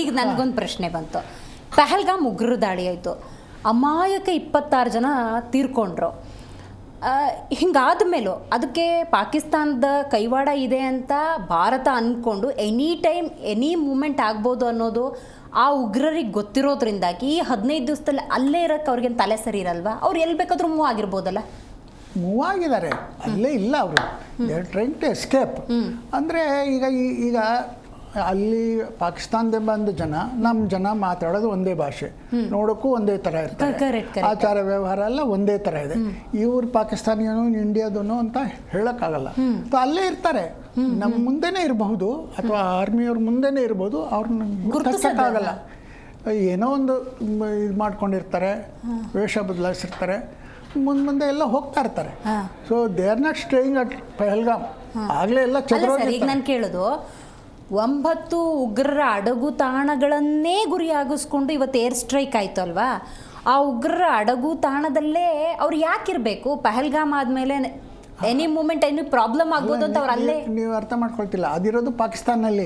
ಈಗ ನನಗೊಂದು ಪ್ರಶ್ನೆ ಬಂತು. ಪಹಲ್ಗಾಮ್ ಉಗ್ರ ದಾಳಿ ಆಯಿತು, ಅಮಾಯಕ 26 ಜನ ತೀರ್ಕೊಂಡ್ರು. ಹಿಂಗಾದ ಮೇಲೂ ಅದಕ್ಕೆ ಪಾಕಿಸ್ತಾನದ ಕೈವಾಡ ಇದೆ ಅಂತ ಭಾರತ ಅಂದ್ಕೊಂಡು ಎನಿ ಟೈಮ್ ಎನಿ ಮೂಮೆಂಟ್ ಆಗ್ಬೋದು ಅನ್ನೋದು ಆ ಉಗ್ರರಿಗೆ ಗೊತ್ತಿರೋದ್ರಿಂದಾಗಿ ಈ 15 ದಿವಸದಲ್ಲಿ ಅಲ್ಲೇ ಇರೋಕ್ಕೆ ಅವ್ರಿಗೆ ತಲೆ ಸರಿ ಇರಲ್ವಾ? ಅವ್ರು ಎಲ್ಲಿ ಬೇಕಾದ್ರೂ ಮೂವ್ ಆಗಿರ್ಬೋದಲ್ಲ? ಮೂವ್ ಆಗಿದ್ದಾರೆ, ಅಲ್ಲೇ ಇಲ್ಲ ಅವರು. They are trying to escape. ಅಂದರೆ ಈಗ ಅಲ್ಲಿ ಪಾಕಿಸ್ತಾನದ ಬಂದ ಜನ, ನಮ್ಮ ಜನ ಮಾತಾಡೋದು ಒಂದೇ ಭಾಷೆ, ನೋಡೋಕ್ಕೂ ಒಂದೇ ಥರ ಇರ್ತಾರೆ, ಆಚಾರ ವ್ಯವಹಾರ ಎಲ್ಲ ಒಂದೇ ಥರ ಇದೆ. ಇವ್ರು ಪಾಕಿಸ್ತಾನಿಯನು ಇಂಡಿಯಾದನು ಅಂತ ಹೇಳೋಕ್ಕಾಗಲ್ಲ. ಅಲ್ಲೇ ಇರ್ತಾರೆ, ನಮ್ಮ ಮುಂದೆನೇ ಇರಬಹುದು ಅಥವಾ ಆರ್ಮಿಯವ್ರ ಮುಂದೆನೇ ಇರ್ಬೋದು, ಅವ್ರನ್ನ ಗುರುತಿಸೋಕ್ಕಾಗಲ್ಲ. ಏನೋ ಒಂದು ಇದು ಮಾಡ್ಕೊಂಡಿರ್ತಾರೆ, ವೇಷ ಬದಲಾಯಿಸಿರ್ತಾರೆ, ಮುಂದೆ ಎಲ್ಲ ಹೋಗ್ತಾ ಇರ್ತಾರೆ. So they are not staying at Pahalgam. ಆಗಲೇ ಎಲ್ಲ ಈಗ ನಾನು ಕೇಳೋದು, 9 ಉಗ್ರರ ಅಡಗು ತಾಣಗಳನ್ನೇ ಗುರಿಯಾಗಿಸ್ಕೊಂಡು ಇವತ್ತು ಏರ್ ಸ್ಟ್ರೈಕ್ ಆಯಿತು ಅಲ್ವಾ? ಆ ಉಗ್ರರ ಅಡಗು ತಾಣದಲ್ಲೇ ಅವ್ರು ಯಾಕಿರಬೇಕು? ಪಹಲ್ಗಾಮ್ ಆದಮೇಲೆ ಎನಿ ಮೂಮೆಂಟ್ ಎನಿ ಪ್ರಾಬ್ಲಮ್ ಆಗ್ಬೋದು ಅಂತ ಅವ್ರು ಅಲ್ಲೇ. ನೀವು ಅರ್ಥ ಮಾಡ್ಕೊಳ್ತಿಲ್ಲ, ಅದಿರೋದು ಪಾಕಿಸ್ತಾನಲ್ಲಿ.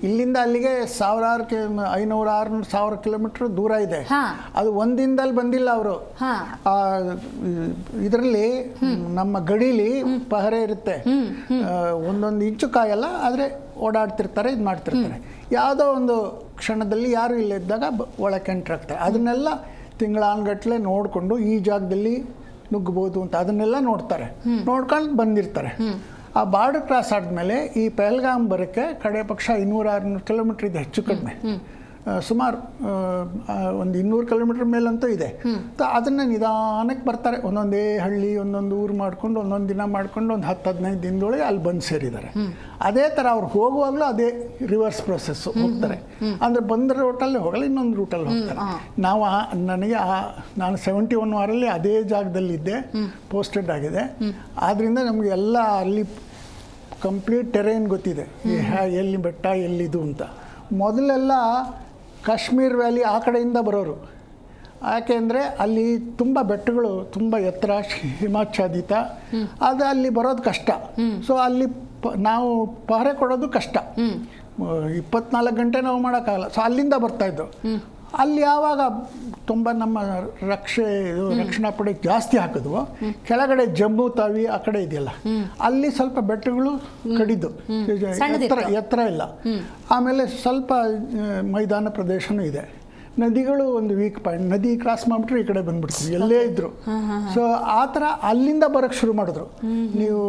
ಇಲ್ಲಿಂದ ಅಲ್ಲಿಗೆ 500-600 ಕಿಲೋಮೀಟರ್ ದೂರ ಇದೆ. ಅದು ಒಂದಿನದಲ್ಲಿ ಬಂದಿಲ್ಲ ಅವರು. ಇದರಲ್ಲಿ ನಮ್ಮ ಗಡಿಲಿ ಪಹರೆ ಇರುತ್ತೆ, ಒಂದೊಂದು ಇಂಚು ಕಾಯಲ್ಲ, ಆದರೆ ಓಡಾಡ್ತಿರ್ತಾರೆ, ಇದು ಮಾಡ್ತಿರ್ತಾರೆ. ಯಾವುದೋ ಒಂದು ಕ್ಷಣದಲ್ಲಿ ಯಾರು ಇಲ್ಲಿದ್ದಾಗ ಒಳಕ್ಕೆ ಎಂಟ್ರ್ ಆಗ್ತಾರೆ. ಅದನ್ನೆಲ್ಲ ತಿಂಗಳಾನ್ಗಟ್ಲೆ ನೋಡಿಕೊಂಡು ಈ ಜಾಗದಲ್ಲಿ ನುಗ್ಗಬಹುದು ಅಂತ ಅದನ್ನೆಲ್ಲ ನೋಡ್ತಾರೆ, ನೋಡ್ಕೊಂಡು ಬಂದಿರ್ತಾರೆ. ಆ ಬಾರ್ಡರ್ ಕ್ರಾಸ್ ಆದಮೇಲೆ ಈ ಪಹಲ್ಗಾಮ್ ಬರೋಕ್ಕೆ ಕಡೆ ಪಕ್ಷ 500-600 ಕಿಲೋಮೀಟ್ರ್ ಇದೆ, ಹೆಚ್ಚು ಕಡಿಮೆ. ಸುಮಾರು ಒಂದು 200 ಕಿಲೋಮೀಟ್ರ್ ಮೇಲಂತೂ ಇದೆ. ಅದನ್ನು ನಿಧಾನಕ್ಕೆ ಬರ್ತಾರೆ, ಒಂದೊಂದೇ ಹಳ್ಳಿ ಒಂದೊಂದು ಊರು ಮಾಡ್ಕೊಂಡು ಒಂದೊಂದು ದಿನ ಮಾಡ್ಕೊಂಡು ಒಂದು 10-15 ದಿನದೊಳಗೆ ಅಲ್ಲಿ ಬಂದು ಸೇರಿದ್ದಾರೆ. ಅದೇ ಥರ ಅವ್ರು ಹೋಗುವಾಗಲೂ ಅದೇ ರಿವರ್ಸ್ ಪ್ರೊಸೆಸ್ ಹೋಗ್ತಾರೆ. ಅಂದರೆ ಬಂದ ರೂಟಲ್ಲಿ ಹೋಗಲ್ಲ, ಇನ್ನೊಂದು ರೂಟಲ್ಲಿ ಹೋಗ್ತಾರೆ. ನಾನು 71 ವಾರಲ್ಲಿ ಅದೇ ಜಾಗದಲ್ಲಿದ್ದೆ, ಪೋಸ್ಟೆಡ್ ಆಗಿದೆ. ಆದ್ದರಿಂದ ನಮಗೆ ಎಲ್ಲ ಅಲ್ಲಿ ಕಂಪ್ಲೀಟ್ ಟೆರೇನ್ ಗೊತ್ತಿದೆ, ಎಲ್ಲಿ ಬೆಟ್ಟ ಎಲ್ಲಿದು ಅಂತ. ಮೊದಲೆಲ್ಲ ಕಾಶ್ಮೀರ್ ವ್ಯಾಲಿ ಆ ಕಡೆಯಿಂದ ಬರೋರು, ಯಾಕೆಂದರೆ ಅಲ್ಲಿ ತುಂಬ ಬೆಟ್ಟಗಳು, ತುಂಬ ಎತ್ತರ, ಹಿಮಾಚ್ಛಾದಿತ, ಅದು ಅಲ್ಲಿ ಬರೋದು ಕಷ್ಟ. ಸೊ ಅಲ್ಲಿ ನಾವು ಪಹರೆ ಕೊಡೋದು ಕಷ್ಟ, 24 ಗಂಟೆ ನಾವು ಮಾಡೋಕ್ಕಾಗಲ್ಲ. ಸೊ ಅಲ್ಲಿಂದ ಬರ್ತಾಯಿದ್ದು. ಅಲ್ಲಿ ಯಾವಾಗ ತುಂಬ ನಮ್ಮ ರಕ್ಷಣಾ ಪಡೆ ಜಾಸ್ತಿ ಹಾಕಿದ್ವು, ಕೆಳಗಡೆ ಜಮ್ಮು ತಾವಿ ಆ ಕಡೆ ಇದೆಯಲ್ಲ, ಅಲ್ಲಿ ಸ್ವಲ್ಪ ಬೆಟ್ಟಗಳು ಕಡಿದು, ಎತ್ತರ ಇಲ್ಲ. ಆಮೇಲೆ ಸ್ವಲ್ಪ ಮೈದಾನ ಪ್ರದೇಶನೂ ಇದೆ. ನದಿಗಳು ಒಂದು ವೀಕ್ ಪಾಯಿಂಟ್, ನದಿ ಕ್ರಾಸ್ ಮಾಡಿಬಿಟ್ರೆ ಈ ಕಡೆ ಬಂದ್ಬಿಡ್ತೀವಿ ಎಲ್ಲೇ ಇದ್ರು. ಸೊ ಆ ಥರ ಅಲ್ಲಿಂದ ಬರೋಕ್ಕೆ ಶುರು ಮಾಡಿದ್ರು. ನೀವು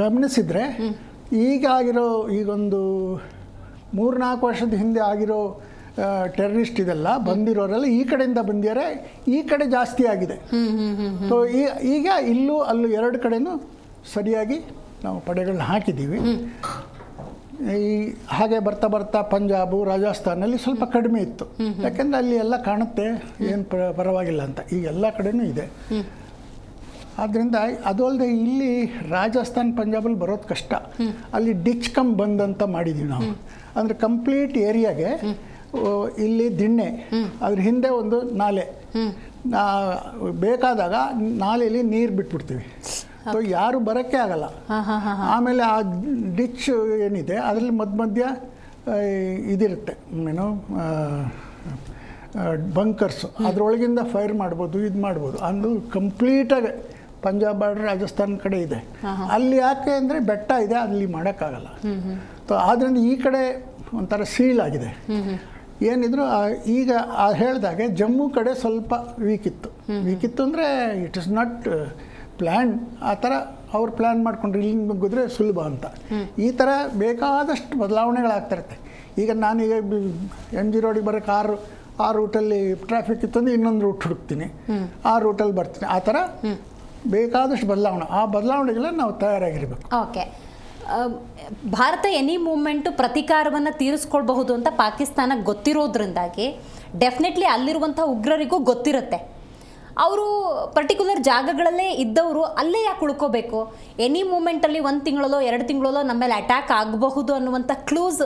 ಗಮನಿಸಿದರೆ ಈಗೊಂದು 3-4 ವರ್ಷದ ಹಿಂದೆ ಆಗಿರೋ ಟೆರರಿಸ್ಟ್ ಇದೆಲ್ಲ ಬಂದಿರೋರೆಲ್ಲ ಈ ಕಡೆಯಿಂದ ಬಂದಿದ್ದಾರೆ, ಈ ಕಡೆ ಜಾಸ್ತಿ ಆಗಿದೆ. ಸೊ ಈಗ ಇಲ್ಲೂ ಅಲ್ಲೂ ಎರಡು ಕಡೆನೂ ಸರಿಯಾಗಿ ನಾವು ಪಡೆಗಳನ್ನ ಹಾಕಿದ್ದೀವಿ. ಈ ಹಾಗೆ ಬರ್ತಾ ಬರ್ತಾ ಪಂಜಾಬು ರಾಜಸ್ಥಾನಲ್ಲಿ ಸ್ವಲ್ಪ ಕಡಿಮೆ ಇತ್ತು, ಯಾಕೆಂದರೆ ಅಲ್ಲಿ ಎಲ್ಲ ಕಾಣುತ್ತೆ ಏನು ಪರವಾಗಿಲ್ಲ ಅಂತ. ಈಗ ಎಲ್ಲ ಕಡೆನೂ ಇದೆ. ಆದ್ದರಿಂದ ಅದು ಅಲ್ಲದೆ ಇಲ್ಲಿ ರಾಜಸ್ಥಾನ್ ಪಂಜಾಬಲ್ಲಿ ಬರೋದು ಕಷ್ಟ. ಅಲ್ಲಿ ಡಿಚ್ ಕಮ್ ಬಂದ್ ಅಂತ ಮಾಡಿದ್ದೀವಿ ನಾವು. ಅಂದರೆ ಕಂಪ್ಲೀಟ್ ಏರಿಯಾಗೆ ಇಲ್ಲಿ ದಿಣ್ಣೆ, ಅದ್ರ ಹಿಂದೆ ಒಂದು ನಾಲೆ, ಬೇಕಾದಾಗ ನಾಲೆಯಲ್ಲಿ ನೀರು ಬಿಟ್ಬಿಡ್ತೀವಿ. ಸೊ ಯಾರು ಬರೋಕ್ಕೆ ಆಗಲ್ಲ. ಆಮೇಲೆ ಆ ಡಿಚ್ ಏನಿದೆ ಅದರಲ್ಲಿ ಮಧ್ಯ ಇದಿರುತ್ತೆ, ಏನು ಬಂಕರ್ಸು, ಅದರೊಳಗಿಂದ ಫೈರ್ ಮಾಡ್ಬೋದು, ಇದು ಮಾಡ್ಬೋದು. ಅದು ಕಂಪ್ಲೀಟಾಗಿ ಪಂಜಾಬ್ ಬಾರ್ಡರ್ ರಾಜಸ್ಥಾನ್ ಕಡೆ ಇದೆ. ಅಲ್ಲಿ ಯಾಕೆ ಅಂದರೆ ಬೆಟ್ಟ ಇದೆ, ಅಲ್ಲಿ ಮಾಡೋಕ್ಕಾಗಲ್ಲ. ಸೊ ಆದ್ದರಿಂದ ಈ ಕಡೆ ಒಂಥರ ಸೀಲ್ ಆಗಿದೆ. ಏನಿದ್ರು ಈಗ ಹೇಳಿದಾಗೆ ಜಮ್ಮು ಕಡೆ ಸ್ವಲ್ಪ ವೀಕ್ ಇತ್ತು ಅಂದರೆ ಇಟ್ ಇಸ್ ನಾಟ್ ಪ್ಲ್ಯಾನ್. ಆ ಥರ ಅವ್ರು ಪ್ಲ್ಯಾನ್ ಮಾಡ್ಕೊಂಡ್ರೆ ಇಲ್ಲಿ ನುಗ್ಗಿದ್ರೆ ಸುಲಭ ಅಂತ. ಈ ಥರ ಬೇಕಾದಷ್ಟು ಬದಲಾವಣೆಗಳಾಗ್ತಿರುತ್ತೆ. ಈಗ ನಾನೀಗ MG ರೋಡಿಗೆ ಬರೋಕ್ಕೆ ಆ ರೂಟಲ್ಲಿ ಟ್ರಾಫಿಕ್ ಇತ್ತು ಅಂದರೆ ಇನ್ನೊಂದು ರೂಟ್ ಹುಡುಕ್ತೀನಿ, ಆ ರೂಟಲ್ಲಿ ಬರ್ತೀನಿ. ಆ ಥರ ಬೇಕಾದಷ್ಟು ಬದಲಾವಣೆ, ಆ ಬದಲಾವಣೆಗೆಲ್ಲ ನಾವು ತಯಾರಾಗಿರ್ಬೇಕು. ಓಕೆ, ಭಾರತ ಎನಿ ಮೂಮೆಂಟು ಪ್ರತೀಕಾರವನ್ನು ತೀರಿಸ್ಕೊಳ್ಬಹುದು ಅಂತ ಪಾಕಿಸ್ತಾನಕ್ಕೆ ಗೊತ್ತಿರೋದ್ರಿಂದಾಗಿ ಡೆಫಿನೆಟ್ಲಿ ಅಲ್ಲಿರುವಂಥ ಉಗ್ರರಿಗೂ ಗೊತ್ತಿರುತ್ತೆ. ಅವರು ಪರ್ಟಿಕ್ಯುಲರ್ ಜಾಗಗಳಲ್ಲೇ ಇದ್ದವರು ಅಲ್ಲೇ ಯಾಕೆ ಉಳ್ಕೋಬೇಕು? ಎನಿ ಮೂಮೆಂಟಲ್ಲಿ 1 ತಿಂಗಳಲ್ಲೋ 2 ತಿಂಗಳಲ್ಲೋ ನಮ್ಮ ಮೇಲೆ ಅಟ್ಯಾಕ್ ಆಗಬಹುದು ಅನ್ನುವಂಥ ಕ್ಲೂಸ್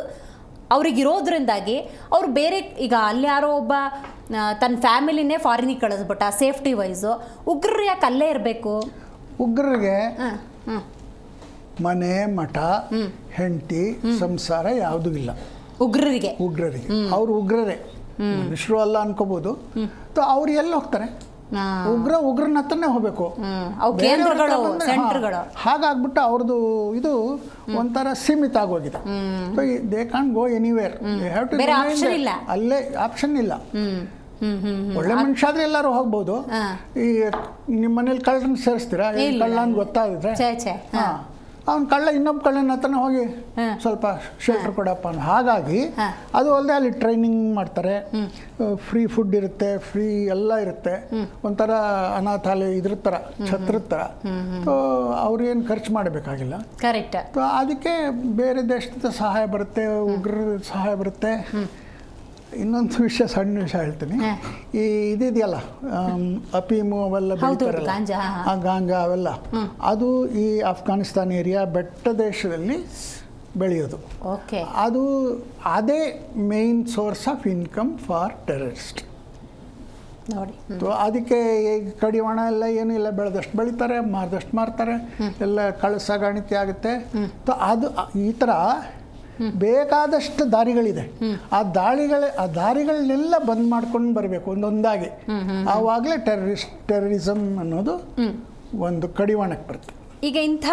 ಅವ್ರಿಗಿರೋದ್ರಿಂದಾಗಿ ಅವರು ಬೇರೆ, ಈಗ ಅಲ್ಲಿ ಯಾರೋ ಒಬ್ಬ ತನ್ನ ಫ್ಯಾಮಿಲಿನೇ ಫಾರಿನಿಗೆ ಕಳಿಸ್ಬಿಟ್ಟ ಸೇಫ್ಟಿ ವೈಸು, ಉಗ್ರರು ಯಾಕೆ ಅಲ್ಲೇ ಇರಬೇಕು? ಉಗ್ರರಿಗೆ ಮನೆ ಮಠ ಹೆಂಡತಿ ಸಂಸಾರ ಯಾವುದೂ ಇಲ್ಲ. ಉಗ್ರರಿಗೆ ಅವರು ಉಗ್ರರೇ, ಮನುಷ್ಯರು ಅಲ್ಲ ಅನ್ಕೋಬೋದು. ಅವ್ರು ಎಲ್ಲಿ ಹೋಗ್ತಾರೆ? ಉಗ್ರನ ಹತ್ರನೇ ಹೋಗ್ಬೇಕು. ಹಾಗಾಗ್ಬಿಟ್ಟು ಅವ್ರದ್ದು ಇದು ಒಂಥರ ಸೀಮಿತ ಆಗೋಗಿದೆ. So they can't go anywhere, they have to ಅಲ್ಲೇ. ಆಪ್ಷನ್ ಇಲ್ಲ. ಒಳ್ಳೆ ಮನುಷ್ಯ ಆದ್ರೆ ಎಲ್ಲರೂ ಹೋಗ್ಬೋದು. ಈ ನಿಮ್ಮ ಮನೇಲಿ ಕಳ್ಳರನ್ನ ಸೇರಿಸ್ತೀರಾ? ಕಳ್ಳ ಅಂತ ಗೊತ್ತಾಗಿದ್ರೆ ಅವ್ನು ಕಳ್ಳ ಇನ್ನೊಬ್ಬ ಕಳ್ಳನ ಹತ್ರನೇ ಹೋಗಿ ಸ್ವಲ್ಪ ಶೆಲ್ಟರ್ ಕೊಡಪ್ಪ. ಹಾಗಾಗಿ ಅದು ಅಲ್ಲದೆ ಅಲ್ಲಿ ಟ್ರೈನಿಂಗ್ ಮಾಡ್ತಾರೆ, ಫ್ರೀ ಫುಡ್ ಇರುತ್ತೆ, ಫ್ರೀ ಎಲ್ಲ ಇರುತ್ತೆ. ಒಂಥರ ಅನಾಥಾಲಯ ಇದ್ರ ಥರ, ಛತ್ರದ ಥರ. ಸೊ ಅವ್ರೇನು ಖರ್ಚು ಮಾಡಬೇಕಾಗಿಲ್ಲ. ಕರೆಕ್ಟ್. ಅದಕ್ಕೆ ಬೇರೆ ದೇಶದ ಸಹಾಯ ಬರುತ್ತೆ, ಉಗ್ರರ ಸಹಾಯ ಬರುತ್ತೆ. ಇನ್ನೊಂದು ವಿಷಯ, ಸಣ್ಣ ವಿಷಯ ಹೇಳ್ತೀನಿ. ಈ ಇದೆಯಲ್ಲ ಅಫೀಮು ಅವೆಲ್ಲ ಬೆಳೀತಾರಲ್ಲ, ಆ ಗಾಂಜಾ ಅವೆಲ್ಲ, ಅದು ಈ ಅಫ್ಘಾನಿಸ್ತಾನ್ ಏರಿಯಾ ಬೆಟ್ಟ ದೇಶದಲ್ಲಿ ಬೆಳೆಯೋದು. ಅದು ಅದೇ main source of income for terrorist. ನೋಡಿ, ಅದಕ್ಕೆ ಕಡಿವಾಣ ಎಲ್ಲ ಏನೂ ಇಲ್ಲ, ಬೆಳೆದಷ್ಟು ಬೆಳೀತಾರೆ, ಮಾರ್ದಷ್ಟು ಮಾರ್ತಾರೆ, ಎಲ್ಲ ಕಳ್ಳ ಸಾಗಾಣಿಕೆ ಆಗುತ್ತೆ. ಅದು ಈ ಥರ ಬೇಕಾದಷ್ಟು ದಾರಿಗಳಿದೆ. ಆ ದಾರಿಗಳನ್ನೆಲ್ಲ ಬಂದ್ ಮಾಡ್ಕೊಂಡು ಬರಬೇಕು ಒಂದೊಂದಾಗಿ. ಆವಾಗಲೇ ಟೆರರಿಸಮ್ ಅನ್ನೋದು ಒಂದು ಕಡಿವಾಣಕ್ಕೆ ಬರುತ್ತೆ. ಈಗ ಇಂಥ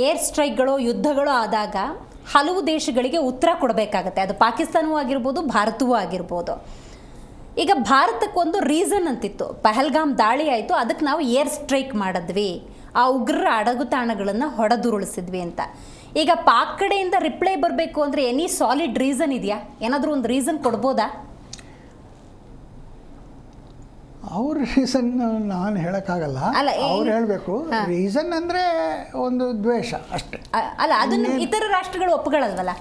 ಏರ್ ಸ್ಟ್ರೈಕ್ಗಳು, ಯುದ್ಧಗಳು ಆದಾಗ ಹಲವು ದೇಶಗಳಿಗೆ ಉತ್ತರ ಕೊಡಬೇಕಾಗತ್ತೆ. ಅದು ಪಾಕಿಸ್ತಾನವೂ ಆಗಿರ್ಬೋದು, ಭಾರತವೂ ಆಗಿರ್ಬೋದು. ಈಗ ಭಾರತಕ್ಕೊಂದು ರೀಸನ್ ಅಂತಿತ್ತು, ಪಹಲ್ಗಾಮ್ ದಾಳಿ ಆಯಿತು, ಅದಕ್ಕೆ ನಾವು ಏರ್ ಸ್ಟ್ರೈಕ್ ಮಾಡಿದ್ವಿ, ಆ ಉಗ್ರರ ಅಡಗುತಾಣಗಳನ್ನು ಹೊಡೆದುರುಳಿಸಿದ್ವಿ ಅಂತ. ಈಗ ಪಾಕ್ ಕಡೆಯಿಂದ ರಿಪ್ಲೈ ಬರಬೇಕು ಅಂದರೆ ಎನಿ ಸಾಲಿಡ್ ರೀಸನ್ ಇದೆಯಾ? ಏನಾದರೂ ಒಂದು ರೀಸನ್ ಕೊಡ್ಬೋದಾ? ಅವ್ರ ರೀಸನ್ ನಾನು ಹೇಳೋಕ್ಕಾಗಲ್ಲ, ಅವ್ರು ಹೇಳಬೇಕು. ರೀಸನ್ ಅಂದರೆ ಒಂದು ದ್ವೇಷ ಅಷ್ಟೇ. ಅಲ್ಲ, ಅದನ್ನು ಇತರ ರಾಷ್ಟ್ರಗಳು ಒಪ್ಪುಗಳಲ್ವಲ್ಲ.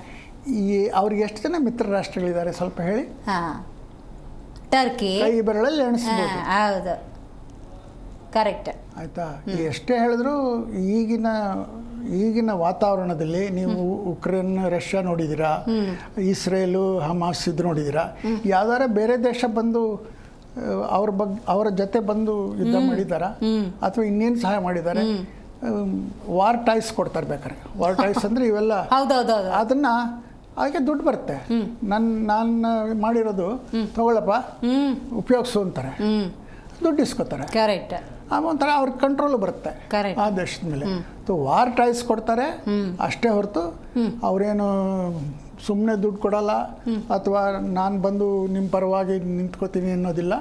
ಅವ್ರಿಗೆ ಎಷ್ಟು ಜನ ಮಿತ್ರ ರಾಷ್ಟ್ರಗಳಿದ್ದಾರೆ ಸ್ವಲ್ಪ ಹೇಳಿ? ಟರ್ಕಿ ಕೈ ಬೆರಳಲ್ಲಿ ಎಣಿಸ್ಬೋದು. ಹೌದು, ಕರೆಕ್ಟ್. ಆಯಿತಾ? ಎಷ್ಟೇ ಹೇಳಿದ್ರು ಈಗಿನ ವಾತಾವರಣದಲ್ಲಿ ನೀವು ಉಕ್ರೇನ್ ರಷ್ಯಾ ನೋಡಿದ್ದೀರಾ, ಇಸ್ರೇಲು ಹಮಾಸ್ ಇದು ನೋಡಿದ್ದೀರಾ. ಯಾವ್ದಾರ ಬೇರೆ ದೇಶ ಬಂದು ಅವರ ಜೊತೆ ಬಂದು ಯುದ್ಧ ಮಾಡಿದಾರ ಅಥವಾ ಇನ್ನೇನು ಸಹಾಯ ಮಾಡಿದ್ದಾರೆ? ವಾರ್ ಟಾಯ್ಸ್ ಕೊಡ್ತಾರೆ ಬೇಕಾರೆ. ವಾರ್ ಟಾಯ್ಸ್ ಅಂದರೆ ಇವೆಲ್ಲ, ಅದನ್ನು ಅದಕ್ಕೆ ದುಡ್ಡು ಬರುತ್ತೆ. ನಾನು ಮಾಡಿರೋದು ತಗೊಳಪ್ಪ, ಉಪಯೋಗಿಸು ಅಂತಾರೆ, ದುಡ್ಡು ಇಸ್ಕೊತಾರೆ. ಕರೆಕ್ಟ್. ಒಂಥರ ಅವ್ರ ಕಂಟ್ರೋಲ್ ಬರುತ್ತೆ ಆ ದೇಶದ ಮೇಲೆ. ವಾರ್ ಟಾಯ್ಸ್ ಕೊಡ್ತಾರೆ ಅಷ್ಟೇ ಹೊರತು ಅವರೇನು ಸುಮ್ಮನೆ ದುಡ್ಡು ಕೊಡಲ್ಲ ಅಥವಾ ನಾನು ಬಂದು ನಿಮ್ಮ ಪರವಾಗಿ ನಿಂತ್ಕೋತೀನಿ ಅನ್ನೋದಿಲ್ಲ.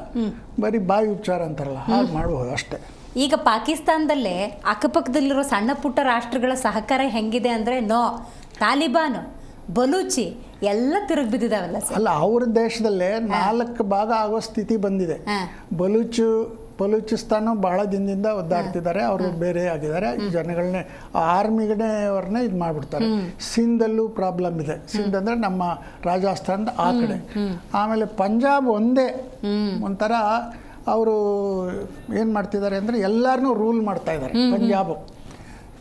ಬರೀ ಬಾಯಿ ಉಚ್ಚಾರ ಅಂತಾರಲ್ಲ, ಹಾಗೆ ಮಾಡ್ಬೋದು ಅಷ್ಟೇ. ಈಗ ಪಾಕಿಸ್ತಾನದಲ್ಲೇ ಅಕ್ಕಪಕ್ಕದಲ್ಲಿರೋ ಸಣ್ಣ ಪುಟ್ಟ ರಾಷ್ಟ್ರಗಳ ಸಹಕಾರ ಹೆಂಗಿದೆ ಅಂದರೆ, ತಾಲಿಬಾನ್ ಬಲೂಚಿ ಎಲ್ಲ ತಿರುಗಿ ಬಿದ್ದಿದಾವಲ್ಲ ಸರ್. ಅಲ್ಲ, ಅವ್ರ ದೇಶದಲ್ಲೇ 4 ಭಾಗ ಆಗೋ ಸ್ಥಿತಿ ಬಂದಿದೆ. ಬಲೂಚಿಸ್ತಾನ ಬಹಳ ದಿನದಿಂದ ಒದ್ದಾಡ್ತಿದ್ದಾರೆ, ಅವರು ಬೇರೆ ಆಗಿದ್ದಾರೆ, ಜನಗಳನ್ನೇ ಆರ್ಮಿಗೇ ಅವ್ರನ್ನೇ ಇದು ಮಾಡಿಬಿಡ್ತಾರೆ. ಸಿಂಧಲ್ಲೂ ಪ್ರಾಬ್ಲಮ್ ಇದೆ. ಸಿಂಧ್ ಅಂದರೆ ನಮ್ಮ ರಾಜಸ್ಥಾನದ ಆ ಕಡೆ. ಆಮೇಲೆ ಪಂಜಾಬ್ ಒಂದೇ ಒಂಥರ ಅವರು ಏನು ಮಾಡ್ತಿದ್ದಾರೆ ಅಂದರೆ ಎಲ್ಲರನ್ನೂ ರೂಲ್ ಮಾಡ್ತಾ ಇದ್ದಾರೆ ಪಂಜಾಬ್.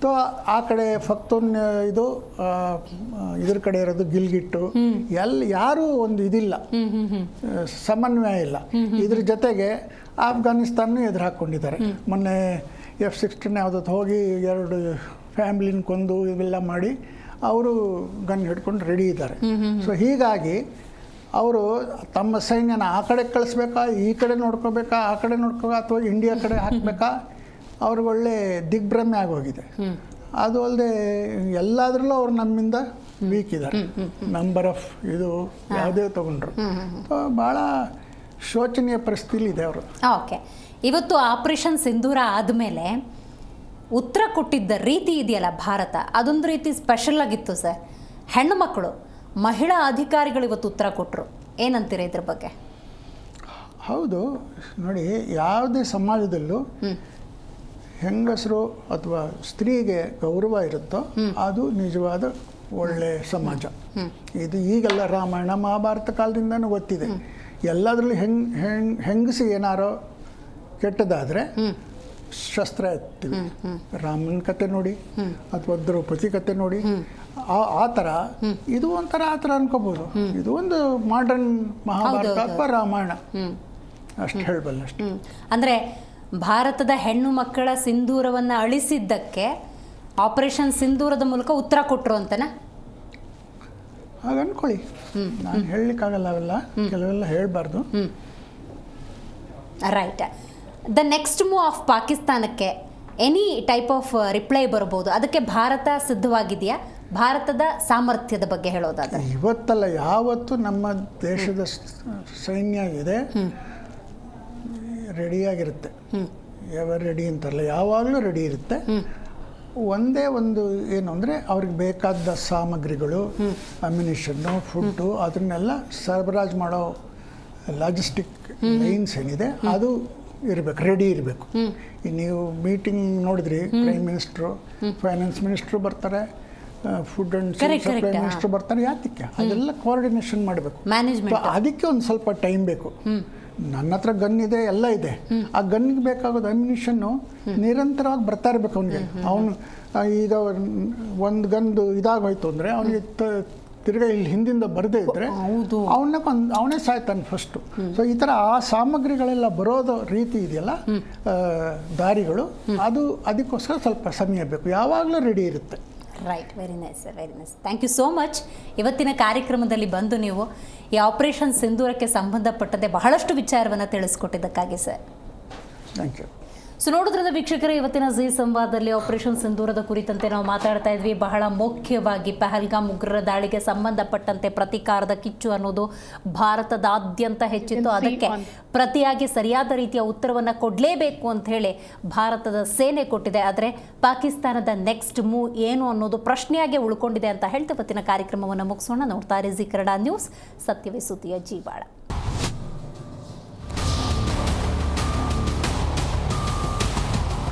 ತೋ ಆ ಕಡೆ ಫಕ್ತೂನ್ ಇದು ಇದ್ರ ಕಡೆ ಇರೋದು ಗಿಲ್ಗಿಟ್ಟು, ಯಾರೂ ಒಂದು ಇದಿಲ್ಲ, ಸಮನ್ವಯ ಇಲ್ಲ. ಇದ್ರ ಜೊತೆಗೆ ಆಫ್ಘಾನಿಸ್ತಾನ ಎದುರು ಹಾಕ್ಕೊಂಡಿದ್ದಾರೆ. ಮೊನ್ನೆ F-16 ಯಾವುದತ್ತು ಹೋಗಿ 2 ಫ್ಯಾಮಿಲಿನ ಕೊಂದು ಇವೆಲ್ಲ ಮಾಡಿ ಅವರು ಗನ್ ಹಿಡ್ಕೊಂಡು ರೆಡಿ ಇದ್ದಾರೆ. ಸೊ ಹೀಗಾಗಿ ಅವರು ತಮ್ಮ ಸೈನ್ಯನ ಆ ಕಡೆ ಕಳಿಸ್ಬೇಕಾ, ಈ ಕಡೆ ನೋಡ್ಕೋಬೇಕಾ, ಆ ಕಡೆ ಅಥವಾ ಇಂಡಿಯಾ ಕಡೆ ಹಾಕಬೇಕಾ, ಅವ್ರಿಗೆ ಒಳ್ಳೆ ದಿಗ್ಭ್ರಮೆ ಆಗೋಗಿದೆ. ಅದು ಅಲ್ಲದೆ ಎಲ್ಲದರಲ್ಲೂ ಅವ್ರು ನಮ್ಮಿಂದ ವೀಕ್ ಇದ್ದಾರೆ. ನಂಬರ್ ಆಫ್ ಇದು ಯಾವುದೇ ತಗೊಂಡ್ರು ಭಾಳ ಶೋಚನೀಯ ಪರಿಸ್ಥಿತಿ ಇದೆ ಅವರು. ಓಕೆ, ಇವತ್ತು ಆಪರೇಷನ್ ಸಿಂಧೂರ ಆದಮೇಲೆ ಉತ್ತರ ಕೊಟ್ಟಿದ್ದ ರೀತಿ ಇದೆಯಲ್ಲ ಭಾರತ, ಅದೊಂದು ರೀತಿ ಸ್ಪೆಷಲ್ ಆಗಿತ್ತು ಸರ್. ಹೆಣ್ಣು ಮಕ್ಕಳು, ಮಹಿಳಾ ಅಧಿಕಾರಿಗಳು ಇವತ್ತು ಉತ್ತರ ಕೊಟ್ಟರು. ಏನಂತೀರ ಇದ್ರ ಬಗ್ಗೆ? ಹೌದು ನೋಡಿ, ಯಾವುದೇ ಸಮಾಜದಲ್ಲೂ ಹೆಂಗಸರು ಅಥವಾ ಸ್ತ್ರೀಗೆ ಗೌರವ ಇರುತ್ತೋ ಅದು ನಿಜವಾದ ಒಳ್ಳೆಯ ಸಮಾಜ. ಇದು ಈಗೆಲ್ಲ ರಾಮಾಯಣ ಮಹಾಭಾರತ ಕಾಲದಿಂದನೂ ಗೊತ್ತಿದೆ. ಎಲ್ಲದರಲ್ಲೂ ಹೆಂಗಸಿ ಏನಾರೋ ಕೆಟ್ಟದಾದರೆ ಶಸ್ತ್ರ ಎತ್ತೀವಿ. ರಾಮನ ಕತೆ ನೋಡಿ ಅಥವಾ ದ್ರೌಪದಿ ಕತೆ ನೋಡಿ, ಆ ಥರ ಇದು ಒಂಥರ ಆ ಥರ ಅನ್ಕೋಬೋದು. ಇದು ಒಂದು ಮಾಡರ್ನ್ ಮಹಾಭಾರತ ಅಥವಾ ರಾಮಾಯಣ ಅಷ್ಟು ಹೇಳಬಲ್ಲ ಅಷ್ಟೇ. ಅಂದರೆ ಭಾರತದ ಹೆಣ್ಣು ಮಕ್ಕಳ ಸಿಂಧೂರವನ್ನು ಅಳಿಸಿದ್ದಕ್ಕೆ ಆಪರೇಷನ್ ಸಿಂಧೂರದ ಮೂಲಕ ಉತ್ತರ ಕೊಟ್ಟರು ಅಂತನಾ? ಹಾಗೆ ಅನ್ಕೊಳ್ಳಿ. ನಾನು ಹೇಳಲಿಕ್ಕಾಗಲ್ಲ, ಅವೆಲ್ಲ ಕೆಲವೆಲ್ಲ ಹೇಳಬಾರ್ದು. Right. The next move of ಪಾಕಿಸ್ತಾನಕ್ಕೆ ಎನಿ ಟೈಪ್ ಆಫ್ ರಿಪ್ಲೈ ಬರ್ಬೋದು, ಅದಕ್ಕೆ ಭಾರತ ಸಿದ್ಧವಾಗಿದೆಯಾ? ಭಾರತದ ಸಾಮರ್ಥ್ಯದ ಬಗ್ಗೆ ಹೇಳೋದಾದ್ರೆ ಇವತ್ತಲ್ಲ, ಯಾವತ್ತು ನಮ್ಮ ದೇಶದ ಸೈನ್ಯ ಇದೆ ರೆಡಿಯಾಗಿರುತ್ತೆ. ಎವರ್ ರೆಡಿ ಅಂತಾರಲ್ಲ, ಯಾವಾಗಲೂ ರೆಡಿ ಇರುತ್ತೆ. ಒಂದೇ ಒಂದು ಏನು ಅಂದರೆ ಅವ್ರಿಗೆ ಬೇಕಾದ ಸಾಮಗ್ರಿಗಳು, ಅಮ್ಯುನಿಷನ್ನು, ಫುಡ್ಡು, ಅದನ್ನೆಲ್ಲ ಸರಬರಾಜು ಮಾಡೋ ಲಾಜಿಸ್ಟಿಕ್ ಲೈನ್ಸ್ ಏನಿದೆ ಅದು ಇರಬೇಕು, ರೆಡಿ ಇರಬೇಕು. ನೀವು ಮೀಟಿಂಗ್ ನೋಡಿದ್ರಿ, ಪ್ರೈಮ್ ಮಿನಿಸ್ಟ್ರು, ಫೈನಾನ್ಸ್ ಮಿನಿಸ್ಟ್ರು ಬರ್ತಾರೆ, ಫುಡ್ ಆ್ಯಂಡ್ ಸಪ್ಲೈ ಮಿನಿಸ್ಟ್ರು ಬರ್ತಾರೆ. ಯಾತಕ್ಕೆ? ಅದೆಲ್ಲ ಕೋಆರ್ಡಿನೇಷನ್ ಮಾಡಬೇಕು. ಅದಕ್ಕೆ ಒಂದು ಸ್ವಲ್ಪ ಟೈಮ್ ಬೇಕು. ನನ್ನ ಹತ್ರ ಗನ್ ಇದೆ, ಎಲ್ಲ ಇದೆ. ಆ ಗನ್ನಿಗೆ ಬೇಕಾಗೋದು ಅಮ್ಯುನಿಷನ್ನು ನಿರಂತರವಾಗಿ ಬರ್ತಾ ಇರಬೇಕು ಅವನಿಗೆ. ಅವನು ಈಗ ಒಂದು ಗನ್ದು ಇದಾಗೋಯ್ತು ಅಂದರೆ ಅವನಿಗೆ ತಿರ್ಗಾ ಇಲ್ಲಿ ಹಿಂದಿಂದ ಬರದೇ ಇದ್ದರೆ ಅವನೇ ಸಾಯ್ತಾನೆ ಫಸ್ಟು. ಸೊ ಈ ಥರ ಆ ಸಾಮಗ್ರಿಗಳೆಲ್ಲ ಬರೋದು ರೀತಿ ಇದೆಯಲ್ಲ, ದಾರಿಗಳು, ಅದು ಅದಕ್ಕೋಸ್ಕರ ಸ್ವಲ್ಪ ಸಮಯ ಬೇಕು. ಯಾವಾಗಲೂ ರೆಡಿ ಇರುತ್ತೆ. Right, very nice sir, very nice. Thank you so much. ಇವತ್ತಿನ ಕಾರ್ಯಕ್ರಮದಲ್ಲಿ ಬಂದು ನೀವು ಈ ಆಪರೇಷನ್ ಸಿಂಧೂರಕ್ಕೆ ಸಂಬಂಧಪಟ್ಟಂತೆ ಬಹಳಷ್ಟು ವಿಚಾರವನ್ನು ತಿಳಿಸ್ಕೊಟ್ಟಿದ್ದಕ್ಕಾಗಿ ಸರ್. Thank you. ಸೊ ನೋಡಿದ್ರಿಂದ ವೀಕ್ಷಕರೇ, ಇವತ್ತಿನ ಜೀ ಸಂವಾದದಲ್ಲಿ ಆಪರೇಷನ್ ಸಿಂಧೂರದ ಕುರಿತಂತೆ ನಾವು ಮಾತಾಡ್ತಾ ಇದ್ವಿ. ಬಹಳ ಮುಖ್ಯವಾಗಿ ಪಹಲ್ಗಾಮ್ ಉಗ್ರರ ದಾಳಿಗೆ ಸಂಬಂಧಪಟ್ಟಂತೆ ಪ್ರತೀಕಾರದ ಕಿಚ್ಚು ಅನ್ನೋದು ಭಾರತದಾದ್ಯಂತ ಹೆಚ್ಚಿತ್ತು. ಅದಕ್ಕೆ ಪ್ರತಿಯಾಗಿ ಸರಿಯಾದ ರೀತಿಯ ಉತ್ತರವನ್ನು ಕೊಡಲೇಬೇಕು ಅಂತ ಹೇಳಿ ಭಾರತದ ಸೇನೆ ಕೊಟ್ಟಿದೆ. ಆದರೆ ಪಾಕಿಸ್ತಾನದ ನೆಕ್ಸ್ಟ್ ಮೂವ್ ಏನು ಅನ್ನೋದು ಪ್ರಶ್ನೆಯಾಗಿ ಉಳ್ಕೊಂಡಿದೆ ಅಂತ ಹೇಳ್ತಾ ಇವತ್ತಿನ ಕಾರ್ಯಕ್ರಮವನ್ನು ಮುಗಿಸೋಣ. ನೋಡ್ತಾ ಇರಿ ಜೀ ಕನ್ನಡ ನ್ಯೂಸ್, ಸತ್ಯವೇ ಸುದ್ದಿಯ ಜೀವಾಳ.